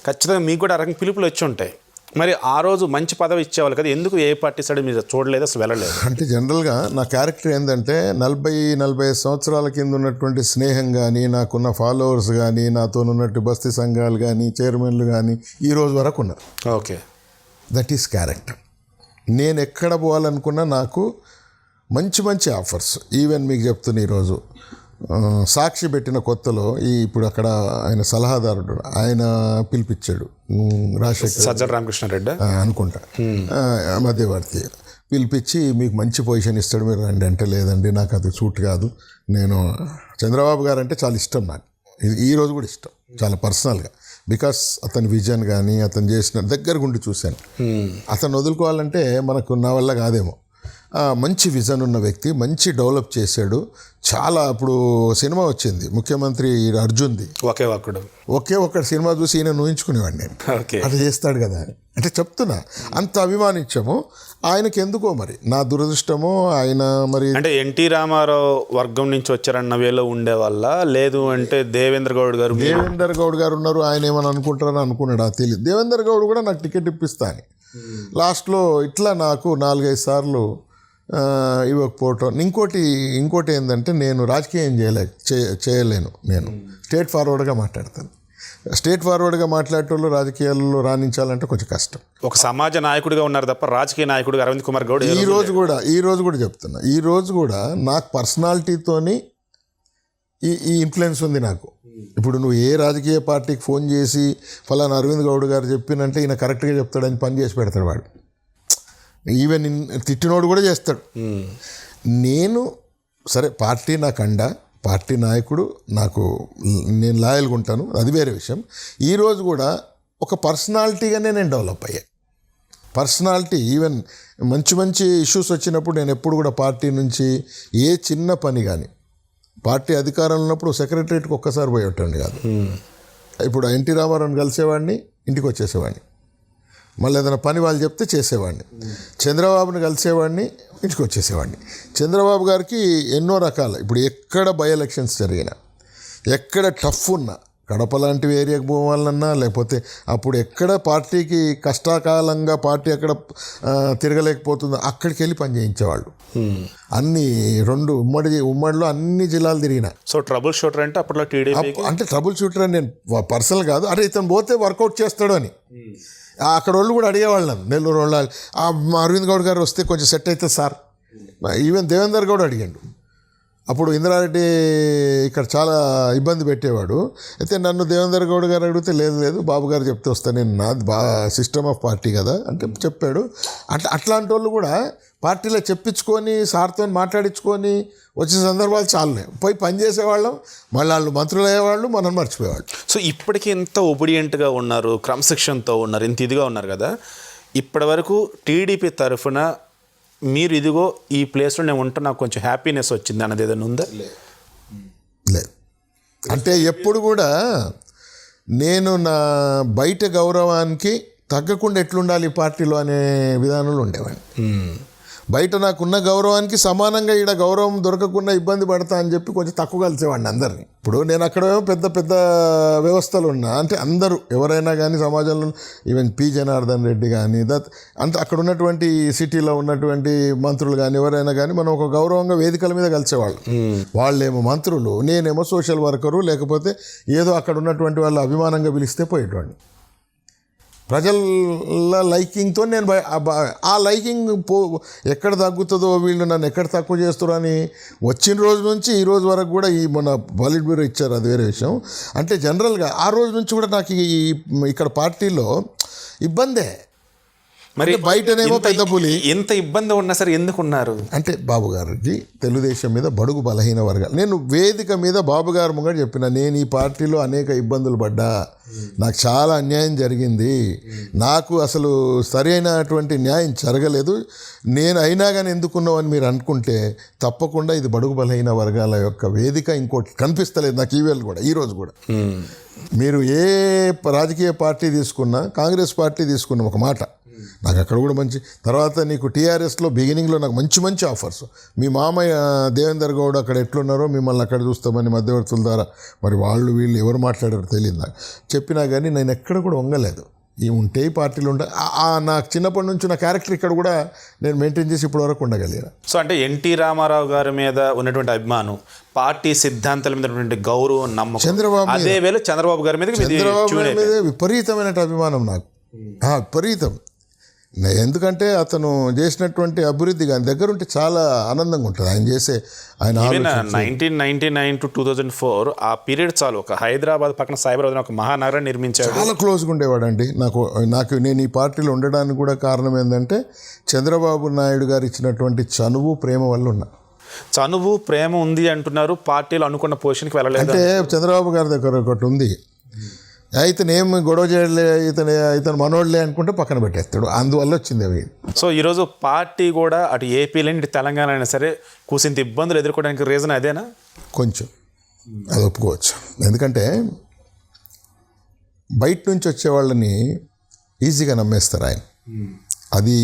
B: ఖచ్చితంగా మీకు కూడా రకం పిలుపులు వచ్చి ఉంటాయి. మరి ఆ రోజు మంచి పదవి ఇచ్చేవాళ్ళు కదా, ఎందుకు ఏ పార్టీ సైడ్ మీరు చూడలేదు, అసలు వెళ్ళలేదు?
C: అంటే జనరల్గా నా క్యారెక్టర్ ఏంటంటే 40-45 సంవత్సరాల కింద ఉన్నటువంటి స్నేహం కానీ, నాకున్న ఫాలోవర్స్ కానీ, నాతో ఉన్నట్టు బస్తీ సంఘాలు కానీ, చైర్మన్లు కానీ ఈ రోజు వరకు ఉన్నారు.
B: Okay,
C: that is character. నేను ఎక్కడ పోవాలనుకున్నా నాకు మంచి మంచి ఆఫర్స్. ఈవెన్ మీకు చెప్తున్నా, ఈరోజు సాక్షి పెట్టిన కొత్తలో ఇప్పుడు అక్కడ ఆయన సలహాదారుడు ఆయన పిలిపించాడు, రాజశేఖర్
B: సజ్జల రామకృష్ణారెడ్డి
C: అనుకుంటా, మధ్యవర్తి పిలిపించి మీకు మంచి పొజిషన్ ఇస్తాడు, మీరు రండి అంటే లేదండి నాకు అది సూట్ కాదు, నేను చంద్రబాబు గారు అంటే చాలా ఇష్టం నాకు, ఈ రోజు కూడా ఇష్టం చాలా పర్సనల్గా, బికాస్ అతని విజన్ కానీ అతను చేసిన దగ్గర గుండి చూశాను. అతను వదులుకోవాలంటే మనకు నా వల్ల కాదేమో. మంచి విజన్ ఉన్న వ్యక్తి, మంచి డెవలప్ చేశాడు చాలా. అప్పుడు సినిమా వచ్చింది ముఖ్యమంత్రి అర్జున్ది, ఒకే ఒక్కటి సినిమా చూసి ఈయన ఊహించుకునేవాడిని నేను, అట్లా చేస్తాడు కదా అని. అంటే చెప్తున్నా, అంత అభిమానించాము ఆయనకి. ఎందుకో మరి నా దురదృష్టమో ఆయన మరి,
B: అంటే ఎన్టీ రామారావు వర్గం నుంచి వచ్చారన్న వేలో ఉండే వల్ల, లేదు అంటే దేవేంద్ర గౌడ్ గారు
C: ఉన్నారు, ఆయన ఏమని అనుకుంటారని అనుకున్నాడు, అది తెలియదు. దేవేంద్ర గౌడ్ కూడా నాకు టికెట్ ఇప్పిస్తా అని లాస్ట్లో ఇట్లా నాకు 4-5 సార్లు ఇవ్వకపోవటం. ఇంకోటి ఏంటంటే నేను రాజకీయం చేయలేను, నేను స్ట్రేట్ ఫార్వర్డ్గా మాట్లాడతాను. స్ట్రేట్ ఫార్వర్డ్గా మాట్లాడేటోళ్ళు రాజకీయాల్లో రాణించాలంటే కొంచెం కష్టం.
B: ఒక సమాజ నాయకుడిగా ఉన్నారు తప్ప రాజకీయ నాయకుడిగా అరవింద్ కుమార్ గౌడ్ ఈ
C: రోజు కూడా చెప్తున్నా, ఈ రోజు కూడా నాకు పర్సనాలిటీతోని ఈ ఇన్ఫ్లుయెన్స్ ఉంది నాకు. ఇప్పుడు నువ్వు ఏ రాజకీయ పార్టీకి ఫోన్ చేసి ఫలానా అరవింద్ గౌడ్ గారు చెప్పినంటే ఈయన కరెక్ట్గా చెప్తాడని పని చేసి పెడతాడు వాడు. ఈవెన్ తిట్టినోడు కూడా చేస్తాడు. నేను సరే పార్టీ నాకు అండా, పార్టీ నాయకుడు నాకు, నేను లాయల్గా ఉంటాను, అది వేరే విషయం. ఈరోజు కూడా ఒక పర్సనాలిటీగానే నేను డెవలప్ అయ్యా. పర్సనాలిటీ ఈవెన్ మంచి ఇష్యూస్ వచ్చినప్పుడు నేను ఎప్పుడు కూడా పార్టీ నుంచి ఏ చిన్న పని కానీ, పార్టీ అధికారంలో ఉన్నప్పుడు సెక్రటరియట్కి ఒక్కసారి పోయేటండి కాదు. ఇప్పుడు ఎన్టీ రామారావుని కలిసేవాడిని, ఇంటికి వచ్చేసేవాడిని, మళ్ళీ ఏదైనా పని వాళ్ళు చెప్తే చేసేవాడిని. చంద్రబాబుని కలిసేవాడిని, ఇంటికి వచ్చేసేవాడిని. చంద్రబాబు గారికి ఎన్నో రకాల, ఇప్పుడు ఎక్కడ బై ఎలక్షన్స్ జరిగినా, ఎక్కడ టఫ్ ఉన్నా, కడప లాంటి ఏరియాకి పోవాలన్నా, లేకపోతే అప్పుడు ఎక్కడ పార్టీకి కష్టకాలంగా పార్టీ ఎక్కడ తిరగలేకపోతుందో అక్కడికి వెళ్ళి పని చేయించేవాళ్ళు. అన్ని ఉమ్మడిలో అన్ని జిల్లాలు తిరిగిన.
B: సో ట్రబుల్ షూటర్ అంటే అప్పట్లో టీడీపీ
C: అంటే ట్రబుల్ షూటర్ అని నేను పర్సనల్ కాదు, అరే ఇతను పోతే వర్కౌట్ చేస్తాడు అని. అక్కడ వాళ్ళు కూడా అడిగేవాళ్ళు నన్ను, నెల్లూరు వాళ్ళు, అరవింద్ గౌడ్ గారు వస్తే కొంచెం సెట్ అవుతుంది సార్. ఈవెన్ దేవేందర్ గౌడ్ అడిగాడు. అప్పుడు ఇంద్రారెడ్డి ఇక్కడ చాలా ఇబ్బంది పెట్టేవాడు. అయితే నన్ను దేవేందర్ గౌడ్ గారు అడిగితే లేదు బాబు గారు చెప్తే వస్తాను, నేను నాది సిస్టమ్ ఆఫ్ పార్టీ కదా అంటే చెప్పాడు. అట్లాంటి వాళ్ళు కూడా పార్టీలో చెప్పించుకొని సార్తో మాట్లాడించుకొని వచ్చిన సందర్భాలు చాలునే. పోయి పనిచేసేవాళ్ళం, మళ్ళీ వాళ్ళు మంత్రులు అయ్యేవాళ్ళు, మనం మర్చిపోయేవాళ్ళు.
B: సో ఇప్పటికీ ఎంత ఒబిడియంట్గా ఉన్నారు, క్రమశిక్షణతో ఉన్నారు, ఇంత ఇదిగా ఉన్నారు కదా. ఇప్పటి వరకు టీడీపీ తరఫున మీరు ఇదిగో ఈ ప్లేస్లో నేను ఉంటే నాకు కొంచెం హ్యాపీనెస్ వచ్చింది అన్నది ఏదైనా ఉందా?
C: లేదు. అంటే ఎప్పుడు కూడా నేను నా బయట గౌరవానికి తగ్గకుండా ఎట్లుండాలి పార్టీలో అనే విధానంలో ఉండేవాడిని. బయట నాకున్న గౌరవానికి సమానంగా ఈడ గౌరవం దొరకకుండా ఇబ్బంది పడతా అని చెప్పి కొంచెం తక్కువ కలిసేవాడిని అందరినీ. ఇప్పుడు నేను అక్కడేమో పెద్ద వ్యవస్థలు ఉన్నా, అంటే అందరూ ఎవరైనా కానీ సమాజంలో, ఈవెన్ పి జనార్దన్ రెడ్డి కానీ అంటే అక్కడ ఉన్నటువంటి సిటీలో ఉన్నటువంటి మంత్రులు కానీ ఎవరైనా కానీ మనం ఒక గౌరవంగా వేదికల మీద కలిసేవాళ్ళు. వాళ్ళేమో మంత్రులు, నేనేమో సోషల్ వర్కరు, లేకపోతే ఏదో అక్కడ ఉన్నటువంటి వాళ్ళు అభిమానంగా పిలిస్తే పోయేటవాడిని. ప్రజల లైకింగ్తో నేను ఆ లైకింగ్ ఎక్కడ తగ్గుతుందో, వీళ్ళు నన్ను ఎక్కడ తక్కువ చేస్తారో అని వచ్చిన రోజు నుంచి ఈ రోజు వరకు కూడా మన పాలిట్ బ్యూరో ఇచ్చారు, అది వేరే విషయం. అంటే జనరల్గా ఆ రోజు నుంచి కూడా నాకు ఇక్కడ పార్టీలో ఇబ్బందే.
B: మరి
C: బయటనేమో పెద్ద పులి.
B: ఎంత ఇబ్బంది ఉన్నా సరే ఎందుకున్నారు
C: అంటే బాబు గారికి తెలుగుదేశం మీద బడుగు బలహీన వర్గాలు, నేను వేదిక మీద బాబు గారు ముంగట చెప్పిన, నేను ఈ పార్టీలో అనేక ఇబ్బందులు పడ్డా, నాకు చాలా అన్యాయం జరిగింది, నాకు అసలు సరైనటువంటి న్యాయం జరగలేదు, నేను అయినా కానీ ఎందుకున్నావు అని మీరు అనుకుంటే తప్పకుండా ఇది బడుగు బలహీన వర్గాల యొక్క వేదిక, ఇంకోటి కనిపిస్తలేదు నాకు ఈరోజు కూడా. మీరు ఏ రాజకీయ పార్టీ తీసుకున్నా, కాంగ్రెస్ పార్టీ తీసుకున్న ఒక మాట నాకు అక్కడ కూడా మంచి, తర్వాత నీకు టీఆర్ఎస్లో బిగినింగ్లో నాకు మంచి ఆఫర్స్, మీ మామయ్య దేవేందర్ గౌడ్ అక్కడ ఎట్లున్నారో మిమ్మల్ని అక్కడ చూస్తామని మధ్యవర్తుల ద్వారా, మరి వీళ్ళు ఎవరు మాట్లాడారో తెలియదు నాకు, చెప్పినా కానీ నేను ఎక్కడ కూడా వంగలేదు. ఈ ఉంటే ఈ పార్టీలు ఉంటాయి. నాకు చిన్నప్పటి నుంచి నా క్యారెక్టర్ ఇక్కడ కూడా నేను మెయింటైన్ చేసి ఇప్పటి వరకు ఉండగలిగాను.
B: సో అంటే ఎన్టీ రామారావు గారి మీద ఉన్నటువంటి అభిమానం, పార్టీ సిద్ధాంతాల మీద ఉన్నటువంటి గౌరవం, నమ్మకం,
C: చంద్రబాబు
B: అదే వేళ చంద్రబాబు గారి మీద
C: విపరీతమైన అభిమానం నాకు, విపరీతం. ఎందుకంటే అతను చేసినటువంటి అభివృద్ధి కానీ దగ్గర ఉంటే చాలా ఆనందంగా ఉంటుంది. ఆయన చేసే ఆయన
B: 1999 to 2004 ఆ పీరియడ్ చాలు. ఒక హైదరాబాద్ పక్కన సైబరాబాద్ ఒక మహానగరాన్ని నిర్మించాడు.
C: చాలా క్లోజ్గా ఉండేవాడండి నాకు. నేను ఈ పార్టీలో ఉండడానికి కూడా కారణం ఏంటంటే చంద్రబాబు నాయుడు గారు ఇచ్చినటువంటి చనువు, ప్రేమ వల్ల ఉన్నా.
B: చనువు, ప్రేమ ఉంది అంటున్నారు, పార్టీలో అనుకున్న పొజిషన్కి వెళ్ళలేదు
C: అంటే చంద్రబాబు గారి దగ్గర ఒకటి ఉంది, ఇతను ఏం గొడవ చేయలే, ఇతను మనోళ్ళే అనుకుంటే పక్కన పెట్టేస్తాడు, అందువల్ల వచ్చింది అవి.
B: సో ఈరోజు పార్టీ కూడా అటు ఏపీలో ఇటు తెలంగాణ అయినా సరే కూసింత ఇబ్బందులు ఎదుర్కోవడానికి రీజన్ అదేనా?
C: కొంచెం అది ఒప్పుకోవచ్చు. ఎందుకంటే బయట నుంచి వచ్చే వాళ్ళని ఈజీగా నమ్మేస్తారు ఆయన. అది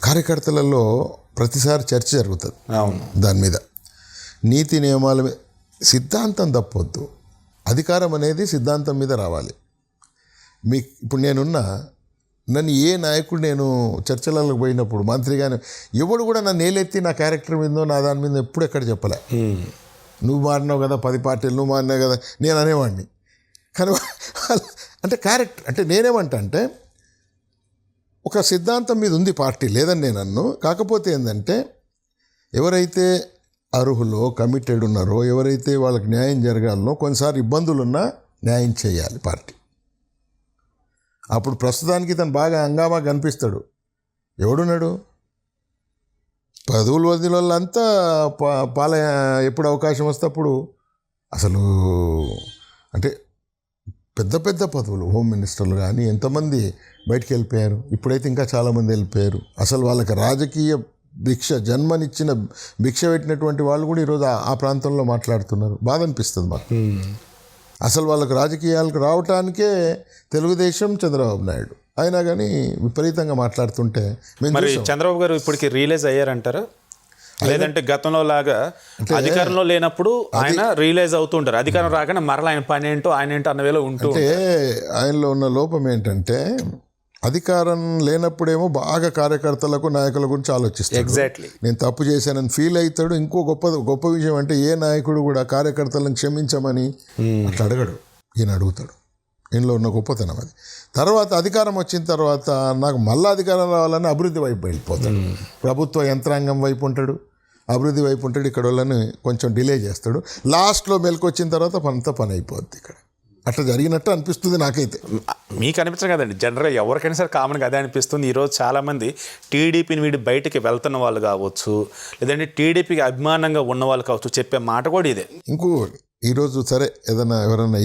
C: కార్యకర్తలలో ప్రతిసారి చర్చ జరుగుతుంది దాని మీద. నీతి నియమాల మీద సిద్ధాంతం తప్పొద్దు, అధికారం అనేది సిద్ధాంతం మీద రావాలి. ఇప్పుడు నన్ను ఏ నాయకుడు, నేను చర్చలకు పోయినప్పుడు మంత్రిగానే ఎవడు కూడా నన్ను ఏలెత్తి నా క్యారెక్టర్ మీదో నా దాని మీద ఎప్పుడు ఎక్కడ చెప్పలే. నువ్వు మారినావు కదా 10 పార్టీలు, నువ్వు మారినావు కదా నేను అనేవాడిని. కానీ అంటే క్యారెక్టర్ అంటే నేనేమంటా అంటే ఒక సిద్ధాంతం మీద ఉంది పార్టీ, లేదని నేను అన్ను. కాకపోతే ఏంటంటే ఎవరైతే అర్హులో కమిటెడ్ ఉన్నారో, ఎవరైతే వాళ్ళకి న్యాయం జరగాలనో, కొన్నిసార్లు ఇబ్బందులున్నా న్యాయం చేయాలి పార్టీ. అప్పుడు ప్రస్తుతానికి తను బాగా హంగామా కనిపిస్తాడు. ఎవడున్నాడు? పదవులు వదిన వాళ్ళంతా ఎప్పుడు అవకాశం వస్తే అప్పుడు అసలు అంటే పెద్ద పెద్ద పదవులు, హోమ్ మినిస్టర్లు కానీ ఎంతమంది బయటికి వెళ్ళిపోయారు. ఇప్పుడైతే ఇంకా చాలామంది వెళ్ళిపోయారు. అసలు వాళ్ళకి రాజకీయ జన్మనిచ్చిన భిక్ష పెట్టినటువంటి వాళ్ళు కూడా ఈరోజు ఆ ప్రాంతంలో మాట్లాడుతున్నారు. బాధ అనిపిస్తుంది మాకు. అసలు వాళ్ళకి రాజకీయాలకు రావటానికే తెలుగుదేశం, చంద్రబాబు నాయుడు అయినా కానీ విపరీతంగా మాట్లాడుతుంటే
B: మరి చంద్రబాబు గారు ఇప్పటికి రియలైజ్ అయ్యారంటారా? లేదంటే గతంలో లాగా అధికారంలో లేనప్పుడు ఆయన రియలైజ్ అవుతుంటారు, అధికారం రాగానే మరలా ఆయన పని ఏంటో ఆయన ఏంటో అన్న వేళ ఉంటూ.
C: అంటే ఆయనలో ఉన్న లోపం ఏంటంటే అధికారం లేనప్పుడేమో బాగా కార్యకర్తలకు, నాయకుల గురించి ఆలోచిస్తాడు.
B: ఎగ్జాక్ట్లీ
C: నేను తప్పు చేశానని ఫీల్ అవుతాడు. ఇంకో గొప్ప విషయం అంటే ఏ నాయకుడు కూడా కార్యకర్తలను క్షమించమని అట్లా అడగడు, ఈయన అడుగుతాడు. ఈయనలో ఉన్న గొప్పతనం అది. తర్వాత అధికారం వచ్చిన తర్వాత నాకు మళ్ళీ అధికారం రావాలని అభివృద్ధి వైపు వెళ్ళిపోతాడు. ప్రభుత్వ యంత్రాంగం వైపు ఉంటాడు, అభివృద్ధి వైపు ఉంటాడు. ఇక్కడ వాళ్ళని కొంచెం డిలే చేస్తాడు. లాస్ట్లో మెలకొచ్చిన తర్వాత పని అయిపోద్ది. ఇక్కడ అట్లా జరిగినట్టు అనిపిస్తుంది నాకైతే.
B: మీకు అనిపించదు కదండి, జనరల్గా ఎవరికైనా సరే కామన్గా అదే అనిపిస్తుంది. ఈరోజు చాలామంది టీడీపీని వీడి బయటికి వెళ్తున్న వాళ్ళు కావచ్చు, లేదంటే టీడీపీకి అభిమానంగా ఉన్న వాళ్ళు కావచ్చు, చెప్పే మాట కూడా ఇదే.
C: ఇంకో ఈరోజు సరే ఎవరైనా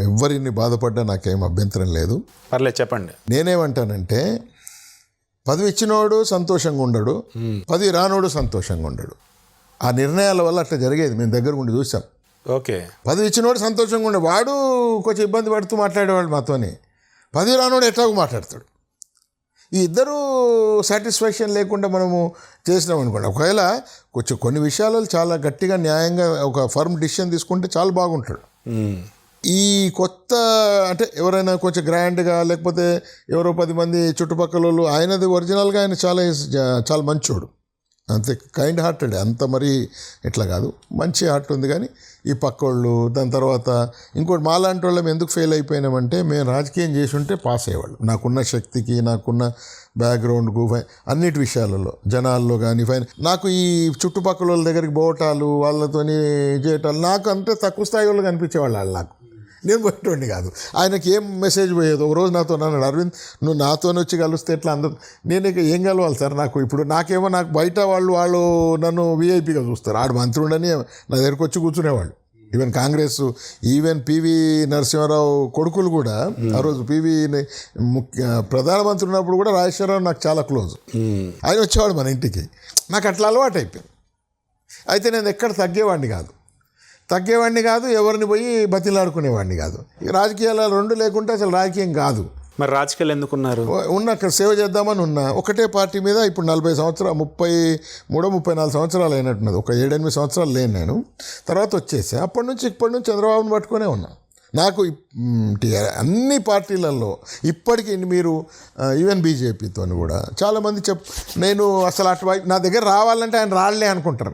C: ఎవరిని బాధపడ్డా నాకేం అభ్యంతరం లేదు,
B: పర్లేదు చెప్పండి.
C: నేనేమంటానంటే పదవి ఇచ్చినోడు సంతోషంగా ఉండడు, పదవి రానోడు సంతోషంగా ఉండడు. ఆ నిర్ణయాల వల్ల అట్లా జరిగేది, మేము దగ్గర ఉండి చూసాం.
B: ఓకే,
C: పదవి ఇచ్చినోడు సంతోషంగా ఉండే, వాడు కొంచెం ఇబ్బంది పడుతూ మాట్లాడేవాడు మాతోని. పదవి రానోడు ఎట్లాగో మాట్లాడతాడు. ఈ ఇద్దరు సాటిస్ఫాక్షన్ లేకుండా మనము చేసినాం అనుకోండి, ఒకవేళ కొన్ని విషయాలలో చాలా గట్టిగా న్యాయంగా ఒక ఫర్మ్ డిసిషన్ తీసుకుంటే చాలా బాగుంటాడు. ఈ కొత్త అంటే ఎవరైనా కొంచెం గ్రాండ్గా లేకపోతే ఎవరో 10 మంది చుట్టుపక్కల వాళ్ళు, ఆయనది ఒరిజినల్గా ఆయన చాలా మంచోడు, అంతే కైండ్ హార్టెడ్, అంత మరీ ఎట్లా కాదు, మంచి హార్ట్ ఉంది. కానీ ఈ పక్కోళ్ళు దాని తర్వాత ఇంకోటి మాలాంటి వాళ్ళం ఎందుకు ఫెయిల్ అయిపోయినామంటే మేము రాజకీయం చేసి ఉంటే పాస్ అయ్యేవాళ్ళు. నాకున్న శక్తికి, నాకున్న బ్యాక్గ్రౌండ్కు, అన్నిటి విషయాలలో, జనాల్లో కానీ నాకు ఈ చుట్టుపక్కల వాళ్ళ దగ్గరికి పోవటాలు, వాళ్ళతోని చేయటాలు, నాకు అంతే తక్కువ స్థాయి వాళ్ళు కనిపించేవాళ్ళు. వాళ్ళు నాకు, నేను పోయేటోడిని కాదు. ఆయనకి ఏం మెసేజ్ పోయేది. ఒకరోజు నాతో అన్నాడు, అరవింద్ నువ్వు నాతో వచ్చి కలిస్తే ఎట్లా అందరు, నేను ఏం కలవాలి సార్, నాకు బయట వాళ్ళు నన్ను వీఐపీగా చూస్తారు. ఆడు మంత్రుడని నా దగ్గరికి వచ్చి కూర్చునేవాళ్ళు. ఈవెన్ పివి నరసింహారావు కొడుకులు కూడా ఆ రోజు పివి ప్రధానమంత్రి ఉన్నప్పుడు కూడా రాజేశ్వరరావు నాకు చాలా క్లోజ్. ఆయన వచ్చేవాడు మన ఇంటికి. నాకు అట్లా అలవాటు అయిపోయింది. అయితే నేను ఎక్కడ తగ్గేవాడిని కాదు, ఎవరిని పోయి బతిలాడుకునేవాడిని కాదు. రాజకీయాలు రెండు లేకుంటే అసలు రాజకీయం కాదు.
B: మరి రాజకీయాలు ఎందుకున్నారు?
C: అక్కడ సేవ చేద్దామని ఉన్నా. ఒకటే పార్టీ మీద ఇప్పుడు 40 సంవత్సరాలు, 34 సంవత్సరాలు అయినట్టున్నది. ఒక 7-8 సంవత్సరాలు లేను నేను. తర్వాత వచ్చేసా. అప్పటి నుంచి చంద్రబాబుని పట్టుకునే ఉన్నా. నాకు అన్ని పార్టీలలో ఇప్పటికీ మీరు ఈవెన్ బీజేపీతో కూడా చాలామంది నేను అసలు అటు నా దగ్గర రావాలంటే ఆయన రాలే అనుకుంటారు.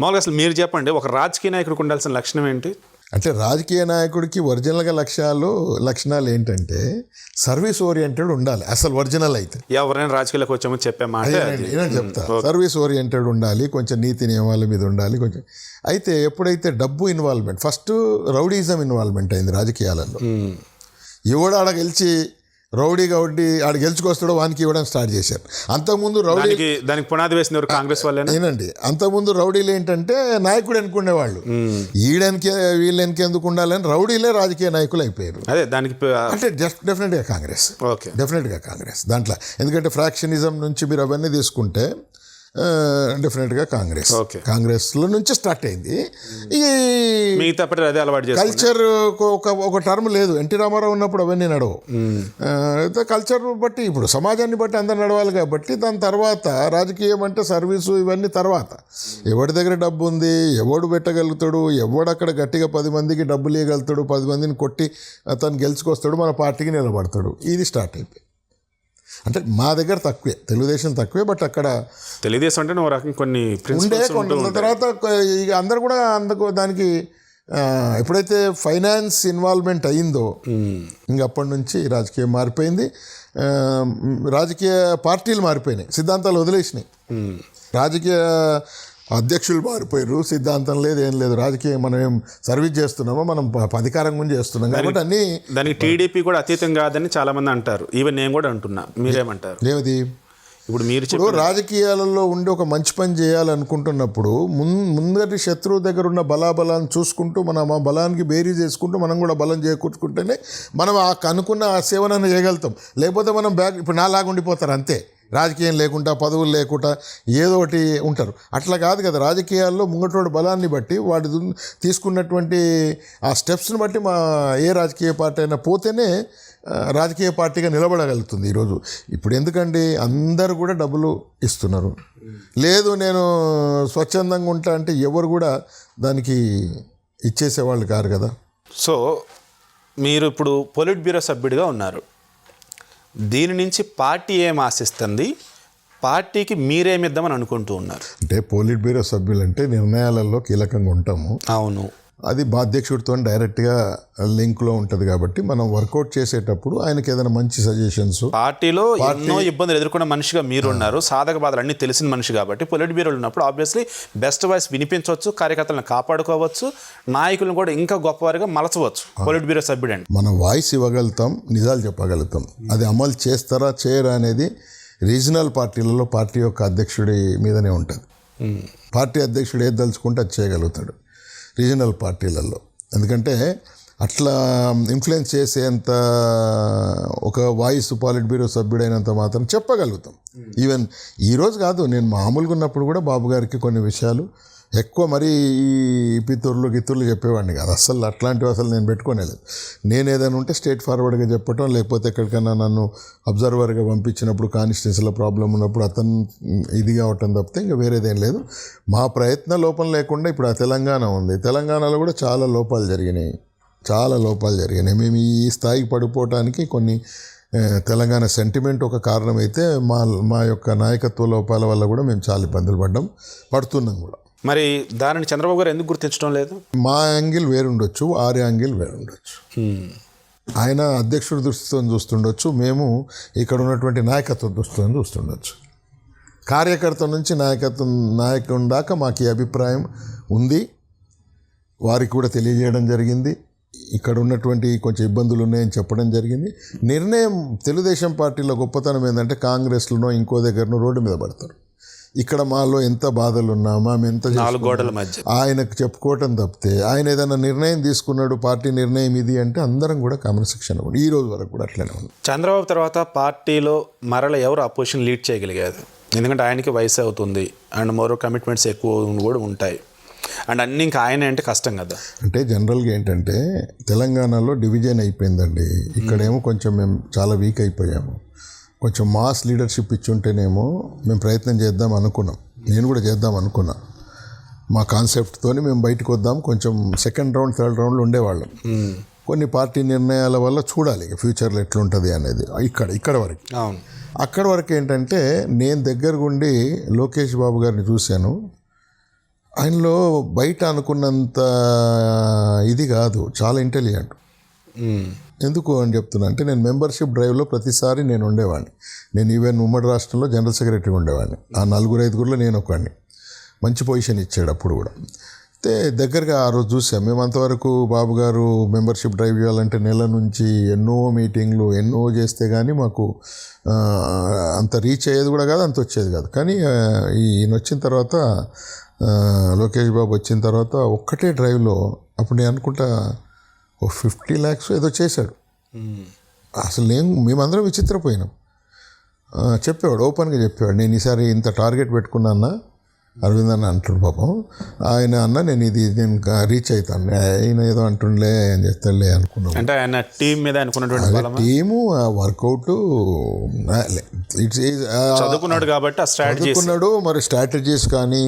B: మామూలుగా అసలు మీరు చెప్పండి, ఒక రాజకీయ నాయకుడికి ఉండాల్సిన లక్షణం ఏంటి?
C: అంటే రాజకీయ నాయకుడికి ఒరిజినల్గా లక్షణాలు ఏంటంటే సర్వీస్ ఓరియంటెడ్ ఉండాలి. అసలు ఒరిజినల్ అయితే
B: ఎవరైనా రాజకీయాలకు వచ్చామో చెప్పే మాట
C: నేను చెప్తా, సర్వీస్ ఓరియంటెడ్ ఉండాలి, కొంచెం నీతి నియమాల మీద ఉండాలి కొంచెం. అయితే ఎప్పుడైతే డబ్బు ఇన్వాల్వ్మెంట్, ఫస్ట్ రౌడీజం ఇన్వాల్వ్మెంట్ అయింది రాజకీయాలలో, ఎవడు ఆడ గెలిచి రౌడీగా ఆడ గెలుచుకొస్తాడో వానికి ఇవ్వడం స్టార్ట్ చేశారు. అంతకుముందు
B: దానికి పునాది వేసిన కాంగ్రెస్
C: వాళ్ళేనండి. అంతకుముందు రౌడీలు ఏంటంటే నాయకుడు అనుకునేవాళ్ళు, వీళ్ళెనికి ఎందుకు ఉండాలని రౌడీలే రాజకీయ నాయకులు అయిపోయారు.
B: అదే దానికి
C: అంటే డెఫినెట్గా కాంగ్రెస్ దాంట్లో, ఎందుకంటే ఫ్రాక్షనిజం నుంచి మీరు అవన్నీ తీసుకుంటే డెఫినెట్గా కాంగ్రెస్లో నుంచి స్టార్ట్ అయింది. ఈ కల్చర్ ఒక టర్మ్ లేదు, ఎన్టీ రామారావు ఉన్నప్పుడు అవన్నీ నడవు. కల్చర్ బట్టి ఇప్పుడు సమాజాన్ని బట్టి అందరు నడవాలి కాబట్టి దాని తర్వాత రాజకీయం అంటే సర్వీసు ఇవన్నీ తర్వాత. ఎవడి దగ్గర డబ్బు ఉంది, ఎవడు పెట్టగలుగుతాడు, ఎవడు అక్కడ గట్టిగా 10 మందికి డబ్బులు ఇవ్వగలుగుతాడు, 10 మందిని కొట్టి అతను గెలుచుకొస్తాడు, మన పార్టీకి నిలబడతాడు, ఇది స్టార్ట్ అయిపోయింది. అంటే మా దగ్గర తక్కువే, తెలుగుదేశం తక్కువే, బట్ అక్కడ
B: తెలుగుదేశం అంటే కొన్ని
C: తర్వాత ఇక అందరు కూడా దానికి ఎప్పుడైతే ఫైనాన్స్ ఇన్వాల్వ్మెంట్ అయిందో ఇంక అప్పటి నుంచి రాజకీయం మారిపోయింది. రాజకీయ పార్టీలు మారిపోయినాయి, సిద్ధాంతాలు వదిలేసినాయి. రాజకీయ అధ్యక్షులు మారిపోయారు, సిద్ధాంతం లేదు, ఏం లేదు, రాజకీయం మనం ఏం సర్వీస్ చేస్తున్నామో మనం అధికారం గురించి చేస్తున్నాం కాబట్టి అన్ని.
B: దానికి టీడీపీ కూడా అతీతం కాదని చాలా మంది అంటారు, ఈవెన్ నేను కూడా అంటున్నా, మీరేమంటారు?
C: ఏమిది ఇప్పుడు రాజకీయాలలో ఉండి ఒక మంచి పని చేయాలనుకుంటున్నప్పుడు ముందటి శత్రువు దగ్గర ఉన్న బలాబలాన్ని చూసుకుంటూ మనం ఆ బలానికి బేరీ చేసుకుంటూ మనం కూడా బలం చేకూర్చుకుంటేనే మనం అనుకున్న ఆ సేవనని చేయగలుగుతాం. లేకపోతే మనం ఇప్పుడు నాలాగా ఉండిపోతారు అంతే, రాజకీయం లేకుండా పదవులు లేకుండా ఏదో ఒకటి ఉంటారు. అట్లా కాదు కదా, రాజకీయాల్లో ముంగటోడి బలాన్ని బట్టి వాటి తీసుకున్నటువంటి ఆ స్టెప్స్ని బట్టి ఏ రాజకీయ పార్టీ అయినా పోతేనే రాజకీయ పార్టీగా నిలబడగలుగుతుంది. ఈరోజు ఇప్పుడు ఎందుకండి అందరు కూడా డబ్బులు ఇస్తున్నారు, లేదు నేను స్వచ్ఛందంగా ఉంటా అంటే ఎవరు కూడా దానికి ఇచ్చేసేవాళ్ళు కారు కదా.
B: సో మీరు ఇప్పుడు పొలిట్ బ్యూరో సభ్యుడిగా ఉన్నారు, దీని నుంచి పార్టీ ఏం ఆశిస్తుంది, పార్టీకి మీరేమిద్దామని అనుకుంటూ ఉన్నారు?
C: అంటే పోలిట్ బ్యూరో సభ్యులు అంటే నిర్ణయాలలో కీలకంగా ఉంటాము.
B: అవును,
C: అది బాధ్యక్షుడితో డైరెక్ట్గా లింక్లో ఉంటుంది కాబట్టి మనం వర్కౌట్ చేసేటప్పుడు ఆయనకి ఏదైనా మంచి సజెషన్స్.
B: పార్టీలో ఎన్నో ఇబ్బందులు ఎదుర్కొన్న మనిషిగా మీరు ఉన్నారు, సాధక బాధలు అన్నీ తెలిసిన మనిషి కాబట్టి పొలిట్ బ్యూరోలు ఉన్నప్పుడు ఆబ్వియస్లీ బెస్ట్ వాయిస్ వినిపించవచ్చు, కార్యకర్తలను కాపాడుకోవచ్చు, నాయకులను కూడా ఇంకా గొప్పవారిగా మలచవచ్చు. పొలిట్ బ్యూరో సభ్యుడు అంటే
C: మనం వాయిస్ ఇవ్వగలుగుతాం, నిజాలు చెప్పగలుగుతాం. అది అమలు చేస్తారా చేయరా అనేది రీజనల్ పార్టీలలో పార్టీ యొక్క అధ్యక్షుడి మీదనే ఉంటుంది. పార్టీ అధ్యక్షుడు ఏది తలుచుకుంటే అది చేయగలుగుతాడు రీజనల్ పార్టీలలో. ఎందుకంటే అట్లా ఇన్ఫ్లుయెన్స్ చేసేంత ఒక వాయిస్ పాలిట్ బ్యూరో సభ్యుడైనంత మాత్రం చెప్పగలుగుతాం. ఈవెన్ ఈరోజు కాదు, నేను మామూలుగా ఉన్నప్పుడు కూడా బాబు గారికి కొన్ని విషయాలు ఎక్కువ మరీ ఈ గిత్తుర్లు చెప్పేవాడిని కాదు. అసలు అట్లాంటివి అసలు నేను పెట్టుకోలేదు. నేను ఏదైనా ఉంటే స్ట్రేట్ ఫార్వర్డ్గా చెప్పటం, లేకపోతే ఎక్కడికైనా నన్ను అబ్జర్వర్గా పంపించినప్పుడు కాన్స్టిట్యున్సీలో ప్రాబ్లం ఉన్నప్పుడు అతను ఇది కావటం తప్పితే ఇంకా వేరేదేం లేదు. మా ప్రయత్న లోపం లేకుండా ఇప్పుడు ఆ తెలంగాణ ఉంది, తెలంగాణలో కూడా చాలా లోపాలు జరిగినాయి. మేము ఈ స్థాయికి పడిపోవటానికి కొన్ని తెలంగాణ సెంటిమెంట్ ఒక కారణమైతే మా యొక్క నాయకత్వ లోపాల వల్ల కూడా మేము చాలా ఇబ్బందులు పడుతున్నాం కూడా.
B: మరి దానిని చంద్రబాబు గారు ఎందుకు గుర్తించడం లేదు?
C: మా యాంగిల్ వేరుండొచ్చు, వారి యాంగిల్ వేరుండొచ్చు. ఆయన అధ్యక్షుడి దృష్టితో చూస్తుండొచ్చు, మేము ఇక్కడ ఉన్నటువంటి నాయకత్వ దృష్టితో చూస్తుండొచ్చు. కార్యకర్త నుంచి నాయకుని దాకా మాకు ఈ అభిప్రాయం ఉంది, వారికి కూడా తెలియజేయడం జరిగింది. ఇక్కడ ఉన్నటువంటి కొంచెం ఇబ్బందులు ఉన్నాయని చెప్పడం జరిగింది. నిర్ణయం తెలుగుదేశం పార్టీలో గొప్పతనం ఏంటంటే కాంగ్రెస్లోనో ఇంకో దగ్గరనో రోడ్డు మీద పడతారు. ఇక్కడ మాలో ఎంత బాధలు ఉన్నా మేము ఎంత ఆయనకు చెప్పుకోవటం తప్పితే ఆయన ఏదైనా నిర్ణయం తీసుకున్నాడు, పార్టీ నిర్ణయం ఇది అంటే అందరం కూడా క్రమశిక్షణ కూడా ఈ రోజు వరకు కూడా అట్లనే ఉంది.
B: చంద్రబాబు తర్వాత పార్టీలో మరల ఎవరు అపోజిషన్ లీడ్ చేయగలిగారు? ఎందుకంటే ఆయనకి వయసు అవుతుంది అండ్ మరో కమిట్మెంట్స్ ఎక్కువ కూడా ఉంటాయి అండ్ అన్నీ ఇంకా ఆయన అంటే కష్టం కదా.
C: అంటే జనరల్గా ఏంటంటే తెలంగాణలో డివిజన్ అయిపోయిందండి, ఇక్కడేమో కొంచెం మేము చాలా వీక్ అయిపోయాము. కొంచెం మాస్ లీడర్షిప్ ఇచ్చుంటేనేమో మేము ప్రయత్నం చేద్దాం అనుకున్నాం, నేను కూడా చేద్దాం అనుకున్నా. మా కాన్సెప్ట్తో మేము బయటకు వద్దాం, కొంచెం సెకండ్ రౌండ్ థర్డ్ రౌండ్లో ఉండేవాళ్ళం. కొన్ని పార్టీ నిర్ణయాల వల్ల చూడాలి ఇక ఫ్యూచర్లో ఎట్లుంటుంది అనేది ఇక్కడ వరకు.
B: అవును.
C: అక్కడ వరకు ఏంటంటే నేను దగ్గరగా ఉండి లోకేష్ బాబు గారిని చూశాను. ఆయనలో బయట అనుకున్నంత ఇది కాదు, చాలా ఇంటెలిజెంట్. ఎందుకు అని చెప్తున్నా అంటే నేను మెంబర్షిప్ డ్రైవ్లో ప్రతిసారి నేను ఉండేవాడిని. నేను ఈవెన్ ఉమ్మడి రాష్ట్రంలో జనరల్ సెక్రటరీ ఉండేవాడిని. ఆ 4-5 నేను ఒకవాడిని. మంచి పొజిషన్ ఇచ్చాడు అప్పుడు కూడా. అయితే దగ్గరగా ఆ రోజు చూసాం. మేము అంతవరకు బాబు గారు మెంబర్షిప్ డ్రైవ్ చేయాలంటే నెల నుంచి ఎన్నో మీటింగ్లు ఎన్నో చేస్తే కానీ మాకు అంత రీచ్ అయ్యేది కూడా కాదు, అంత వచ్చేది కాదు. కానీ ఈయన వచ్చిన తర్వాత, లోకేష్ బాబు వచ్చిన తర్వాత ఒక్కటే డ్రైవ్లో అప్పుడు నేను అనుకుంటా 50 lakhs ఏదో చేశాడు. అసలు మేమందరం విచిత్రపోయినాం. చెప్పేవాడు, ఓపెన్గా చెప్పేవాడు, నేను ఈసారి ఇంత టార్గెట్ పెట్టుకున్నా అరవింద్ అన్న అంటాడు పాపం. ఆయన అన్న నేను రీచ్ అవుతాను, ఆయన ఏదో అంటుండలే అని చెప్తాడులే అనుకున్నాను.
B: అంటే ఆయన టీం మీద అనుకున్నటువంటి
C: టీము వర్కౌట్
B: చదువుకున్నాడు కాబట్టి
C: చదువుకున్నాడు. మరి స్ట్రాటజీస్ కానీ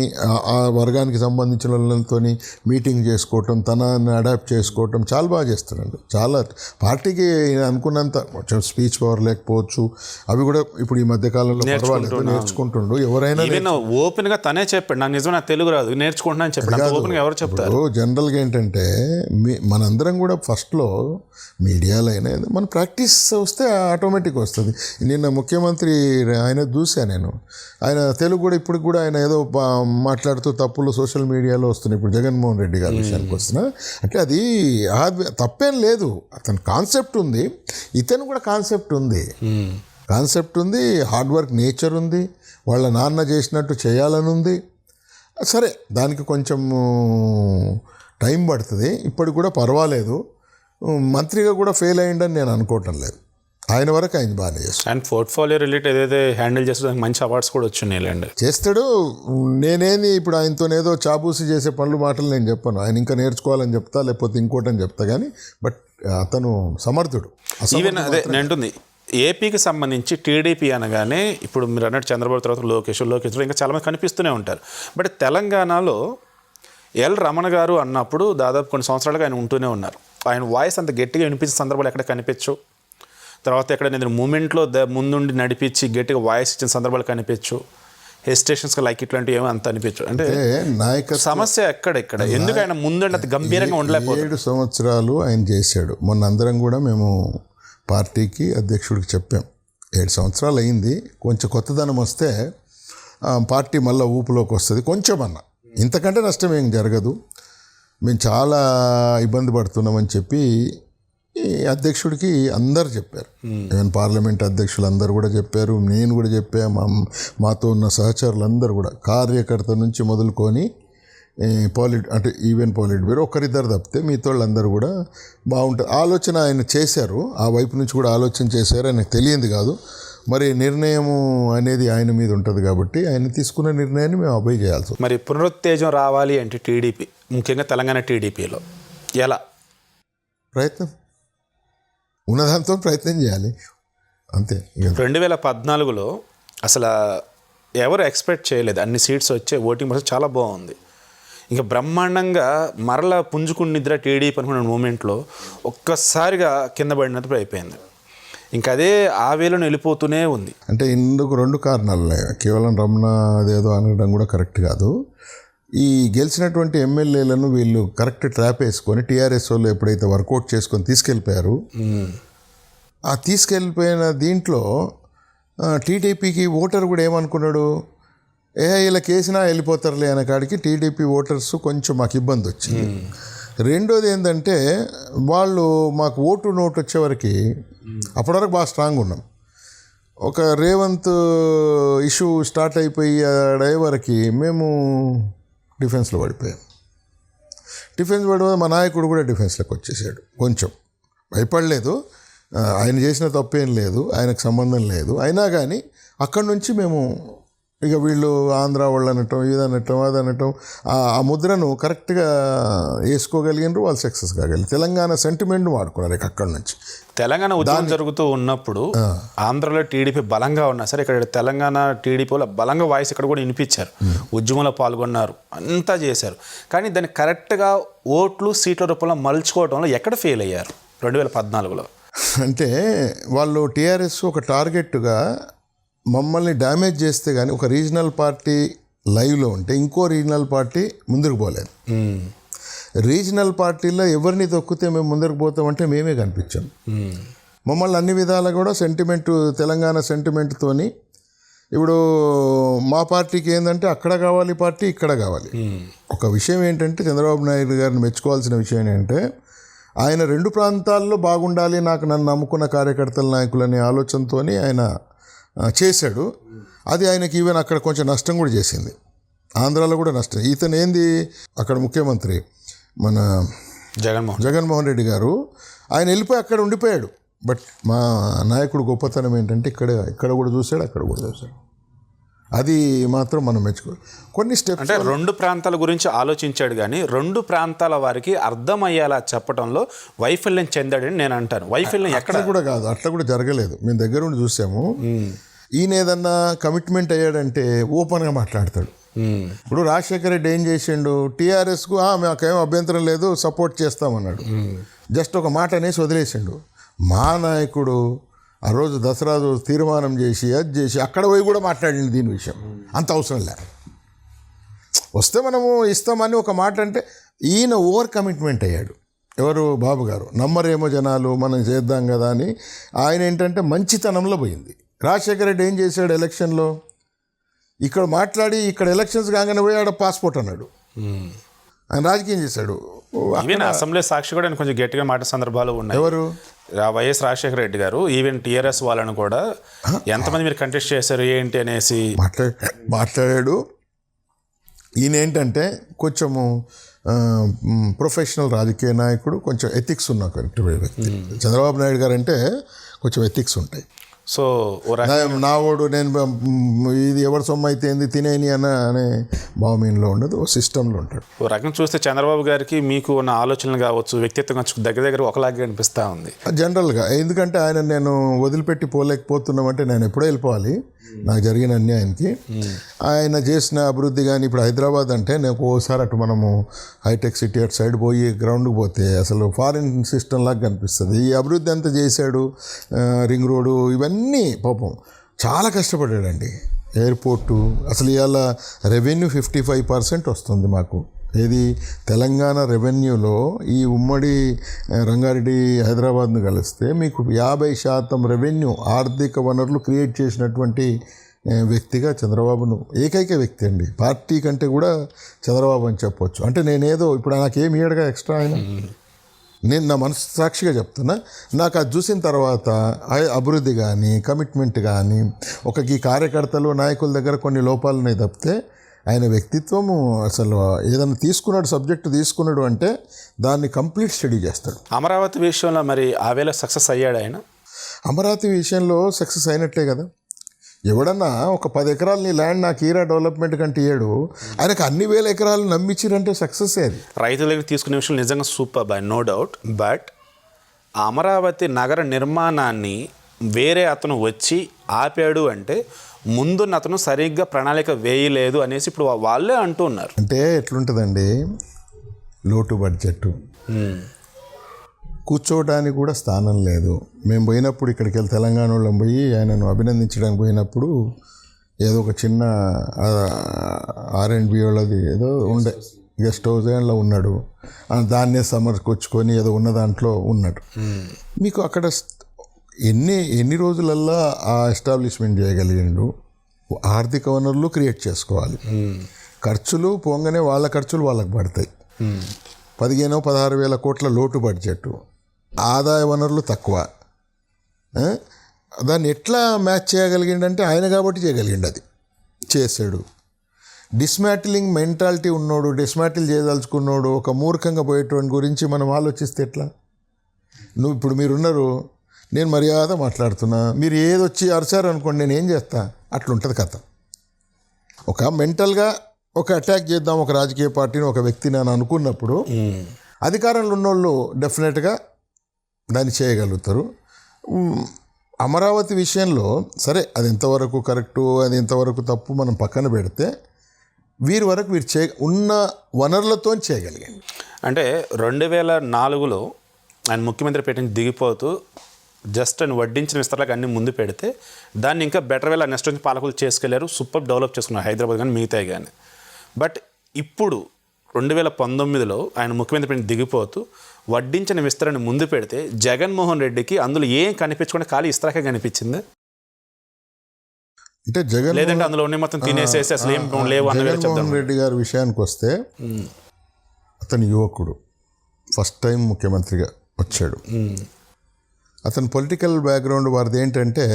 C: ఆ వర్గానికి సంబంధించిన వాళ్ళతో మీటింగ్ చేసుకోవటం, తనని అడాప్ట్ చేసుకోవటం చాలా బాగా చేస్తాడండి. చాలా పార్టీకి అనుకున్నంత కొంచెం స్పీచ్ పవర్ లేకపోవచ్చు, అవి కూడా ఇప్పుడు ఈ మధ్యకాలంలో పర్వాలేదు నేర్చుకుంటుండు. ఎవరైనా
B: ఓపెన్గా తనే చెప్పాడు, నాకు నిజం నాకు తెలుగు రాదు నేర్చుకుంటున్నా అని చెప్పాడు. ఓపెన్గా ఎవరు చెప్తారు?
C: జనరల్గా ఏంటంటే మనందరం కూడా ఫస్ట్లో మీడియాలో అయినా మన ప్రాక్టీస్ వస్తే ఆటోమేటిక్ వస్తుంది. నిన్న ముఖ్యమంత్రి ఆయన చూసా నేను, ఆయన తెలుగు కూడా ఇప్పుడు కూడా ఆయన ఏదో మాట్లాడుతూ తప్పులు సోషల్ మీడియాలో వస్తున్నాయి. ఇప్పుడు జగన్మోహన్ రెడ్డి గారి విషయానికి వస్తున్నా అంటే అది తప్పేం లేదు, అతని కాన్సెప్ట్ ఉంది, ఇతను కూడా కాన్సెప్ట్ ఉంది, హార్డ్ వర్క్ నేచర్ ఉంది, వాళ్ళ నాన్న చేసినట్టు చేయాలని ఉంది. సరే దానికి కొంచెం టైం పడుతుంది, ఇప్పటికి కూడా పర్వాలేదు. మంత్రిగా కూడా ఫెయిల్ అయ్యిండని నేను అనుకోవటం లేదు. ఆయన వరకు ఆయన బాగానే చేస్తాడు.
B: అండ్ పోర్ట్ఫోలియో రిలేటెడ్ ఏదైతే హ్యాండిల్ చేస్తాడో మంచి అవార్డ్స్ కూడా వచ్చినాయి
C: చేస్తాడు. నేనేది ఇప్పుడు ఆయనతో ఏదో చాబూసి చేసే మాటలు నేను చెప్పాను. ఆయన ఇంకా నేర్చుకోవాలని చెప్తా, లేకపోతే ఇంకోటి అని చెప్తా. కానీ బట్ అతను సమర్థుడు.
B: ఈవెన్ అదే నేను అంటుంది, ఏపీకి సంబంధించి టీడీపీ అనగానే ఇప్పుడు మీరు అన్నట్టు చంద్రబాబు తర్వాత లోకేష్ ఇంకా చాలామంది కనిపిస్తూనే ఉంటారు. బట్ తెలంగాణలో ఎల్ రమణ గారు అన్నప్పుడు దాదాపు కొన్ని సంవత్సరాలుగా ఆయన ఉంటూనే ఉన్నారు. ఆయన వాయిస్ అంత గట్టిగా వినిపించే సందర్భాలు ఎక్కడ కనిపించు. తర్వాత ఎక్కడ నేను మూమెంట్లో ముందుండి నడిపించి గట్టిగా వాయిస్ ఇచ్చిన సందర్భాలు కనిపించు. హెసిటేషన్స్గా లైక్ ఇట్లాంటివి ఏమో అంత అనిపించు. అంటే సమస్య ఎక్కడ ఎందుకు ఆయన ముందుండి అంత గంభీరంగా ఉండలేకపోతే
C: 7 సంవత్సరాలు ఆయన చేశాడు. మొన్న అందరం కూడా మేము పార్టీకి అధ్యక్షుడికి చెప్పాం, 7 సంవత్సరాలు అయింది, కొంచెం కొత్తదనం వస్తే పార్టీ మళ్ళీ ఊపులోకి వస్తుంది కొంచెం అన్న, ఇంతకంటే నష్టం ఏం జరగదు, మేము చాలా ఇబ్బంది పడుతున్నామని చెప్పి అధ్యక్షుడికి అందరు చెప్పారు. ఈవెన్ పార్లమెంట్ అధ్యక్షులు అందరు కూడా చెప్పారు, నేను కూడా చెప్పా, మాతో ఉన్న సహచరులు అందరూ కూడా, కార్యకర్త నుంచి మొదలుకొని అంటే ఈవెన్ పాలిట్ బ్యూరో ఒకరిద్దరు తప్పితే మిగతా వాళ్ళందరూ కూడా బాగుంటుంది. ఆలోచన ఆయన చేశారు, ఆ వైపు నుంచి కూడా ఆలోచన చేశారు. ఆయనకు తెలియంది కాదు, మరి నిర్ణయము అనేది ఆయన మీద ఉంటుంది కాబట్టి ఆయన తీసుకున్న నిర్ణయాన్ని మేము అభయ చేయాల్సి.
B: మరి పునరుత్తేజం రావాలి అంటే టీడీపీ, ముఖ్యంగా తెలంగాణ టీడీపీలో ఎలా
C: ప్రయత్నం ఉన్నదాంతో ప్రయత్నం చేయాలి అంతే.
B: 2014లో అసలు ఎవరు ఎక్స్పెక్ట్ చేయలేదు అన్ని సీట్స్ వచ్చే, ఓటింగ్ పర్సెంట్ చాలా బాగుంది, ఇంకా బ్రహ్మాండంగా మరలా పుంజుకుని నిద్ర టీడీపీ అనుకున్న మూమెంట్లో ఒక్కసారిగా కింద పడినప్పుడు అయిపోయింది. ఇంకా అదే ఆ వేలను వెళ్ళిపోతూనే ఉంది.
C: అంటే ఇందుకు 2 కారణాలు, కేవలం రమణ అదేదో అనడం కూడా కరెక్ట్ కాదు. ఈ గెలిచినటువంటి ఎమ్మెల్యేలను వీళ్ళు కరెక్ట్ ట్రాప్ వేసుకొని టీఆర్ఎస్ వాళ్ళు ఎప్పుడైతే వర్కౌట్ చేసుకొని తీసుకెళ్ళిపోయారు, ఆ తీసుకెళ్ళిపోయిన దీంట్లో టీడీపీకి ఓటర్ కూడా ఏమనుకున్నాడు, ఇలా కేసినా వెళ్ళిపోతారులే అనే కాడికి టీడీపీ ఓటర్స్ కొంచెం మాకు ఇబ్బంది వచ్చింది. రెండోది ఏంటంటే వాళ్ళు మాకు నోటు వచ్చేవరకు అప్పటివరకు బాగా స్ట్రాంగ్ ఉన్నాం. ఒక రేవంత్ ఇష్యూ స్టార్ట్ అయిపోయి అయ్యేవరకు మేము డిఫెన్స్లో పడిపోయాం. మా నాయకుడు కూడా డిఫెన్స్లోకి వచ్చేసాడు. కొంచెం భయపడలేదు, ఆయన చేసిన తప్పేం లేదు, ఆయనకు సంబంధం లేదు. అయినా కానీ అక్కడి నుంచి మేము ఇక వీళ్ళు ఆంధ్ర వాళ్ళు అనటం, ఇది అనటం, అది అనటం, ఆ ముద్రను కరెక్ట్గా వేసుకోగలిగినారు, వాళ్ళు సక్సెస్ కాగలిగారు. తెలంగాణ సెంటిమెంట్ వాడుకున్నారు ఇక అక్కడి నుంచి.
B: తెలంగాణ ఉద్యమం జరుగుతూ ఉన్నప్పుడు ఆంధ్రలో టీడీపీ బలంగా ఉన్నా సరే, ఇక్కడ తెలంగాణ టీడీపీలో బలంగా వాయిస్ ఇక్కడ కూడా వినిపించారు, ఉద్యమంలో పాల్గొన్నారు, అంతా చేశారు. కానీ దాన్ని కరెక్ట్గా ఓట్లు సీట్ల రూపంలో మలుచుకోవడంలో ఎక్కడ ఫెయిల్ అయ్యారు? 2014లో.
C: అంటే వాళ్ళు టీఆర్ఎస్ ఒక టార్గెట్గా మమ్మల్ని డ్యామేజ్ చేస్తే కానీ ఒక రీజనల్ పార్టీ లైవ్లో ఉంటే ఇంకో రీజనల్ పార్టీ ముందుకు పోలేదు. రీజనల్ పార్టీలో ఎవరిని తొక్కితే మేము ముందుకు పోతామంటే మేమే కనిపించాం. మమ్మల్ని అన్ని విధాలుగా కూడా సెంటిమెంటు, తెలంగాణ సెంటిమెంట్తోని ఇప్పుడు మా పార్టీకి ఏంటంటే అక్కడ కావాలి పార్టీ, ఇక్కడ కావాలి. ఒక విషయం ఏంటంటే చంద్రబాబు నాయుడు గారిని మెచ్చుకోవాల్సిన విషయం ఏంటంటే ఆయన 2 ప్రాంతాల్లో బాగుండాలి, నన్ను నమ్ముకున్న కార్యకర్తల నాయకులనే ఆలోచనతో ఆయన చేశాడు. అది ఆయనకి ఈవెన్ అక్కడ కొంచెం నష్టం కూడా చేసింది, ఆంధ్రాలో కూడా నష్టం. ఇతను ఏంది అక్కడ ముఖ్యమంత్రి మన జగన్మోహన్ రెడ్డి గారు, ఆయన వెళ్ళిపోయి అక్కడ ఉండిపోయాడు. బట్ మా నాయకుడు గొప్పతనం ఏంటంటే ఇక్కడ కూడా చూశాడు, అక్కడ కూడా చూశాడు. అది మాత్రం మనం మెచ్చుకోవాలి. కొన్ని స్టెప్స్
B: అంటే 2 ప్రాంతాల గురించి ఆలోచించాడు, కానీ 2 ప్రాంతాల వారికి అర్థమయ్యేలా చెప్పడంలో వైఫల్యం చెందాడని నేను అంటాను. వైఫల్యం ఎక్కడ
C: కూడా కాదు, అట్లా కూడా జరగలేదు. మేము దగ్గర ఉండి చూసాము. ఈయన ఏదన్నా కమిట్మెంట్ అయ్యాడంటే ఓపెన్గా మాట్లాడతాడు. ఇప్పుడు రాజశేఖర రెడ్డి ఏం చేసిండు, టీఆర్ఎస్కు మాకేం అభ్యంతరం లేదు, సపోర్ట్ చేస్తామన్నాడు. జస్ట్ ఒక మాట అనేసి వదిలేసిండు. మా నాయకుడు ఆ రోజు దసరా రోజు తీర్మానం చేసి అది చేసి అక్కడ పోయి కూడా మాట్లాడింది దీని విషయం. అంత అవసరం లే, వస్తే మనము ఇస్తామని ఒక మాట అంటే ఈయన ఓవర్ కమిట్మెంట్ అయ్యాడు. ఎవరు, బాబు గారు. నమ్మరేమో జనాలు, మనం చేద్దాం కదా అని ఆయన ఏంటంటే మంచితనంలో పోయింది. రాజశేఖర రెడ్డి ఏం చేశాడు, ఎలక్షన్లో ఇక్కడ మాట్లాడి ఇక్కడ ఎలక్షన్స్ కాగానే పోయి ఆడ పాస్పోర్ట్ అన్నాడు. ఆయన రాజకీయం చేశాడు.
B: అసెంబ్లీ సాక్షి కూడా కొంచెం గట్టిగా మాట సందర్భాలు ఉన్నాయి.
C: ఎవరు,
B: వైఎస్ రాజశేఖర రెడ్డి గారు ఈవెన్ టీఆర్ఎస్ వాళ్ళని కూడా ఎంతమంది మీరు కంటెస్ట్ చేశారు ఏంటి అనేసి
C: మాట్లాడాడు. ఈయన ఏంటంటే కొంచెము ప్రొఫెషనల్ రాజకీయ నాయకుడు, కొంచెం ఎథిక్స్ ఉన్న కరెక్ట్ వ్యక్తి. చంద్రబాబు నాయుడు గారు అంటే కొంచెం ఎథిక్స్ ఉంటాయి.
B: సో
C: నా ఓడు నేను ఇది ఎవరి సొమ్ము అయితే ఏంది తినేని అనే భావమీన్లో ఉండదు, ఓ సిస్టంలో ఉంటాడు.
B: ఓ రకం చూస్తే చంద్రబాబు గారికి మీకు ఉన్న ఆలోచనలు కావచ్చు, వ్యక్తిత్వం కావచ్చు, దగ్గర ఒకలాగే అనిపిస్తూ ఉంది
C: జనరల్గా. ఎందుకంటే ఆయన నేను వదిలిపెట్టి పోలేకపోతున్నామంటే నేను ఎప్పుడో వెళ్ళిపోవాలి నాకు జరిగిన అన్యాయానికి. ఆయన చేసిన అభివృద్ధి కానీ ఇప్పుడు హైదరాబాద్ అంటే నేను ఓసారి అటు మనము హైటెక్ సిటీ అటు సైడ్ పోయి గ్రౌండ్కి పోతే అసలు ఫారిన్ సిస్టమ్ లాగా కనిపిస్తుంది. ఈ అభివృద్ధి అంతా చేశాడు, రింగ్ రోడ్డు ఇవన్నీ పాపం చాలా కష్టపడ్డాడండి. ఎయిర్పోర్టు అసలు ఇవాళ రెవెన్యూ 55% వస్తుంది మాకు. ఏది తెలంగాణ రెవెన్యూలో ఈ ఉమ్మడి రంగారెడ్డి హైదరాబాద్ను కలిస్తే మీకు 50% రెవెన్యూ ఆర్థిక వనరులు క్రియేట్ చేసినటువంటి వ్యక్తిగా చంద్రబాబును ఏకైక వ్యక్తి అండి. పార్టీ కంటే కూడా చంద్రబాబు అని చెప్పొచ్చు. అంటే నేనేదో ఇప్పుడు నాకేం ఇయ్యడుగా ఎక్స్ట్రా ఆయన, నేను నా మనసు సాక్షిగా చెప్తున్నా. నాకు అది చూసిన తర్వాత అభివృద్ధి కానీ కమిట్మెంట్ కానీ ఈ కార్యకర్తలు నాయకుల దగ్గర కొన్ని లోపాలు ఉన్నాయి తప్పితే ఆయన వ్యక్తిత్వము అసలు ఏదైనా తీసుకున్నాడు, సబ్జెక్టు తీసుకున్నాడు అంటే దాన్ని కంప్లీట్ స్టడీ చేస్తాడు.
B: అమరావతి విషయంలో మరి ఆ వేళ సక్సెస్ అయ్యాడు ఆయన.
C: అమరావతి విషయంలో సక్సెస్ అయినట్లే కదా. ఎవడన్నా ఒక 10 ఎకరాలు నీ ల్యాండ్ నాకు ఈరా డెవలప్మెంట్ కంటే ఇయ్యాడు, ఆయనకు అన్ని వేల ఎకరాలు నమ్మించిరంటే సక్సెస్. అది
B: రైతుల దగ్గర తీసుకునే విషయం నిజంగా super by no doubt. But Amaravati నగర నిర్మాణాన్ని వేరే అతను వచ్చి ఆపాడు అంటే ముందున్న అతను సరిగ్గా ప్రణాళిక వేయలేదు అనేసి ఇప్పుడు వాళ్ళే అంటూ ఉన్నారు.
C: అంటే ఎట్లుంటుందండి, లోటు బడ్జెట్, కూర్చోవడానికి కూడా స్థానం లేదు. మేము పోయినప్పుడు ఇక్కడికి వెళ్ళి తెలంగాణలో పోయి ఆయనను అభినందించడానికి పోయినప్పుడు ఏదో ఒక చిన్న R&B వాళ్ళది ఏదో ఉండే గెస్ట్ హౌస్ లో ఉన్నాడు. దాన్నే సమర్కొచ్చుకొని ఏదో ఉన్న దాంట్లో ఉన్నాడు. మీకు అక్కడ ఎన్ని రోజులల్లా ఆ ఎస్టాబ్లిష్మెంట్ చేయగలిగిండు. ఆర్థిక వనరులు క్రియేట్ చేసుకోవాలి. ఖర్చులు పోగానే వాళ్ళ ఖర్చులు వాళ్ళకి పడతాయి. 15-16 వేల కోట్ల లోటు బడ్జెట్, ఆదాయ వనరులు తక్కువ. దాన్ని ఎట్లా మ్యాచ్ చేయగలిగిండంటే ఆయన కాబట్టి చేయగలిగిండు, అది చేశాడు. డిస్మాటిలింగ్ మెంటాలిటీ ఉన్నోడు, డిస్మాటిల్ చేయదలుచుకున్నాడు, ఒక మూర్ఖంగా పోయేటువంటి గురించి మనం ఆలోచిస్తే ఎట్లా? ఇప్పుడు మీరున్నారు, నేను మర్యాద మాట్లాడుతున్నా, మీరు ఏదొచ్చి అరిచారు అనుకోండి నేను ఏం చేస్తా, అట్లుంటుంది కథ. ఒక మెంటల్గా ఒక అటాక్ చేద్దాం ఒక రాజకీయ పార్టీని, ఒక వ్యక్తిని అని అనుకున్నప్పుడు అధికారంలో ఉన్నోళ్ళు డెఫినెట్గా దాన్ని చేయగలుగుతారు. అమరావతి విషయంలో సరే అది ఎంతవరకు కరెక్టు, అది ఎంతవరకు తప్పు మనం పక్కన పెడితే వీరి వరకు ఉన్న వనరులతో చేయగలిగాను.
B: అంటే 2004లో ఆయన ముఖ్యమంత్రి పెట్టిన దిగిపోతూ జస్ట్ అని వడ్డించిన విస్తరాలకు అన్ని ముందు పెడితే దాన్ని ఇంకా బెటర్ వేలా నెక్స్ట్ నుంచి పాలకులు చేసుకెళ్లారు, సూపర్ డెవలప్ చేసుకున్నారు హైదరాబాద్ కానీ మిగతాయి కానీ. బట్ ఇప్పుడు 2019లో ఆయన ముఖ్యమంత్రి పెట్టిన దిగిపోతూ వడ్డించిన విస్తరణ ముందు పెడితే జగన్మోహన్ రెడ్డికి అందులో ఏం కనిపించకుండా ఖాళీ ఇస్తరాకే కనిపించింది.
C: అంటే జగన్
B: లేదంటే అందులో ఉన్న మొత్తం తినేసేసి అసలు ఏం లేవు అన్న
C: జగన్మోహన్ రెడ్డి గారి విషయానికి వస్తే అతను యువకుడు, ఫస్ట్ టైం ముఖ్యమంత్రిగా వచ్చాడు. అతని పొలిటికల్ బ్యాక్గ్రౌండ్ వారిది ఏంటంటే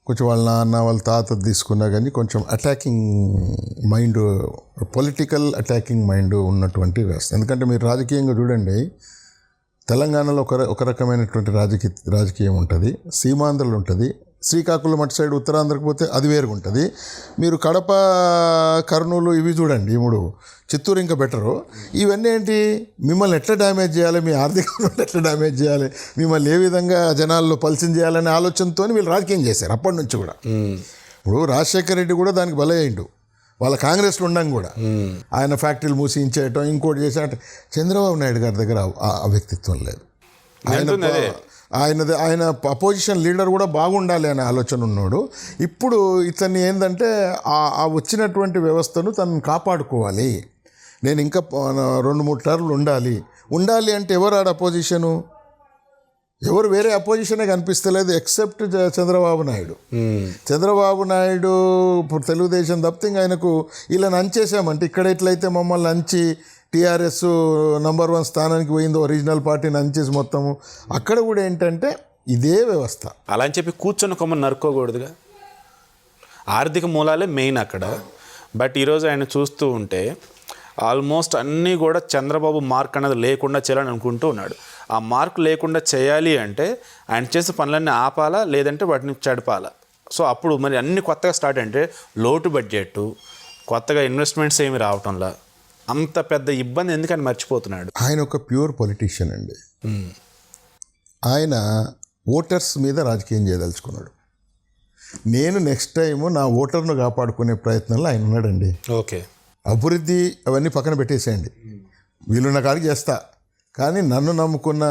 C: కొంచెం వాళ్ళ నాన్న వాళ్ళ తాత తీసుకున్నా కానీ కొంచెం attacking mind, political attacking mind ఉన్నటువంటి వ్యవస్థ. ఎందుకంటే మీరు రాజకీయంగా చూడండి, తెలంగాణలో ఒక రకమైనటువంటి రాజకీయం ఉంటుంది, సీమాంధ్రలు ఉంటుంది, శ్రీకాకుళం అటు సైడ్ ఉత్తరాంధ్రకు పోతే అది వేరుగా ఉంటుంది. మీరు కడప, కర్నూలు ఇవి చూడండి, ఇప్పుడు చిత్తూరు ఇంకా బెటరు. ఇవన్నీ ఏంటి, మిమ్మల్ని ఎట్లా డ్యామేజ్ చేయాలి, మీ ఆర్థికంగా ఎట్లా డ్యామేజ్ చేయాలి, మిమ్మల్ని ఏ విధంగా జనాల్లో పలిసం చేయాలనే ఆలోచనతో వీళ్ళు రాజకీయం చేశారు అప్పటి నుంచి కూడా. ఇప్పుడు రాజశేఖర రెడ్డి కూడా దానికి బలయ్యిండు, వాళ్ళ కాంగ్రెస్లో ఉండం కూడా. ఆయన ఫ్యాక్టరీలు మూసించేయటం ఇంకోటి చేసేట. చంద్రబాబు నాయుడు గారి దగ్గర ఆ వ్యక్తిత్వం లేదు. ఆయన అపోజిషన్ లీడర్ కూడా బాగుండాలి అనే ఆలోచన ఉన్నాడు. ఇప్పుడు ఇతన్ని ఏంటంటే ఆ వచ్చినటువంటి వ్యవస్థను తను కాపాడుకోవాలి, నేను ఇంకా 2-3 టర్మ్లు ఉండాలి అంటే ఎవరు ఆడ అపోజిషను, ఎవరు వేరే అపోజిషనే కనిపిస్తలేదు ఎక్సెప్ట్ చంద్రబాబు నాయుడు. చంద్రబాబు నాయుడు ఇప్పుడు తెలుగుదేశం తప్పితే ఆయనకు ఇలా నంచేసామంటే, ఇక్కడ ఎట్లయితే మమ్మల్ని నంచి టీఆర్ఎస్ నంబర్ 1 స్థానానికి పోయిందో ఒరిజినల్ పార్టీని అంచేసి మొత్తము, అక్కడ కూడా ఏంటంటే ఇదే వ్యవస్థ.
B: అలా అని చెప్పి కూర్చొని కొమ్మని నరుక్కోకూడదుగా, ఆర్థిక మూలాలే మెయిన్ అక్కడ. బట్ ఈరోజు ఆయన చూస్తూ ఉంటే ఆల్మోస్ట్ అన్నీ కూడా చంద్రబాబు మార్క్ అనేది లేకుండా చేయాలని అనుకుంటూ ఉన్నాడు. ఆ మార్క్ లేకుండా చేయాలి అంటే ఆయన చేసే పనులన్నీ ఆపాలా, లేదంటే వాటిని చెడపాలా. సో అప్పుడు మరి అన్ని కొత్తగా స్టార్ట్ అంటే లోటు బడ్జెట్, కొత్తగా ఇన్వెస్ట్మెంట్స్ ఏమి రావటంలా అంత పెద్ద ఇబ్బంది ఎందుకని మర్చిపోతున్నాడు.
C: ఆయన ఒక ప్యూర్ పొలిటీషియన్ అండి. ఆయన ఓటర్స్ మీద రాజకీయం చేయదలుచుకున్నాడు. నేను నెక్స్ట్ టైము నా ఓటర్ను కాపాడుకునే ప్రయత్నంలో ఆయన ఉన్నాడండి.
B: ఓకే,
C: అభివృద్ధి అవన్నీ పక్కన పెట్టేసేయండి, వీలున్న కాడికి చేస్తా, కానీ నన్ను నమ్ముకున్న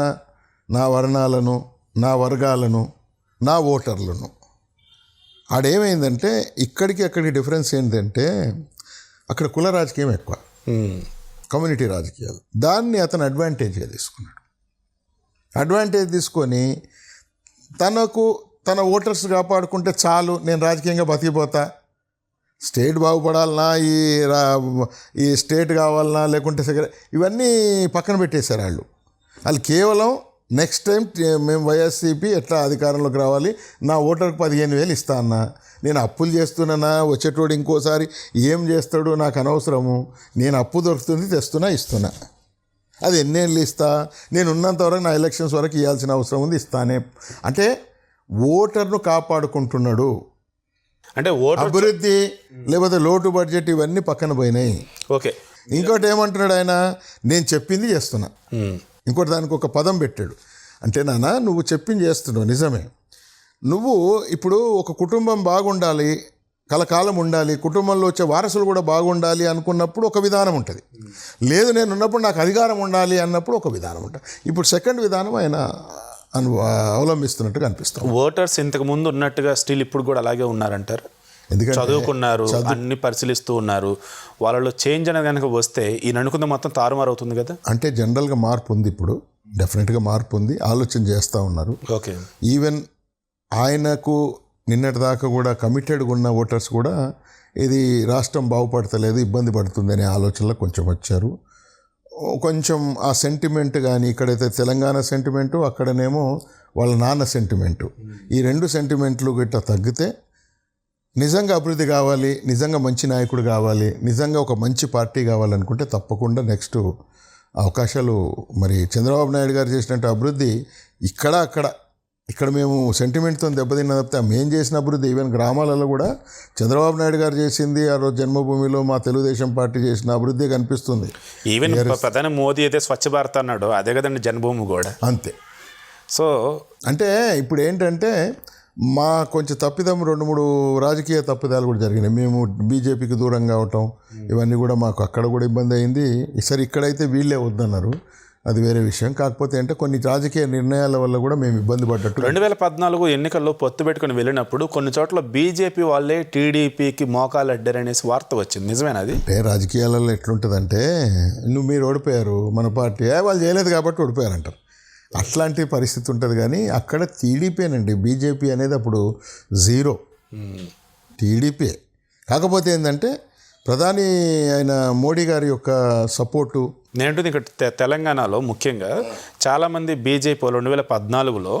C: నా వర్ణాలను, నా వర్గాలను, నా ఓటర్లను. ఆడేమైందంటే ఇక్కడికి అక్కడికి డిఫరెన్స్ ఏంటంటే అక్కడ కుల రాజకీయం ఎక్కువ, కమ్యూనిటీ రాజకీయాలు. దాన్ని అతను అడ్వాంటేజ్గా తీసుకున్నాడు. అడ్వాంటేజ్ తీసుకొని తన ఓటర్స్ కాపాడుకుంటే చాలు, నేను రాజకీయంగా బతికిపోతా, స్టేట్ బాగుపడాలన్నా, ఈ స్టేట్ కావాలన్నా, లేకుంటే ఇవన్నీ పక్కన పెట్టేశారు వాళ్ళు కేవలం నెక్స్ట్ టైం మేము వైఎస్సీపీ ఎట్లా అధికారంలోకి రావాలి, నా ఓటర్కి 15,000 ఇస్తా అన్నా, నేను అప్పులు చేస్తున్నానా, వచ్చేటోడు ఇంకోసారి ఏం చేస్తాడు నాకు అనవసరము, నేను అప్పు దొరుకుతుంది ఇస్తున్నా, అది ఎన్నేళ్ళు ఇస్తా, నేను ఉన్నంత వరకు నా ఎలక్షన్స్ వరకు ఇవ్వాల్సిన అవసరం ఉంది, ఇస్తానే. అంటే ఓటర్ను కాపాడుకుంటున్నాడు.
B: అంటే
C: అభివృద్ధి లేకపోతే లోటు బడ్జెట్ ఇవన్నీ పక్కన పోయినాయి.
B: ఓకే,
C: ఇంకోటి ఏమంటున్నాడు ఆయన, నేను చెప్పింది చేస్తున్నా. ఇంకోటి దానికి ఒక పదం పెట్టాడు, అంటే నాన్న నువ్వు చెప్పింది చేస్తున్నావు నిజమే, నువ్వు ఇప్పుడు ఒక కుటుంబం బాగుండాలి, కలకాలం ఉండాలి, కుటుంబంలో వచ్చే వారసులు కూడా బాగుండాలి అనుకున్నప్పుడు ఒక విధానం ఉంటుంది, లేదు నేను ఉన్నప్పుడు నాకు అధికారం ఉండాలి అన్నప్పుడు ఒక విధానం ఉంటుంది. ఇప్పుడు సెకండ్ విధానం ఆయన అవలంబిస్తున్నట్టుగా అనిపిస్తాం.
B: ఓటర్స్ ఇంతకు ముందు ఉన్నట్టుగా స్టిల్ ఇప్పుడు కూడా అలాగే ఉన్నారంటారు. ఎందుకంటే చదువుకున్నారు, అన్ని పరిశీలిస్తూ ఉన్నారు, వాళ్ళలో చేంజ్ అనేది కనుక వస్తే ఈ నడుకున్న మొత్తం తారుమారు అవుతుంది కదా.
C: అంటే జనరల్గా మార్పు ఉంది, ఇప్పుడు డెఫినెట్గా మార్పు ఉంది, ఆలోచన చేస్తూ ఉన్నారు.
B: ఓకే,
C: ఈవెన్ ఆయనకు నిన్నటిదాకా కూడా కమిటెడ్గా ఉన్న ఓటర్స్ కూడా ఇది రాష్ట్రం బాగుపడతలేదు, ఇబ్బంది పడుతుంది అనే ఆలోచనలో కొంచెం వచ్చారు. కొంచెం ఆ సెంటిమెంట్ కానీ, ఇక్కడైతే తెలంగాణ సెంటిమెంటు, అక్కడనేమో వాళ్ళ నాన్న సెంటిమెంటు, ఈ 2 సెంటిమెంట్లు గిట్ట తగ్గితే నిజంగా అభివృద్ధి కావాలి, నిజంగా మంచి నాయకుడు కావాలి, నిజంగా ఒక మంచి పార్టీ కావాలనుకుంటే తప్పకుండా నెక్స్ట్ అవకాశాలు మరి చంద్రబాబు నాయుడు గారు చేసినట్టు అభివృద్ధి ఇక్కడ మేము సెంటిమెంట్తో దెబ్బతిన్న తప్పితే మేము చేసిన అభివృద్ధి ఈవెన్ గ్రామాలలో కూడా చంద్రబాబు నాయుడు గారు చేసింది, ఆ రోజు జన్మభూమిలో మా తెలుగుదేశం పార్టీ చేసిన అభివృద్ధి కనిపిస్తుంది.
B: ఈవెన్ ప్రధాని మోదీ అయితే స్వచ్ఛ భారత్ అన్నాడు, అదే కదండి జన్మభూమి కూడా
C: అంతే.
B: సో
C: అంటే ఇప్పుడు ఏంటంటే మా కొంచెం తప్పిదం 2-3 రాజకీయ తప్పిదాలు కూడా జరిగినాయి. మేము బీజేపీకి దూరం కావటం, ఇవన్నీ కూడా మాకు అక్కడ కూడా ఇబ్బంది అయింది. సరే ఇక్కడైతే వీళ్ళే వద్దన్నారు, అది వేరే విషయం. కాకపోతే అంటే కొన్ని రాజకీయ నిర్ణయాల వల్ల కూడా మేము ఇబ్బంది పడ్డట్టు
B: 2014 ఎన్నికల్లో పొత్తు పెట్టుకుని వెళ్ళినప్పుడు కొన్ని చోట్ల బీజేపీ వాళ్ళే టీడీపీకి మోకాలు అడ్డారనేసి వార్త వచ్చింది, నిజమేనా అది?
C: అంటే రాజకీయాలలో ఎట్లుంటుందంటే మీరు ఓడిపోయారు, మన పార్టీ వాళ్ళు చేయలేదు కాబట్టి ఓడిపోయారంటారు, అట్లాంటి పరిస్థితి ఉంటుంది. కానీ అక్కడ టీడీపీనండి, బీజేపీ అనేది అప్పుడు జీరో, టీడీపీ. కాకపోతే ఏంటంటే ప్రధాని అయిన మోడీ గారి యొక్క సపోర్టు.
B: నేనంటుంది ఇక్కడ తెలంగాణలో ముఖ్యంగా చాలామంది బీజేపీ వాళ్ళు 2014లో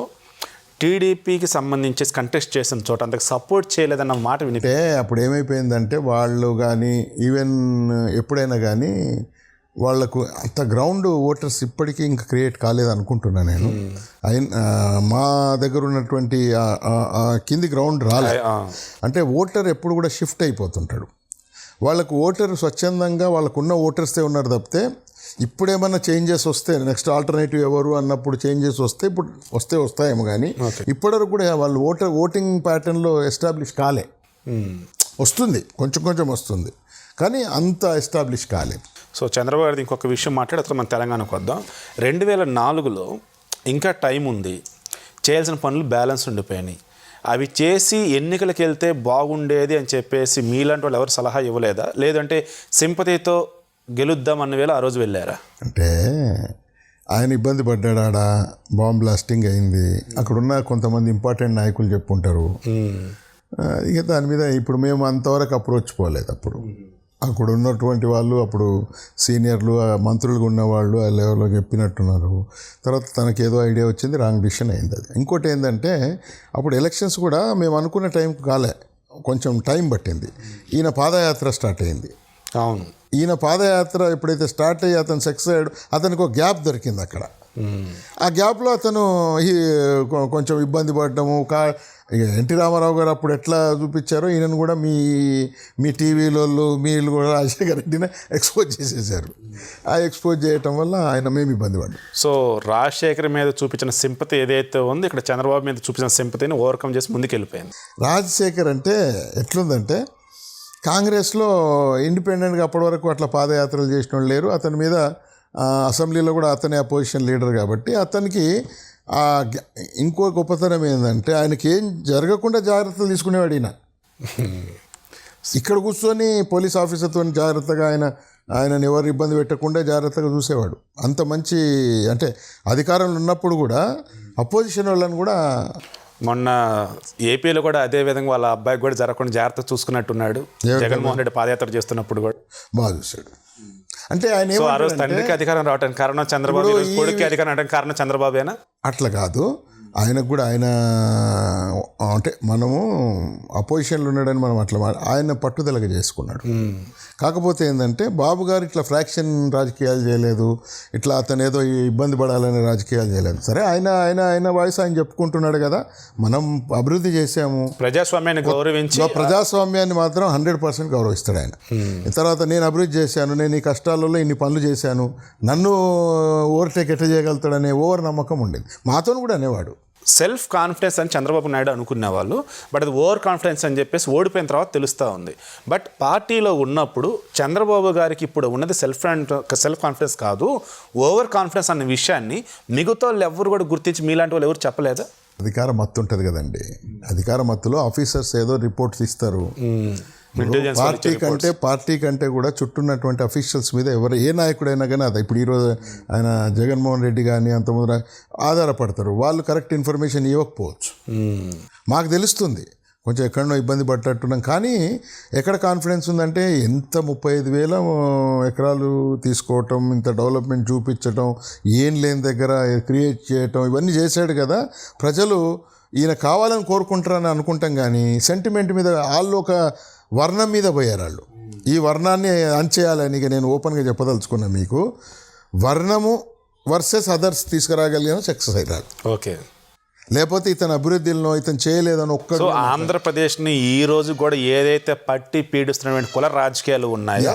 B: టీడీపీకి సంబంధించి కంటెస్ట్ చేసిన చోట అంతకు సపోర్ట్ చేయలేదన్న మాట
C: అంటే అప్పుడు ఏమైపోయిందంటే వాళ్ళు కానీ ఈవెన్ ఎప్పుడైనా కానీ వాళ్లకు అంత గ్రౌండ్ ఓటర్స్ ఇప్పటికీ ఇంకా క్రియేట్ కాలేదు అనుకుంటున్నాను నేను. మా దగ్గర ఉన్నటువంటి కింది గ్రౌండ్ రాలే. అంటే ఓటర్ ఎప్పుడు కూడా షిఫ్ట్ అయిపోతుంటాడు. వాళ్ళకు ఓటర్ స్వచ్ఛందంగా వాళ్ళకున్న ఓటర్సే ఉన్నారు తప్పితే ఇప్పుడేమన్నా చేంజెస్ వస్తే నెక్స్ట్ ఆల్టర్నేటివ్ ఎవరు అన్నప్పుడు చేంజెస్ వస్తే ఇప్పుడు వస్తాయేమో. కానీ ఇప్పటివరకు కూడా వాళ్ళు ఓటింగ్ ప్యాటర్న్లో ఎస్టాబ్లిష్ కాలే. వస్తుంది, కొంచెం వస్తుంది, కానీ అంత ఎస్టాబ్లిష్ కాలేదు.
B: సో చంద్రబాబు గారిది ఇంకొక విషయం మాట్లాడుతూ మన తెలంగాణకు వద్దాం. 2004లో ఇంకా టైం ఉంది, చేయాల్సిన పనులు బ్యాలెన్స్ ఉండిపోయినాయి, అవి చేసి ఎన్నికలకు వెళ్తే బాగుండేది అని చెప్పేసి మీలాంటి వాళ్ళు ఎవరు సలహా ఇవ్వలేదా? లేదంటే సింపతితో గెలుద్దాం అన్న వేళ ఆ రోజు వెళ్ళారా?
C: అంటే ఆయన ఇబ్బంది పడ్డాడా, బాంబ్ బ్లాస్టింగ్ అయింది, అక్కడున్న కొంతమంది ఇంపార్టెంట్ నాయకులు చెప్పుంటారు. ఇక దాని మీద ఇప్పుడు మేము అంతవరకు అప్రోచ్ పోలేదు. అక్కడ ఉన్నటువంటి వాళ్ళు అప్పుడు సీనియర్లు మంత్రులుగా ఉన్నవాళ్ళు ఆ లెవెల్లో చెప్పినట్టున్నారు. తర్వాత తనకేదో ఐడియా వచ్చింది, రాంగ్ డిసిషన్ అయింది అది. ఇంకోటి ఏంటంటే అప్పుడు ఎలక్షన్స్ కూడా మేము అనుకున్న టైంకి కాలే, కొంచెం టైం పట్టింది. ఈయన పాదయాత్ర స్టార్ట్ అయింది.
B: అవును,
C: ఈయన పాదయాత్ర ఎప్పుడైతే స్టార్ట్ అయ్యి అతను సక్సెస్ అయ్యాడు, అతనికి ఒక గ్యాప్ దొరికింది అక్కడ. ఆ గ్యాప్లో అతను కొంచెం ఇబ్బంది పడ్డము. ఎన్టీ రామారావు గారు అప్పుడు ఎట్లా చూపించారో ఈయనను కూడా మీ టీవీలలో మీరు కూడా రాజశేఖర రెడ్డిని ఎక్స్పోజ్ చేసేసారు. ఆ ఎక్స్పోజ్ చేయటం వల్ల మేము ఇబ్బంది పడ్డాం.
B: సో రాజశేఖర్ మీద చూపించిన సింపతి ఏదైతే ఉందో ఇక్కడ చంద్రబాబు మీద చూపించిన సింపతిని ఓవర్కమ్ చేసి ముందుకు వెళ్ళిపోయింది.
C: రాజశేఖర్ అంటే ఎట్లుందంటే కాంగ్రెస్లో ఇండిపెండెంట్గా అప్పటి వరకు అట్లా పాదయాత్రలు చేసిన వాళ్ళు లేరు. అతని మీద అసెంబ్లీలో కూడా అతనే అపోజిషన్ లీడర్ కాబట్టి అతనికి ఇంకో గొప్పతనం ఏంటంటే ఆయనకి ఏం జరగకుండా జాగ్రత్తలు తీసుకునేవాడు. ఇక్కడ కూర్చొని పోలీస్ ఆఫీసర్తో జాగ్రత్తగా ఆయనని ఎవరు ఇబ్బంది పెట్టకుండా జాగ్రత్తగా చూసేవాడు. అంత మంచి, అంటే అధికారంలో ఉన్నప్పుడు కూడా అపోజిషన్ వాళ్ళని కూడా.
B: మొన్న ఏపీలో కూడా అదే విధంగా వాళ్ళ అబ్బాయికి కూడా జరగకుండా జాగ్రత్త చూసుకున్నట్టున్నాడు. జగన్మోహన్ రెడ్డి పాదయాత్ర చేస్తున్నప్పుడు కూడా
C: బాగా చూశాడు. అంటే ఆయన
B: ఆ రోజు తండ్రికి అధికారం రావడానికి కారణం చంద్రబాబు, కొడుకు అధికారం రావడానికి కారణం చంద్రబాబేనా?
C: అట్లా కాదు, ఆయనకు కూడా అంటే మనము అపోజిషన్లో ఉన్నాడని మనం అట్లా ఆయన పట్టుదలగా చేసుకున్నాడు. కాకపోతే ఏంటంటే బాబు గారు ఇట్లా ఫ్రాక్షన్ రాజకీయాలు చేయలేదు, ఇట్లా అతను ఏదో ఇబ్బంది పడాలనే రాజకీయాలు చేయలేదు. సరే ఆయన వాయిస్ ఆయన చెప్పుకుంటున్నాడు కదా, మనం అభివృద్ధి చేసాము,
B: ప్రజాస్వామ్యాన్ని గౌరవించి,
C: ప్రజాస్వామ్యాన్ని మాత్రం 100% గౌరవిస్తాడు ఆయన. తర్వాత నేను అభివృద్ధి చేశాను, నేను ఈ కష్టాలలో ఇన్ని పనులు చేశాను, నన్ను ఓవర్టేక్ ఎట్లా చేయగలుగుతాడనే ఓవర్ నమ్మకం ఉండేది. మాతో కూడా అనేవాడు.
B: సెల్ఫ్ కాన్ఫిడెన్స్ అని చంద్రబాబు నాయుడు అనుకునే వాళ్ళు, బట్ అది ఓవర్ కాన్ఫిడెన్స్ అని చెప్పేసి ఓడిపోయిన తర్వాత తెలుస్తూ ఉంది. బట్ పార్టీలో ఉన్నప్పుడు చంద్రబాబు గారికి ఇప్పుడు ఉన్నది సెల్ఫ్ కాన్ఫిడెన్స్ కాదు, ఓవర్ కాన్ఫిడెన్స్ అన్న విషయాన్ని మిగతా వాళ్ళు ఎవరు కూడా గుర్తించి మీలాంటి వాళ్ళు ఎవరు చెప్పలేదా?
C: అధికార మత్తు ఉంటుంది కదండి, అధికార మత్తులో ఆఫీసర్స్ ఏదో రిపోర్ట్స్ ఇస్తారు. పార్టీ కంటే కూడా చుట్టూన్నటువంటి అఫీషియల్స్ మీద ఏ నాయకుడైనా కానీ అది ఇప్పుడు ఈరోజు ఆయన జగన్మోహన్ రెడ్డి కానీ అంతమంది ఆధారపడతారు. వాళ్ళు కరెక్ట్ ఇన్ఫర్మేషన్ ఇవ్వకపోవచ్చు, మాకు తెలుస్తుంది కొంచెం ఎక్కడనో ఇబ్బంది పడ్డట్టున్నాం. కానీ ఎక్కడ కాన్ఫిడెన్స్ ఉందంటే ఎంత 35,000 ఎకరాలు తీసుకోవటం, ఇంత డెవలప్మెంట్ చూపించటం, ఏం లేని దగ్గర క్రియేట్ చేయటం, ఇవన్నీ చేశాడు కదా. ప్రజలు ఈయన కావాలని కోరుకుంటారని అనుకుంటాం, కానీ సెంటిమెంట్ మీద వాళ్ళు ఒక వర్ణం మీద పోయారు. వాళ్ళు ఈ వర్ణాన్ని అంచేయాలని నేను ఓపెన్గా చెప్పదలుచుకున్నా మీకు. వర్ణము వర్సెస్ అదర్స్ తీసుకురాగలిగిన సక్సెస్ అయ్యారు.
B: ఓకే,
C: లేకపోతే ఇతను అభివృద్ధిలో ఇతను చేయలేదని ఒక్కడు.
B: ఆంధ్రప్రదేశ్ని ఈ రోజు కూడా ఏదైతే పట్టి పీడిస్తున్నటువంటి కుల రాజకీయాలు ఉన్నాయో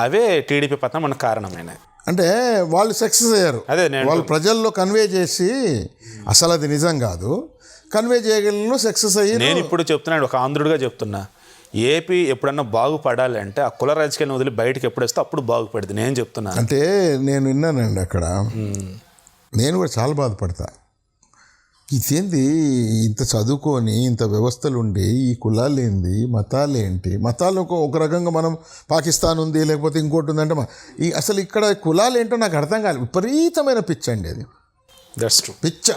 B: అవే టీడీపీ పతనం మనకు కారణమైనవి.
C: అంటే వాళ్ళు సక్సెస్ అయ్యారు,
B: అదే
C: వాళ్ళు ప్రజల్లో కన్వే చేసి అసలు అది నిజం కాదు, కన్వే చేయగలను సక్సెస్ అయ్యి.
B: నేను ఇప్పుడు చెప్తున్నాను, ఒక ఆంధ్రుడిగా చెప్తున్నా, ఏపీ ఎప్పుడన్నా బాగుపడాలి అంటే ఆ కుల రాజకీయాలను వదిలి బయటకు ఎప్పుడు వస్తే అప్పుడు బాగుపడింది నేను చెప్తున్నాను.
C: అంటే నేను విన్నానండి అక్కడ, నేను కూడా చాలా బాధపడతా. ఇదేంది ఇంత చదువుకొని ఇంత వ్యవస్థలు ఉండి ఈ కులాలు ఏంది, మతాలు ఏంటి, మతాలు ఒక రకంగా మనం పాకిస్తాన్ ఉంది లేకపోతే ఇంకోటి ఉందంటే ఈ అసలు ఇక్కడ కులాలు ఏంటో నాకు అర్థం కాలేదు. విపరీతమైన పిచ్చ అండి అది.
B: That's true.
C: పిచ్చ.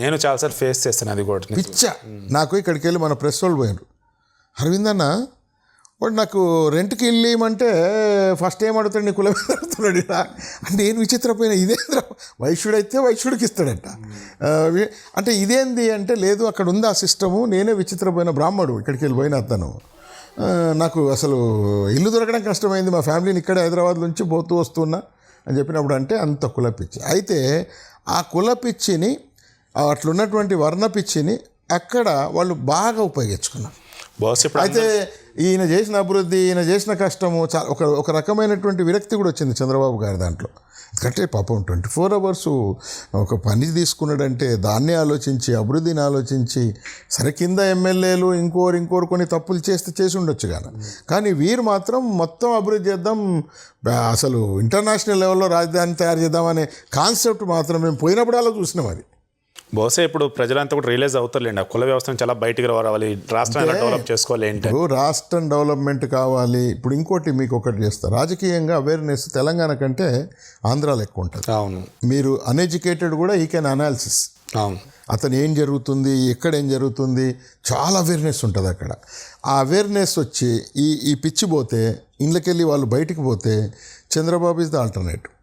B: నేను చాలాసార్లు ఫేస్ చేస్తాను అది కూడా.
C: పిచ్చ. నాకు ఇక్కడికి వెళ్ళి మన ప్రెస్ వాళ్ళు పోయారు, అరవింద్ అన్న వాడు నాకు రెంట్కి వెళ్ళేయమంటే ఫస్ట్ ఏం అడుగుతాడు, నీ కులం అడుగుతున్నాడు. అంటే నేను విచిత్రపోయిన, ఇదేంద్ర వైశ్యుడైతే వైశ్యుడికి ఇస్తాడంట. అంటే ఇదేంది అంటే, లేదు అక్కడ ఉంది ఆ సిస్టము, నేనే విచిత్రపోయిన బ్రాహ్మడు ఇక్కడికి వెళ్ళిపోయిన అతను. నాకు అసలు ఇల్లు దొరకడం కష్టమైంది, మా ఫ్యామిలీని ఇక్కడే హైదరాబాద్ నుంచి పోతూ వస్తున్నా అని చెప్పినప్పుడు. అంటే అంత కులపిచ్చి. అయితే ఆ కులపిచ్చిని, అట్లున్నటువంటి వర్ణపిచ్చిని అక్కడ వాళ్ళు బాగా ఉపయోగించుకున్నారు. అయితే ఈయన చేసిన అభివృద్ధి, ఈయన చేసిన కష్టము ఒక రకమైనటువంటి విరక్తి కూడా వచ్చింది చంద్రబాబు గారి దాంట్లో. ఎందుకంటే పాపం 24 hours ఒక పని తీసుకున్నాడంటే దాన్ని ఆలోచించి, అభివృద్ధిని ఆలోచించి, సరే కింద ఎమ్మెల్యేలు ఇంకోరు కొన్ని తప్పులు చేసి ఉండొచ్చు కానీ వీరు మాత్రం మొత్తం అభివృద్ధి చేద్దాం, అసలు ఇంటర్నేషనల్ లెవెల్లో రాజధాని తయారు చేద్దామనే కాన్సెప్ట్ మాత్రం మేము పోయినప్పుడు అలా చూసినాం. అది
B: బహుశా ఇప్పుడు ప్రజలంతా కూడా రియలైజ్ అవుతారులేండి, ఆ కుల వ్యవస్థను చాలా బయటికి రావాలి, రాష్ట్రం ఎలా డెవలప్ చేసుకోవాలి ఏంటి.
C: రాష్ట్రం డెవలప్మెంట్ కావాలి. ఇప్పుడు ఇంకోటి మీకు ఒకటి చేస్తారు, రాజకీయంగా అవేర్నెస్ తెలంగాణ కంటే ఆంధ్రాలో ఎక్కువ ఉంటుంది.
B: అవును.
C: మీరు అన్ఎడ్యుకేటెడ్ కూడా ఈ కెన్ అనాలిసిస్.
B: అవును.
C: అతను ఏం జరుగుతుంది, ఎక్కడ ఏం జరుగుతుంది, చాలా అవేర్నెస్ ఉంటుంది అక్కడ. ఆ అవేర్నెస్ వచ్చి ఈ పిచ్చి పోతే, ఇళ్ళకెళ్ళి వాళ్ళు బయటికి పోతే చంద్రబాబు ఇస్ ద ఆల్టర్నేటివ్.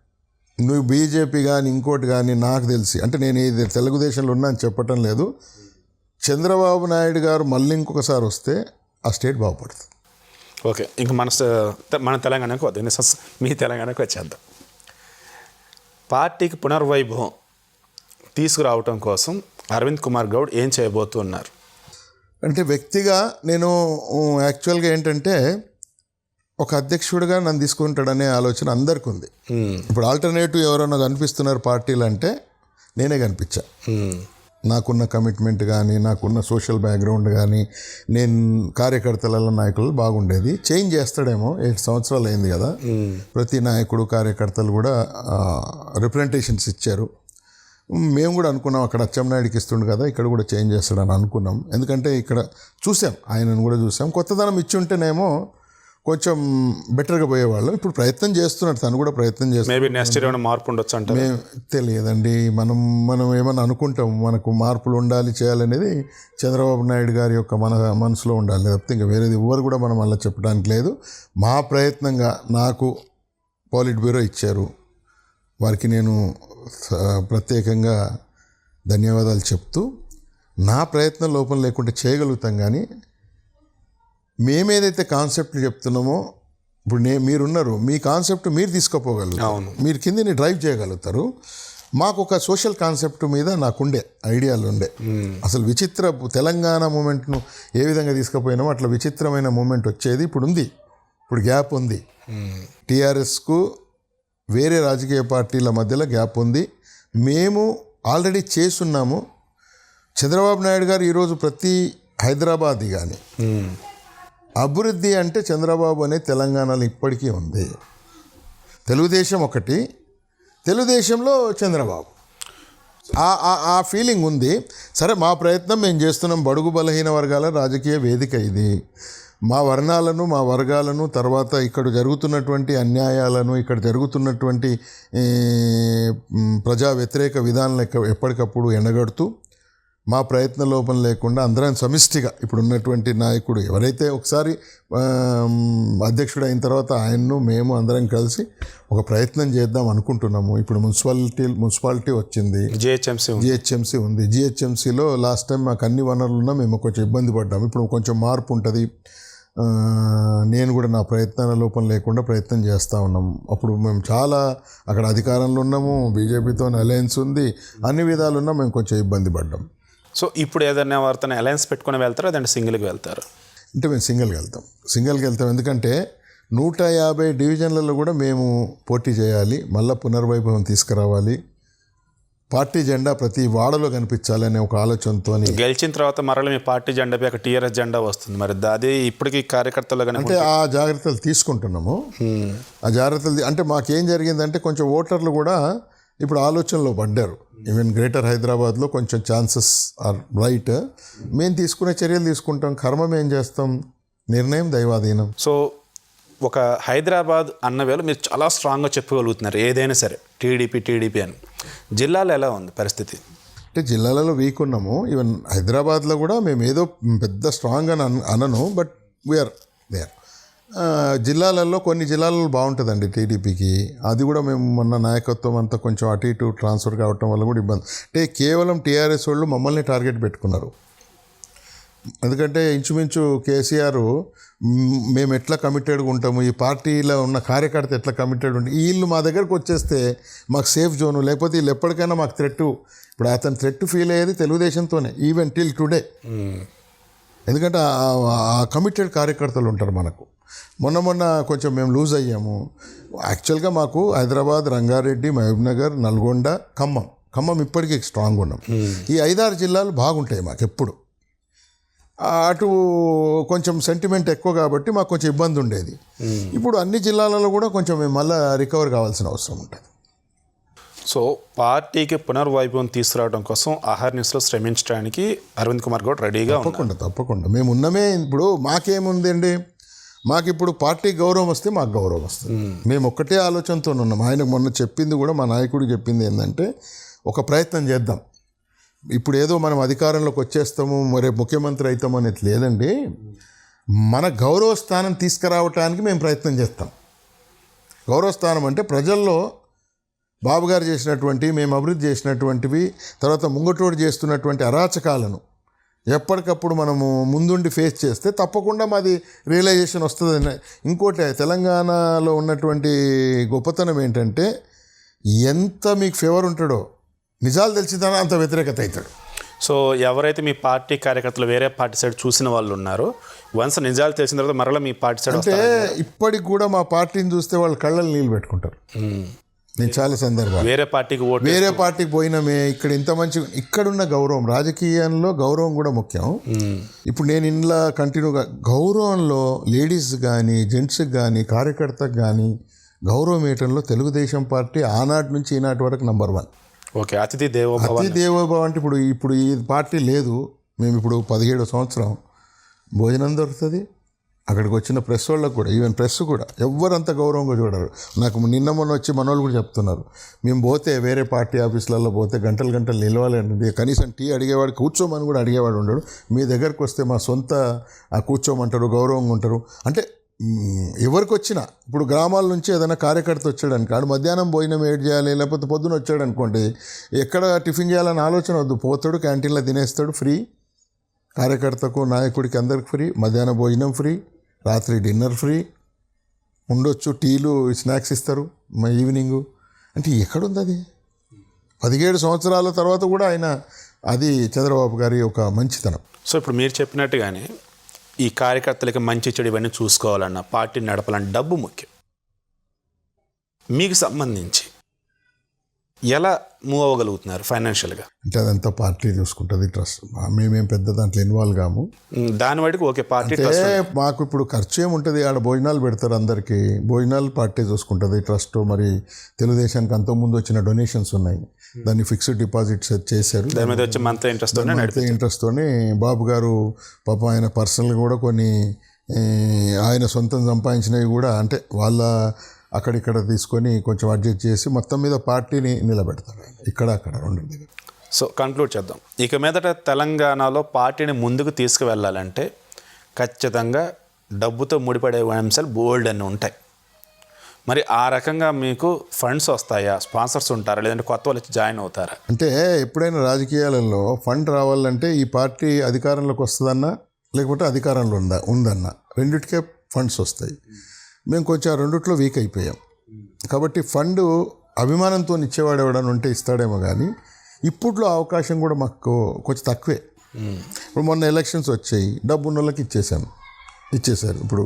C: నువ్వు బీజేపీ కానీ ఇంకోటి కానీ నాకు తెలిసి, అంటే నేను ఇది తెలుగుదేశంలో ఉన్నా అని చెప్పటం లేదు, చంద్రబాబు నాయుడు గారు మళ్ళీ ఇంకొకసారి వస్తే ఆ స్టేట్ బాగుపడుతుంది.
B: ఓకే, ఇంక మన తెలంగాణకు వద్దు, మీ తెలంగాణకు వచ్చేద్దాం. పార్టీకి పునర్వైభవం తీసుకురావటం కోసం అరవింద్ కుమార్ గౌడ్ ఏం చేయబోతున్నారు?
C: అంటే వ్యక్తిగా నేను యాక్చువల్గా ఏంటంటే ఒక అధ్యక్షుడిగా నన్ను తీసుకుంటాడనే ఆలోచన అందరికీ ఉంది. ఇప్పుడు ఆల్టర్నేటివ్ ఎవరైనా కనిపిస్తున్నారు పార్టీలు అంటే నేనే కనిపించా. నాకున్న కమిట్మెంట్ కానీ, నాకున్న సోషల్ బ్యాక్గ్రౌండ్ కానీ, నేను కార్యకర్తల నాయకులు బాగుండేది. చేంజ్ చేస్తాడేమో, 7 సంవత్సరాలు అయింది కదా, ప్రతి నాయకుడు కార్యకర్తలు కూడా రిప్రజెంటేషన్స్ ఇచ్చారు. మేము కూడా అనుకున్నాం అక్కడ అచ్చెన్నాయుడికి ఇస్తుండు కదా, ఇక్కడ కూడా చేంజ్ చేస్తాడని అనుకున్నాం. ఎందుకంటే ఇక్కడ చూసాం, ఆయనను కూడా చూసాం. కొత్తదనం ఇచ్చి ఉంటేనేమో కొంచెం బెటర్గా పోయేవాళ్ళం. ఇప్పుడు ప్రయత్నం చేస్తున్నాడు, తను కూడా ప్రయత్నం చేస్తున్నాడు.
B: మేబీ నెక్స్ట్ ఇయర్ మార్పు ఉండొచ్చు అంటే
C: తెలియదండి. మనం ఏమన్నా అనుకుంటాం, మనకు మార్పులు ఉండాలి చేయాలనేది చంద్రబాబు నాయుడు గారి యొక్క మనసులో ఉండాలి, తప్పితే ఇంకా వేరేది ఎవరు కూడా మనం అలా చెప్పడానికి లేదు. మా ప్రయత్నంగా నాకు పాలిట్ బ్యూరో ఇచ్చారు, వారికి నేను ప్రత్యేకంగా ధన్యవాదాలు చెప్తూ, నా ప్రయత్నం లోపం లేకుండా చేయగలుగుతాం. కానీ మేమేదైతే కాన్సెప్ట్లు చెప్తున్నామో, ఇప్పుడు మీరున్నారు, మీ కాన్సెప్ట్ మీరు తీసుకుపోగలుగుతారు, మీరు కిందని డ్రైవ్ చేయగలుగుతారు. మాకు ఒక సోషల్ కాన్సెప్ట్ మీద నాకుండే ఐడియాలు ఉండే. అసలు విచిత్ర తెలంగాణ మూమెంట్ను ఏ విధంగా తీసుకుపోయినామో అట్లా విచిత్రమైన మూమెంట్ వచ్చేది ఇప్పుడు ఉంది. ఇప్పుడు గ్యాప్ ఉంది, టీఆర్ఎస్కు వేరే రాజకీయ పార్టీల మధ్యలో గ్యాప్ ఉంది. మేము ఆల్రెడీ చేస్తున్నాము. చంద్రబాబు నాయుడు గారు ఈరోజు ప్రతి హైదరాబాద్ కానీ అభివృద్ధి అంటే చంద్రబాబు అనే తెలంగాణలో ఇప్పటికీ ఉంది. తెలుగుదేశం ఒకటి, తెలుగుదేశంలో చంద్రబాబు, ఆ ఫీలింగ్ ఉంది. సరే, మా ప్రయత్నం మేము చేస్తున్నాం. బడుగు బలహీన వర్గాల రాజకీయ వేదిక ఇది. మా వర్ణాలను, మా వర్గాలను, తర్వాత ఇక్కడ జరుగుతున్నటువంటి అన్యాయాలను, ఇక్కడ జరుగుతున్నటువంటి ప్రజా వ్యతిరేక విధానాలను ఎప్పటికప్పుడు ఎండగడుతూ, మా ప్రయత్న లోపం లేకుండా అందరం సమిష్టిగా ఇప్పుడు ఉన్నటువంటి నాయకుడు ఎవరైతే ఒకసారి అధ్యక్షుడు అయిన తర్వాత ఆయన్ను మేము అందరం కలిసి ఒక ప్రయత్నం చేద్దాం అనుకుంటున్నాము. ఇప్పుడు మున్సిపాలిటీ వచ్చింది, జిహెచ్ఎంసీ ఉంది. జిహెచ్ఎంసీలో లాస్ట్ టైం మాకు అన్ని వనరులు ఉన్నా మేము కొంచెం ఇబ్బంది పడ్డాము. ఇప్పుడు కొంచెం మార్పు ఉంటుంది. నేను కూడా నా ప్రయత్నాల లోపం లేకుండా ప్రయత్నం చేస్తూ ఉన్నాము. అప్పుడు మేము చాలా అక్కడ అధికారంలో ఉన్నాము, బీజేపీతో అలయన్స్ ఉంది, అన్ని విధాలు ఉన్నా మేము కొంచెం ఇబ్బంది పడ్డాం.
B: సో ఇప్పుడు ఏదైనా వారితో అలయన్స్ పెట్టుకుని వెళ్తారా, అదంటే సింగిల్గా వెళ్తారు?
C: అంటే మేము సింగిల్గా వెళ్తాం. ఎందుకంటే 150 డివిజన్లలో కూడా మేము పోటీ చేయాలి, మళ్ళీ పునర్వైభవం తీసుకురావాలి. పార్టీ జెండా ప్రతి వాడలో కనిపించాలనే ఒక ఆలోచనతో.
B: గెలిచిన తర్వాత మరల మీ పార్టీ జెండాపై ఒక టీఆర్ఎస్ జెండా వస్తుంది, మరి అది ఇప్పటికీ కార్యకర్తల్లో
C: అంటే ఆ జాగ్రత్తలు తీసుకుంటున్నాము. ఆ జాగ్రత్తలు అంటే మాకేం జరిగిందంటే కొంచెం ఓటర్లు కూడా ఇప్పుడు ఆలోచనలో పడ్డారు. ఈవెన్ గ్రేటర్ హైదరాబాద్లో కొంచెం ఛాన్సెస్ ఆర్ రైట్. మేము తీసుకునే చర్యలు తీసుకుంటాం, కర్మం ఏం చేస్తాం, నిర్ణయం దైవాధీనం.
B: సో ఒక హైదరాబాద్ అన్న వేళ మీరు చాలా స్ట్రాంగ్గా చెప్పగలుగుతున్నారు ఏదైనా సరే టీడీపీ అని. జిల్లాలో ఎలా ఉంది పరిస్థితి?
C: అంటే జిల్లాలలో వీక్ ఉన్నాము. ఈవెన్ హైదరాబాద్లో కూడా మేము ఏదో పెద్ద స్ట్రాంగ్ అని అనను, బట్ వీఆర్ దేర్. జిల్లాలలో కొన్ని జిల్లాలలో బాగుంటుందండి టీడీపీకి. అది కూడా మేము మొన్న నాయకత్వం అంతా కొంచెం అటు ఇటు ట్రాన్స్ఫర్ కావటం వల్ల కూడా ఇబ్బంది. అంటే కేవలం టీఆర్ఎస్ వాళ్ళు మమ్మల్ని టార్గెట్ పెట్టుకున్నారు. ఎందుకంటే ఇంచుమించు కేసీఆర్ మేము ఎట్లా కమిటెడ్గా ఉంటాము, ఈ పార్టీలో ఉన్న కార్యకర్త ఎట్లా కమిటెడ్ ఉంటుంది, వీళ్ళు మా దగ్గరకు వచ్చేస్తే మాకు సేఫ్ జోను, లేకపోతే వీళ్ళు ఎప్పటికైనా మాకు థ్రెట్. ఇప్పుడు అతను థ్రెట్ ఫీల్ అయ్యేది తెలుగుదేశంతోనే ఈవెన్ టిల్ టుడే. ఎందుకంటే ఆ కమిటెడ్ కార్యకర్తలు ఉంటారు మనకు. మొన్న కొంచెం మేము లూజ్ అయ్యాము. యాక్చువల్గా మాకు హైదరాబాద్, రంగారెడ్డి, మహబూబ్నగర్, నల్గొండ, ఖమ్మం ఇప్పటికీ స్ట్రాంగ్ ఉన్నాం. ఈ 5-6 జిల్లాలు బాగుంటాయి మాకు ఎప్పుడు. అటు కొంచెం సెంటిమెంట్ ఎక్కువ కాబట్టి మాకు కొంచెం ఇబ్బంది ఉండేది. ఇప్పుడు అన్ని జిల్లాలలో కూడా కొంచెం మేము మళ్ళీ రికవర్ కావాల్సిన అవసరం ఉంటుంది.
B: సో పార్టీకి పునర్వైభవం తీసుకురావడం కోసం అహర్నిశలో శ్రమించడానికి అరవింద్ కుమార్ గౌడ్ రెడీగా
C: తప్పకుండా మేము ఉన్నమే. ఇప్పుడు మాకేముందండి, మాకు ఇప్పుడు పార్టీ గౌరవం వస్తే మాకు గౌరవం వస్తుంది. మేము ఒక్కటే ఆలోచనతో ఉన్నాం. ఆయనకు మొన్న చెప్పింది కూడా, మా నాయకుడు చెప్పింది ఏంటంటే ఒక ప్రయత్నం చేద్దాం. ఇప్పుడు ఏదో మనం అధికారంలోకి వచ్చేస్తాము, మరి ముఖ్యమంత్రి అవుతాము అనేది లేదండి. మన గౌరవ స్థానం తీసుకురావటానికి మేము ప్రయత్నం చేస్తాం. గౌరవ స్థానం అంటే ప్రజల్లో బాబు గారు చేసినటువంటి, మేము అభివృద్ధి చేసినటువంటివి, తర్వాత ముంగటోడు చేస్తున్నటువంటి అరాచకాలను ఎప్పటికప్పుడు మనము ముందుండి ఫేస్ చేస్తే తప్పకుండా మాది రియలైజేషన్ వస్తుందని. ఇంకోటి తెలంగాణలో ఉన్నటువంటి గొప్పతనం ఏంటంటే ఎంత మీకు ఫేవర్ ఉంటాడో నిజాలు తెలిసిందని అంత వ్యతిరేకత అవుతాడు.
B: సో ఎవరైతే మీ పార్టీ కార్యకర్తలు వేరే పార్టీ సైడ్ చూసిన వాళ్ళు ఉన్నారో వన్స్ నిజాలు తెలిసిన తర్వాత మరలా మీ పార్టీ సైడ్
C: అంటే ఇప్పటికి కూడా మా పార్టీని చూస్తే వాళ్ళు కళ్ళని నీళ్ళు పెట్టుకుంటారు. నేను చాలా సందర్భాలు
B: వేరే
C: పార్టీకి పోయినామే, ఇక్కడ ఇంత మంచి, ఇక్కడున్న గౌరవం, రాజకీయంలో గౌరవం కూడా ముఖ్యం. ఇప్పుడు నేను ఇంట్లో కంటిన్యూగా గౌరవంలో లేడీస్ కానీ జెంట్స్కి కానీ కార్యకర్తకు కానీ గౌరవం ఇవ్వటంలో తెలుగుదేశం పార్టీ ఆనాటి నుంచి ఈనాటి వరకు నంబర్ 1.
B: ఓకే, అతిథి దేవోభవ
C: అంటే ఇప్పుడు ఈ పార్టీ లేదు. మేము ఇప్పుడు 17వ సంవత్సరం భోజనం దొరుకుతుంది. అక్కడికి వచ్చిన ప్రెస్ వాళ్ళకు కూడా, ఈవెన్ ప్రెస్ కూడా ఎవరంత గౌరవంగా చూడరు. నాకు నిన్న మొన్న వచ్చి మనోళ్ళు కూడా చెప్తున్నారు, మేము పోతే వేరే పార్టీ ఆఫీసులలో పోతే గంటలు నిలవాలండి, కనీసం టీ అడిగేవాడు, కూర్చోమని కూడా అడిగేవాడు ఉండడు. మీ దగ్గరకు వస్తే మా సొంత కూర్చోమంటారు, గౌరవంగా ఉంటారు. అంటే ఎవరికి వచ్చినా, ఇప్పుడు గ్రామాల నుంచి ఏదైనా కార్యకర్త వచ్చాడనుకో, ఆడు మధ్యాహ్నం భోజనం ఏడ్ చేయాలి, లేకపోతే పొద్దున వచ్చాడు అనుకోండి, ఎక్కడ టిఫిన్ చేయాలని ఆలోచన వద్దు, పోతాడు క్యాంటీన్లో తినేస్తాడు, ఫ్రీ. కార్యకర్తకు నాయకుడికి అందరికి ఫ్రీ, మధ్యాహ్నం భోజనం ఫ్రీ, రాత్రి డిన్నర్ ఫ్రీ ఉండొచ్చు, టీలు స్నాక్స్ ఇస్తారు ఈవినింగు. అంటే ఎక్కడుంది అది? 17 సంవత్సరాల తర్వాత కూడా ఆయన, అది చంద్రబాబు గారి ఒక మంచితనం.
B: సో ఇప్పుడు మీరు చెప్పినట్టుగానే ఈ కార్యకర్తలకి మంచి చెడు ఇవన్నీ చూసుకోవాలన్నా, పార్టీ నడపాలన్న డబ్బు ముఖ్యం. మీకు సంబంధించి ఎలా మూవ్ అవ్వగలుగుతున్నారు ఫైనాన్షియల్గా?
C: అంటే అదంతా పార్టీ చూసుకుంటుంది, ట్రస్ట్. మేమేం పెద్ద దాంట్లో ఇన్వాల్వ్ కాము.
B: దాని వాటికి ఓకే, పార్టీ
C: మాకు ఇప్పుడు ఖర్చు ఏముంటుంది, ఆడ భోజనాలు పెడతారు అందరికీ, భోజనాలు పార్టీ చూసుకుంటుంది, ట్రస్ట్. మరి తెలుగుదేశానికి అంతకుముందు వచ్చిన డొనేషన్స్ ఉన్నాయి, దాన్ని ఫిక్స్డ్ డిపాజిట్స్ చేశారు.
B: దాని మీద వచ్చే మంత్లీ
C: ఇంట్రెస్ట్తోనే బాబు గారు పాపం ఆయన పర్సనల్గా కూడా కొన్ని ఆయన సొంతం సంపాదించినవి కూడా, అంటే వాళ్ళ అక్కడిక్కడ తీసుకొని కొంచెం అడ్జస్ట్ చేసి మొత్తం మీద పార్టీని నిలబెడతారు ఇక్కడ అక్కడ రెండు దగ్గర.
B: సో కంక్లూడ్ చేద్దాం. ఇక మీదట తెలంగాణలో పార్టీని ముందుకు తీసుకువెళ్ళాలంటే ఖచ్చితంగా డబ్బుతో ముడిపడే అంశాలు బోల్డ్ అన్నీ ఉంటాయి. మరి ఆ రకంగా మీకు ఫండ్స్ వస్తాయా, స్పాన్సర్స్ ఉంటారా, లేదంటే కొత్త వాళ్ళు జాయిన్ అవుతారా?
C: అంటే ఎప్పుడైనా రాజకీయాలలో ఫండ్ రావాలంటే ఈ పార్టీ అధికారంలోకి వస్తుందన్నా, లేకపోతే అధికారంలో ఉందన్నా, రెండిటికే ఫండ్స్ వస్తాయి. మేము కొంచెం ఆ రెండిట్లో వీక్ అయిపోయాం. కాబట్టి ఫండ్ అభిమానంతో ఇచ్చేవాడు ఎవడని ఉంటే ఇస్తాడేమో, కానీ ఇప్పట్లో అవకాశం కూడా మాకు కొంచెం తక్కువే. ఇప్పుడు మొన్న ఎలక్షన్స్ వచ్చాయి, డబ్బు ఉన్న వాళ్ళకి ఇచ్చేశారు. ఇప్పుడు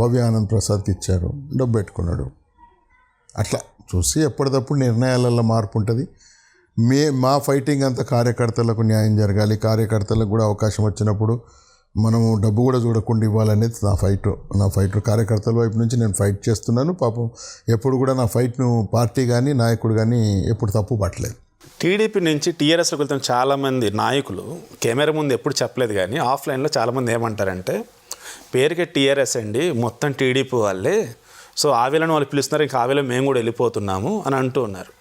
C: భవ్య ఆనంద్ ప్రసాద్కి ఇచ్చారు, డబ్బు పెట్టుకున్నాడు. అట్లా చూసి ఎప్పటికప్పుడు నిర్ణయాలలో మార్పు ఉంటుంది. మా ఫైటింగ్ అంతా కార్యకర్తలకు న్యాయం జరగాలి, కార్యకర్తలకు కూడా అవకాశం వచ్చినప్పుడు మనము డబ్బు కూడా చూడకుండా ఇవ్వాలనేది నా ఫైట్ కార్యకర్తల వైపు నుంచి నేను ఫైట్ చేస్తున్నాను. పాపం ఎప్పుడు కూడా నా ఫైట్ను పార్టీ కానీ నాయకుడు కానీ ఎప్పుడు తప్పు పట్టలేదు.
B: టీడీపీ నుంచి టీఆర్ఎస్లోకి వెళ్తున్న చాలామంది నాయకులు కెమెరా ముందు ఎప్పుడు చెప్పలేదు, కానీ ఆఫ్లైన్లో చాలామంది ఏమంటారంటే పేరుకే టీఆర్ఎస్ అండి, మొత్తం టీడీపీ వాళ్ళే, సో ఆ వేళను వాళ్ళు పిలుస్తున్నారు, ఇంకా ఆ వేళ మేము కూడా వెళ్ళిపోతున్నాము అని అంటూ ఉన్నారు.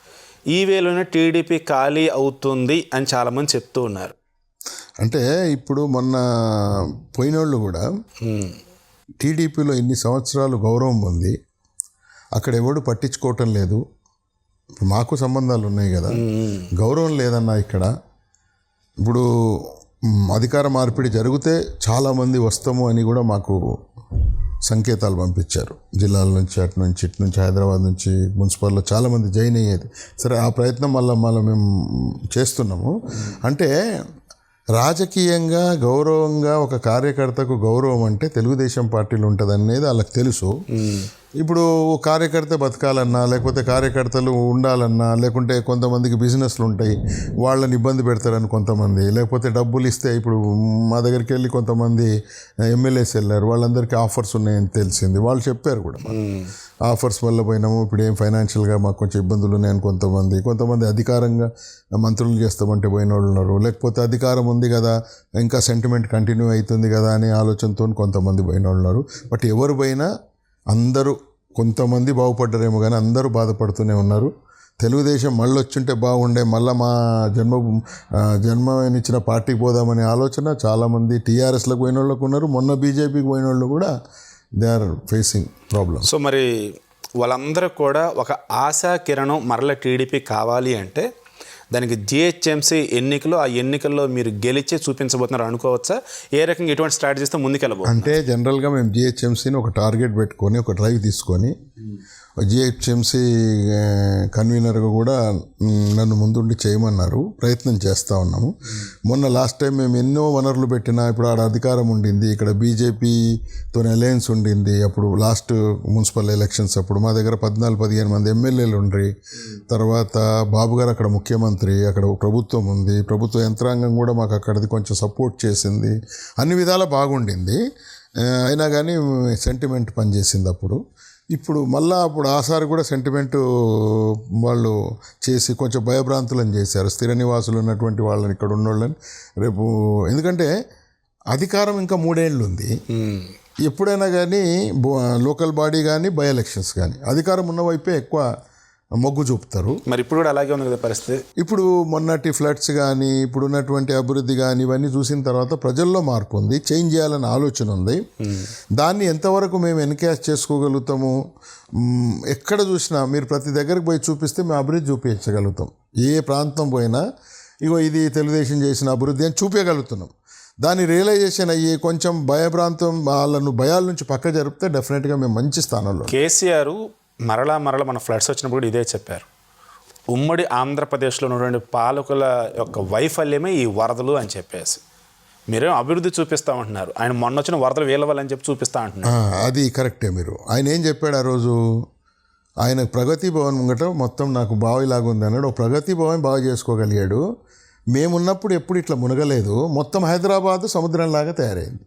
B: ఈ వేళలోనే టీడీపీ ఖాళీ అవుతుంది అని చాలామంది చెప్తూ ఉన్నారు.
C: అంటే ఇప్పుడు మొన్న పోయినోళ్ళు కూడా టీడీపీలో ఇన్ని సంవత్సరాలు గౌరవం ఉంది, అక్కడ ఎవడు పట్టించుకోవటం లేదు. మాకు సంబంధాలు ఉన్నాయి కదా, గౌరవం లేదన్నా ఇక్కడ. ఇప్పుడు అధికార మార్పిడి జరిగితే చాలామంది వస్తాము అని కూడా మాకు సంకేతాలు పంపించారు. జిల్లాల నుంచి అటు నుంచి హైదరాబాద్ నుంచి మున్సిపల్లో చాలామంది జాయిన్ అయ్యేది. సరే, ఆ ప్రయత్నం మళ్ళీ మేము చేస్తున్నాము. అంటే రాజకీయంగా గౌరవంగా ఒక కార్యకర్తకు గౌరవం అంటే తెలుగుదేశం పార్టీలో ఉంటుంది అనేది వాళ్ళకి తెలుసు. ఇప్పుడు కార్యకర్త బతకాలన్నా, లేకపోతే కార్యకర్తలు ఉండాలన్నా, లేకుంటే కొంతమందికి బిజినెస్లు ఉంటాయి, వాళ్ళని ఇబ్బంది పెడతారని కొంతమంది, లేకపోతే డబ్బులు ఇస్తే ఇప్పుడు మా దగ్గరికి వెళ్ళి కొంతమంది ఎమ్మెల్యేస్ వెళ్ళారు, వాళ్ళందరికీ ఆఫర్స్ ఉన్నాయని తెలిసింది. వాళ్ళు చెప్పారు కూడా, ఆఫర్స్ వల్ల పోయినాము, ఇప్పుడు ఏం ఫైనాన్షియల్గా మాకు కొంచెం ఇబ్బందులు ఉన్నాయని కొంతమంది అధికారంగా మంత్రులు చేస్తామంటే పోయిన వాళ్ళు ఉన్నారు, లేకపోతే అధికారం ఉంది కదా ఇంకా సెంటిమెంట్ కంటిన్యూ అవుతుంది కదా అనే ఆలోచనతో కొంతమంది పోయిన వాళ్ళు ఉన్నారు. బట్ ఎవరు పోయినా అందరూ, కొంతమంది బాగుపడ్డారేమో కానీ అందరూ బాధపడుతూనే ఉన్నారు. తెలుగుదేశం మళ్ళీ వచ్చుంటే బాగుండే, మళ్ళీ మా జన్మనిచ్చిన పార్టీకి పోదామనే ఆలోచన చాలామంది టీఆర్ఎస్లకు పోయిన వాళ్ళకు ఉన్నారు. మొన్న బీజేపీకి పోయిన వాళ్ళు కూడా they are facing problem.
B: So మరి వాళ్ళందరూ కూడా ఒక ఆశా కిరణం మరల టీడీపీ కావాలి అంటే దానికి జిహెచ్ఎంసీ ఎన్నికలు, ఆ ఎన్నికల్లో మీరు గెలిచి చూపించబోతున్నారు అనుకోవచ్చా? ఏ రకంగా ఎటువంటి స్ట్రాటజీస్తో ముందుకెళ్ళబోతున్నారు?
C: అంటే జనరల్గా మేము జిహెచ్ఎంసీని ఒక టార్గెట్ పెట్టుకొని ఒక డ్రైవ్ తీసుకొని జిహెచ్ఎంసీ కన్వీనర్గా కూడా నన్ను ముందుండి చేయమన్నారు, ప్రయత్నం చేస్తూ ఉన్నాము. మొన్న లాస్ట్ టైం మేము ఎన్నో వనరులు పెట్టినా, ఇప్పుడు ఆడ అధికారం ఉండింది, ఇక్కడ బీజేపీతో అలయన్స్ ఉండింది. అప్పుడు లాస్ట్ మున్సిపల్ ఎలక్షన్స్ అప్పుడు మా దగ్గర 14-15 మంది ఎమ్మెల్యేలు ఉండ్రి. తర్వాత బాబు గారు అక్కడ ముఖ్యమంత్రి, అక్కడ ప్రభుత్వం ఉంది, ప్రభుత్వ యంత్రాంగం కూడా మాకు అక్కడిది కొంచెం సపోర్ట్ చేసింది, అన్ని విధాలా బాగుండింది. అయినా కానీ సెంటిమెంట్ పనిచేసింది అప్పుడు. ఇప్పుడు మళ్ళీ అప్పుడు ఆసారి కూడా సెంటిమెంట్ వాళ్ళు చేసి కొంచెం భయభ్రాంతులను చేశారు, స్థిర నివాసులు ఉన్నటువంటి వాళ్ళని, ఇక్కడ ఉన్నోళ్ళని. రేపు ఎందుకంటే అధికారం ఇంకా 3 ఏళ్ళు ఉంది, ఎప్పుడైనా కానీ లోకల్ బాడీ కానీ బై ఎలక్షన్స్ కానీ అధికారం ఉన్న వైపే ఎక్కువ మొగ్గు చూపుతారు.
B: మరి ఇప్పుడు కూడా అలాగే ఉంది కదా పరిస్థితి.
C: ఇప్పుడు మొన్నటి ఫ్లడ్స్ కానీ, ఇప్పుడు ఉన్నటువంటి అభివృద్ధి కానీ ఇవన్నీ చూసిన తర్వాత ప్రజల్లో మార్పు ఉంది, చేంజ్ చేయాలన్న ఆలోచన ఉంది. దాన్ని ఎంతవరకు మేము ఎన్కాష్ చేసుకోగలుగుతాము? ఎక్కడ చూసినా మీరు ప్రతి దగ్గరకు పోయి చూపిస్తే మేము అభివృద్ధి చూపించగలుగుతాం. ఏ ప్రాంతం పోయినా ఇగో ఇది తెలుగుదేశం చేసిన అభివృద్ధి అని చూపించగలుగుతున్నాం. దాన్ని రియలైజేషన్ అయ్యి కొంచెం భయభ్రాంతం వాళ్ళను భయాల నుంచి పక్క జరిపితే డెఫినెట్గా మేము మంచి స్థానంలో.
B: కేసీఆర్ మరలా మన ఫ్లడ్స్ వచ్చినప్పుడు కూడా ఇదే చెప్పారు, ఉమ్మడి ఆంధ్రప్రదేశ్లో ఉన్నటువంటి పాలకుల యొక్క వైఫల్యమే ఈ వరదలు అని చెప్పేసి. మీరేం అభివృద్ధి చూపిస్తామంటున్నారు, ఆయన మొన్న వచ్చిన వరదలు వీళ్ళ వాళ్ళని చెప్పి చూపిస్తా అంటున్నారు.
C: అది కరెక్టే. ఆయన ఏం చెప్పాడు ఆ రోజు? ఆయన ప్రగతి భవన్ ముంగట మొత్తం నాకు బావిలాగా ఉంది అన్నాడు. ప్రగతి భవన్ బాగా చేసుకోగలిగాడు. మేమున్నప్పుడు ఎప్పుడు ఇట్లా మునగలేదు, మొత్తం హైదరాబాదు సముద్రంలాగా తయారైంది.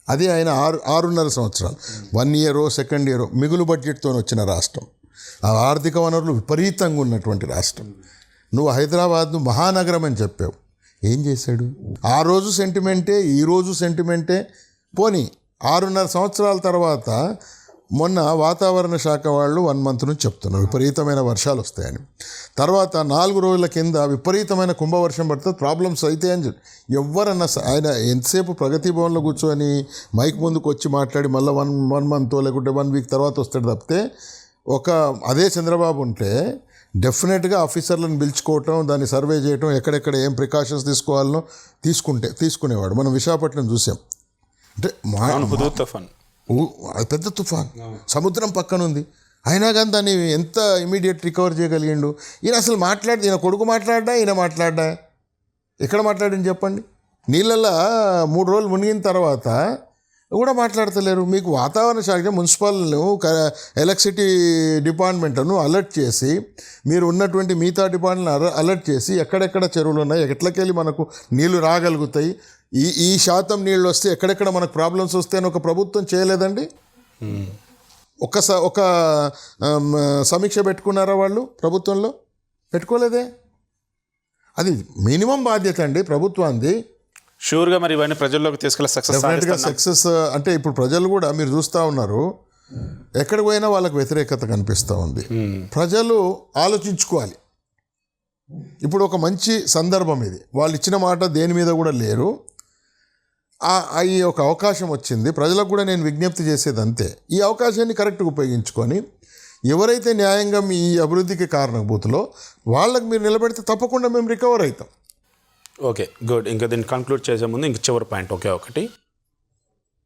C: అది ఆయన 6.5 సంవత్సరాలు, 1 ఇయర్ 2nd ఇయర్ మిగులు బడ్జెట్తో వచ్చిన రాష్ట్రం, ఆ ఆర్థిక వనరులు విపరీతంగా ఉన్నటువంటి రాష్ట్రం. నువ్వు హైదరాబాద్ను మహానగరం అని చెప్పావు, ఏం చేశాడు? ఆ రోజు సెంటిమెంటే, ఈరోజు సెంటిమెంటే. పోనీ 6.5 సంవత్సరాల తర్వాత మొన్న వాతావరణ శాఖ వాళ్ళు 1 మంత్ నుంచి చెప్తున్నారు విపరీతమైన వర్షాలు వస్తాయని. తర్వాత 4 రోజుల కింద విపరీతమైన కుంభవర్షం పడుతుంది, ప్రాబ్లమ్స్ అయితే అని చెప్పి ఎవరన్నా ఆయన ఎంతసేపు ప్రగతి భవన్లో కూర్చొని మైక్ ముందుకు వచ్చి మాట్లాడి మళ్ళీ 1 మంత్ లేకుంటే 1 వీక్ తర్వాత వస్తాడు తప్పితే, అదే చంద్రబాబు ఉంటే డెఫినెట్గా ఆఫీసర్లను పిలుచుకోవటం, దాన్ని సర్వే చేయటం, ఎక్కడెక్కడ ఏం ప్రికాషన్స్ తీసుకోవాలనో తీసుకునేవాడు. మనం విశాఖపట్నం చూసాం. అంటే
B: తుఫాన్,
C: అది పెద్ద తుఫాన్, సముద్రం పక్కన ఉంది, అయినా కానీ దాన్ని ఎంత ఇమీడియట్ రికవర్ చేయగలిగిండు. ఈయన అసలు ఈయన కొడుకు మాట్లాడ్డా, ఈయన మాట్లాడ్డా? ఎక్కడ మాట్లాడింది చెప్పండి? నీళ్ళల్లో 3 రోజులు మునిగిన తర్వాత కూడా మాట్లాడతలేరు. మీకు వాతావరణ శాఖ మున్సిపల్ను ఎలక్ట్రిసిటీ డిపార్ట్మెంట్ను అలర్ట్ చేసి, మీరు ఉన్నటువంటి మిగతా డిపార్ట్మెంట్ని అలర్ట్ చేసి ఎక్కడెక్కడ చెరువులు ఉన్నాయి, ఎట్లకెళ్ళి మనకు నీళ్లు రాగలుగుతాయి, ఈ శాతం నీళ్ళు వస్తే ఎక్కడెక్కడ మనకు ప్రాబ్లమ్స్ వస్తాయని ఒక ప్రభుత్వం చేయలేదండి. ఒక సమీక్ష పెట్టుకున్నారా వాళ్ళు ప్రభుత్వంలో? పెట్టుకోలేదే. అది మినిమం బాధ్యత అండి ప్రభుత్వాన్ని.
B: షూర్గా మరి ఇవన్నీ ప్రజల్లోకి తీసుకెళ్ళి
C: సక్సెస్ అంటే ఇప్పుడు ప్రజలు కూడా మీరు చూస్తూ ఉన్నారు, ఎక్కడికి పోయినా వాళ్ళకి వ్యతిరేకత కనిపిస్తూ ఉంది. ప్రజలు ఆలోచించుకోవాలి. ఇప్పుడు ఒక మంచి సందర్భం ఇది, వాళ్ళు ఇచ్చిన మాట దేని మీద కూడా లేరు. ఈ ఒక అవకాశం వచ్చింది, ప్రజలకు కూడా నేను విజ్ఞప్తి చేసేది అంతే, ఈ అవకాశాన్ని కరెక్ట్గా ఉపయోగించుకొని ఎవరైతే న్యాయంగా మీ అభివృద్ధికి కారణభూతులో వాళ్ళకి మీరు నిలబెడితే తప్పకుండా మేము రికవర్ అవుతాం.
B: Okay, good. ఇంకా దీన్ని కంక్లూడ్ చేసే ముందు ఇంక చివరి పాయింట్ ఒకటి,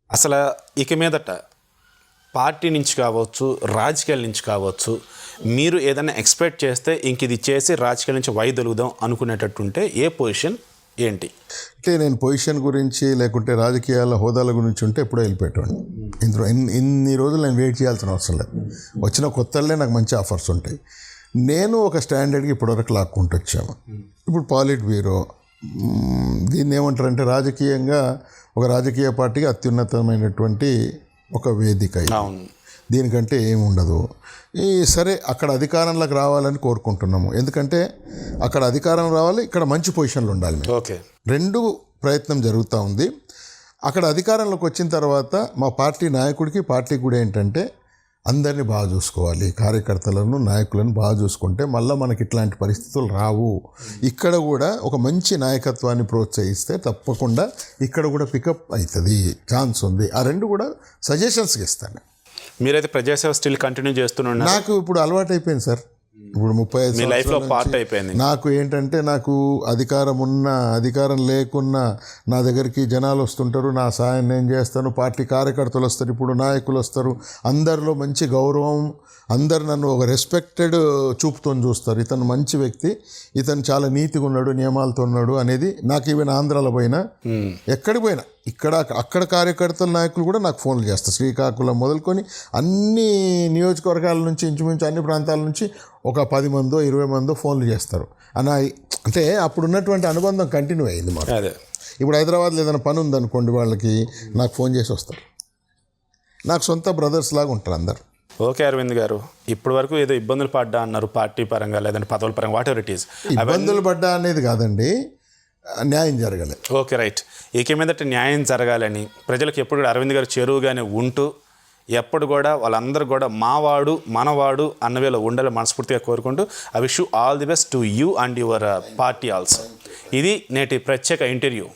B: అసలు ఇక మీదట పార్టీ నుంచి కావచ్చు, రాజకీయాల నుంచి కావచ్చు, మీరు ఏదైనా ఎక్స్పెక్ట్ చేస్తే ఇంక ఇది చేసి రాజకీయాల నుంచి వైదొలుగుదాం అనుకునేటట్టుంటే ఏ పొజిషన్ ఏంటి?
C: అంటే నేను పొజిషన్ గురించి లేకుంటే రాజకీయాల హోదాల గురించి ఉంటే ఎప్పుడో వెళ్ళిపెట్టాను. ఇందులో ఇన్ని రోజులు నేను వెయిట్ చేయాల్సిన అవసరం లేదు. వచ్చిన కొత్తలే నాకు మంచి ఆఫర్స్ ఉంటాయి. నేను ఒక స్టాండర్డ్కి ఇప్పటివరకు లాక్కుంటూ వచ్చాము. ఇప్పుడు పాలిట్ బ్యూరో దీన్ని ఏమంటారంటే రాజకీయంగా ఒక రాజకీయ పార్టీకి అత్యున్నతమైనటువంటి ఒక వేదిక. దీనికంటే ఏమి ఉండదు. సరే అక్కడ అధికారంలోకి రావాలని కోరుకుంటున్నాము, ఎందుకంటే అక్కడ అధికారం రావాలి, ఇక్కడ మంచి పొజిషన్లో ఉండాలి.
B: ఓకే,
C: రెండు ప్రయత్నం జరుగుతూ ఉంది. అక్కడ అధికారంలోకి వచ్చిన తర్వాత మా పార్టీ నాయకుడికి పార్టీకి కూడా ఏంటంటే అందరినీ బాగా చూసుకోవాలి, కార్యకర్తలను నాయకులను బాగా చూసుకుంటే మళ్ళీ మనకి ఇట్లాంటి పరిస్థితులు రావు. ఇక్కడ కూడా ఒక మంచి నాయకత్వాన్ని ప్రోత్సహిస్తే తప్పకుండా ఇక్కడ కూడా పికప్ అవుతుంది, ఛాన్స్ ఉంది. ఆ రెండు కూడా సజెషన్స్కి ఇస్తాను.
B: మీరైతే ప్రజాసేవ స్టిల్ కంటిన్యూ చేస్తున్నారు?
C: నాకు ఇప్పుడు అలవాటు అయిపోయింది సార్. ఇప్పుడు 35
B: లైఫ్లో పార్ట్ అయిపోయింది.
C: నాకు ఏంటంటే నాకు అధికారం ఉన్నా అధికారం లేకున్నా నా దగ్గరికి జనాలు వస్తుంటారు, నా సాయం నేను చేస్తాను, పార్టీ కార్యకర్తలు వస్తారు, ఇప్పుడు నాయకులు వస్తారు, అందరిలో మంచి గౌరవం, అందరు నన్ను ఒక రెస్పెక్టెడ్ చూపుతో చూస్తారు. ఇతను మంచి వ్యక్తి, ఇతను చాలా నీతిగా ఉన్నాడు, నియమాలతో ఉన్నాడు అనేది నాకు ఈవెన్ ఆంధ్రాలో పోయినా ఎక్కడికి పోయినా అక్కడ కార్యకర్తల నాయకులు కూడా నాకు ఫోన్లు చేస్తారు. శ్రీకాకుళం మొదలుకొని అన్ని నియోజకవర్గాల నుంచి ఇంచుమించు అన్ని ప్రాంతాల నుంచి ఒక 10 మందో 20 మందో ఫోన్లు చేస్తారు. అంటే అప్పుడు ఉన్నటువంటి అనుబంధం కంటిన్యూ అయింది మాకు. ఇప్పుడు హైదరాబాద్లో ఏదైనా పని ఉందనుకోండి, వాళ్ళకి నాకు ఫోన్ చేసి వస్తారు. నాకు సొంత బ్రదర్స్ లాగా ఉంటారు అందరు.
B: ఓకే అరవింద్ గారు, ఇప్పటి వరకు ఏదో ఇబ్బందులు పడ్డా అన్నారు పార్టీ పరంగా, లేదంటే పదవుల పరంగా, వాట్ ఎవర్ ఇట్ ఈస్.
C: ఇబ్బందులు పడ్డా అనేది కాదండి, న్యాయం జరగాలి.
B: Okay, right. ఇక మీదట న్యాయం జరగాలని ప్రజలకు ఎప్పుడు కూడా అరవింద్ గారు చెరువుగానే ఉంటూ ఎప్పుడు కూడా వాళ్ళందరూ కూడా మావాడు మనవాడు అన్నవేలో ఉండాలని మనస్ఫూర్తిగా కోరుకుంటూ I wish you all the best to you and your party also. ఇది నేటి ప్రత్యేక ఇంటర్వ్యూ.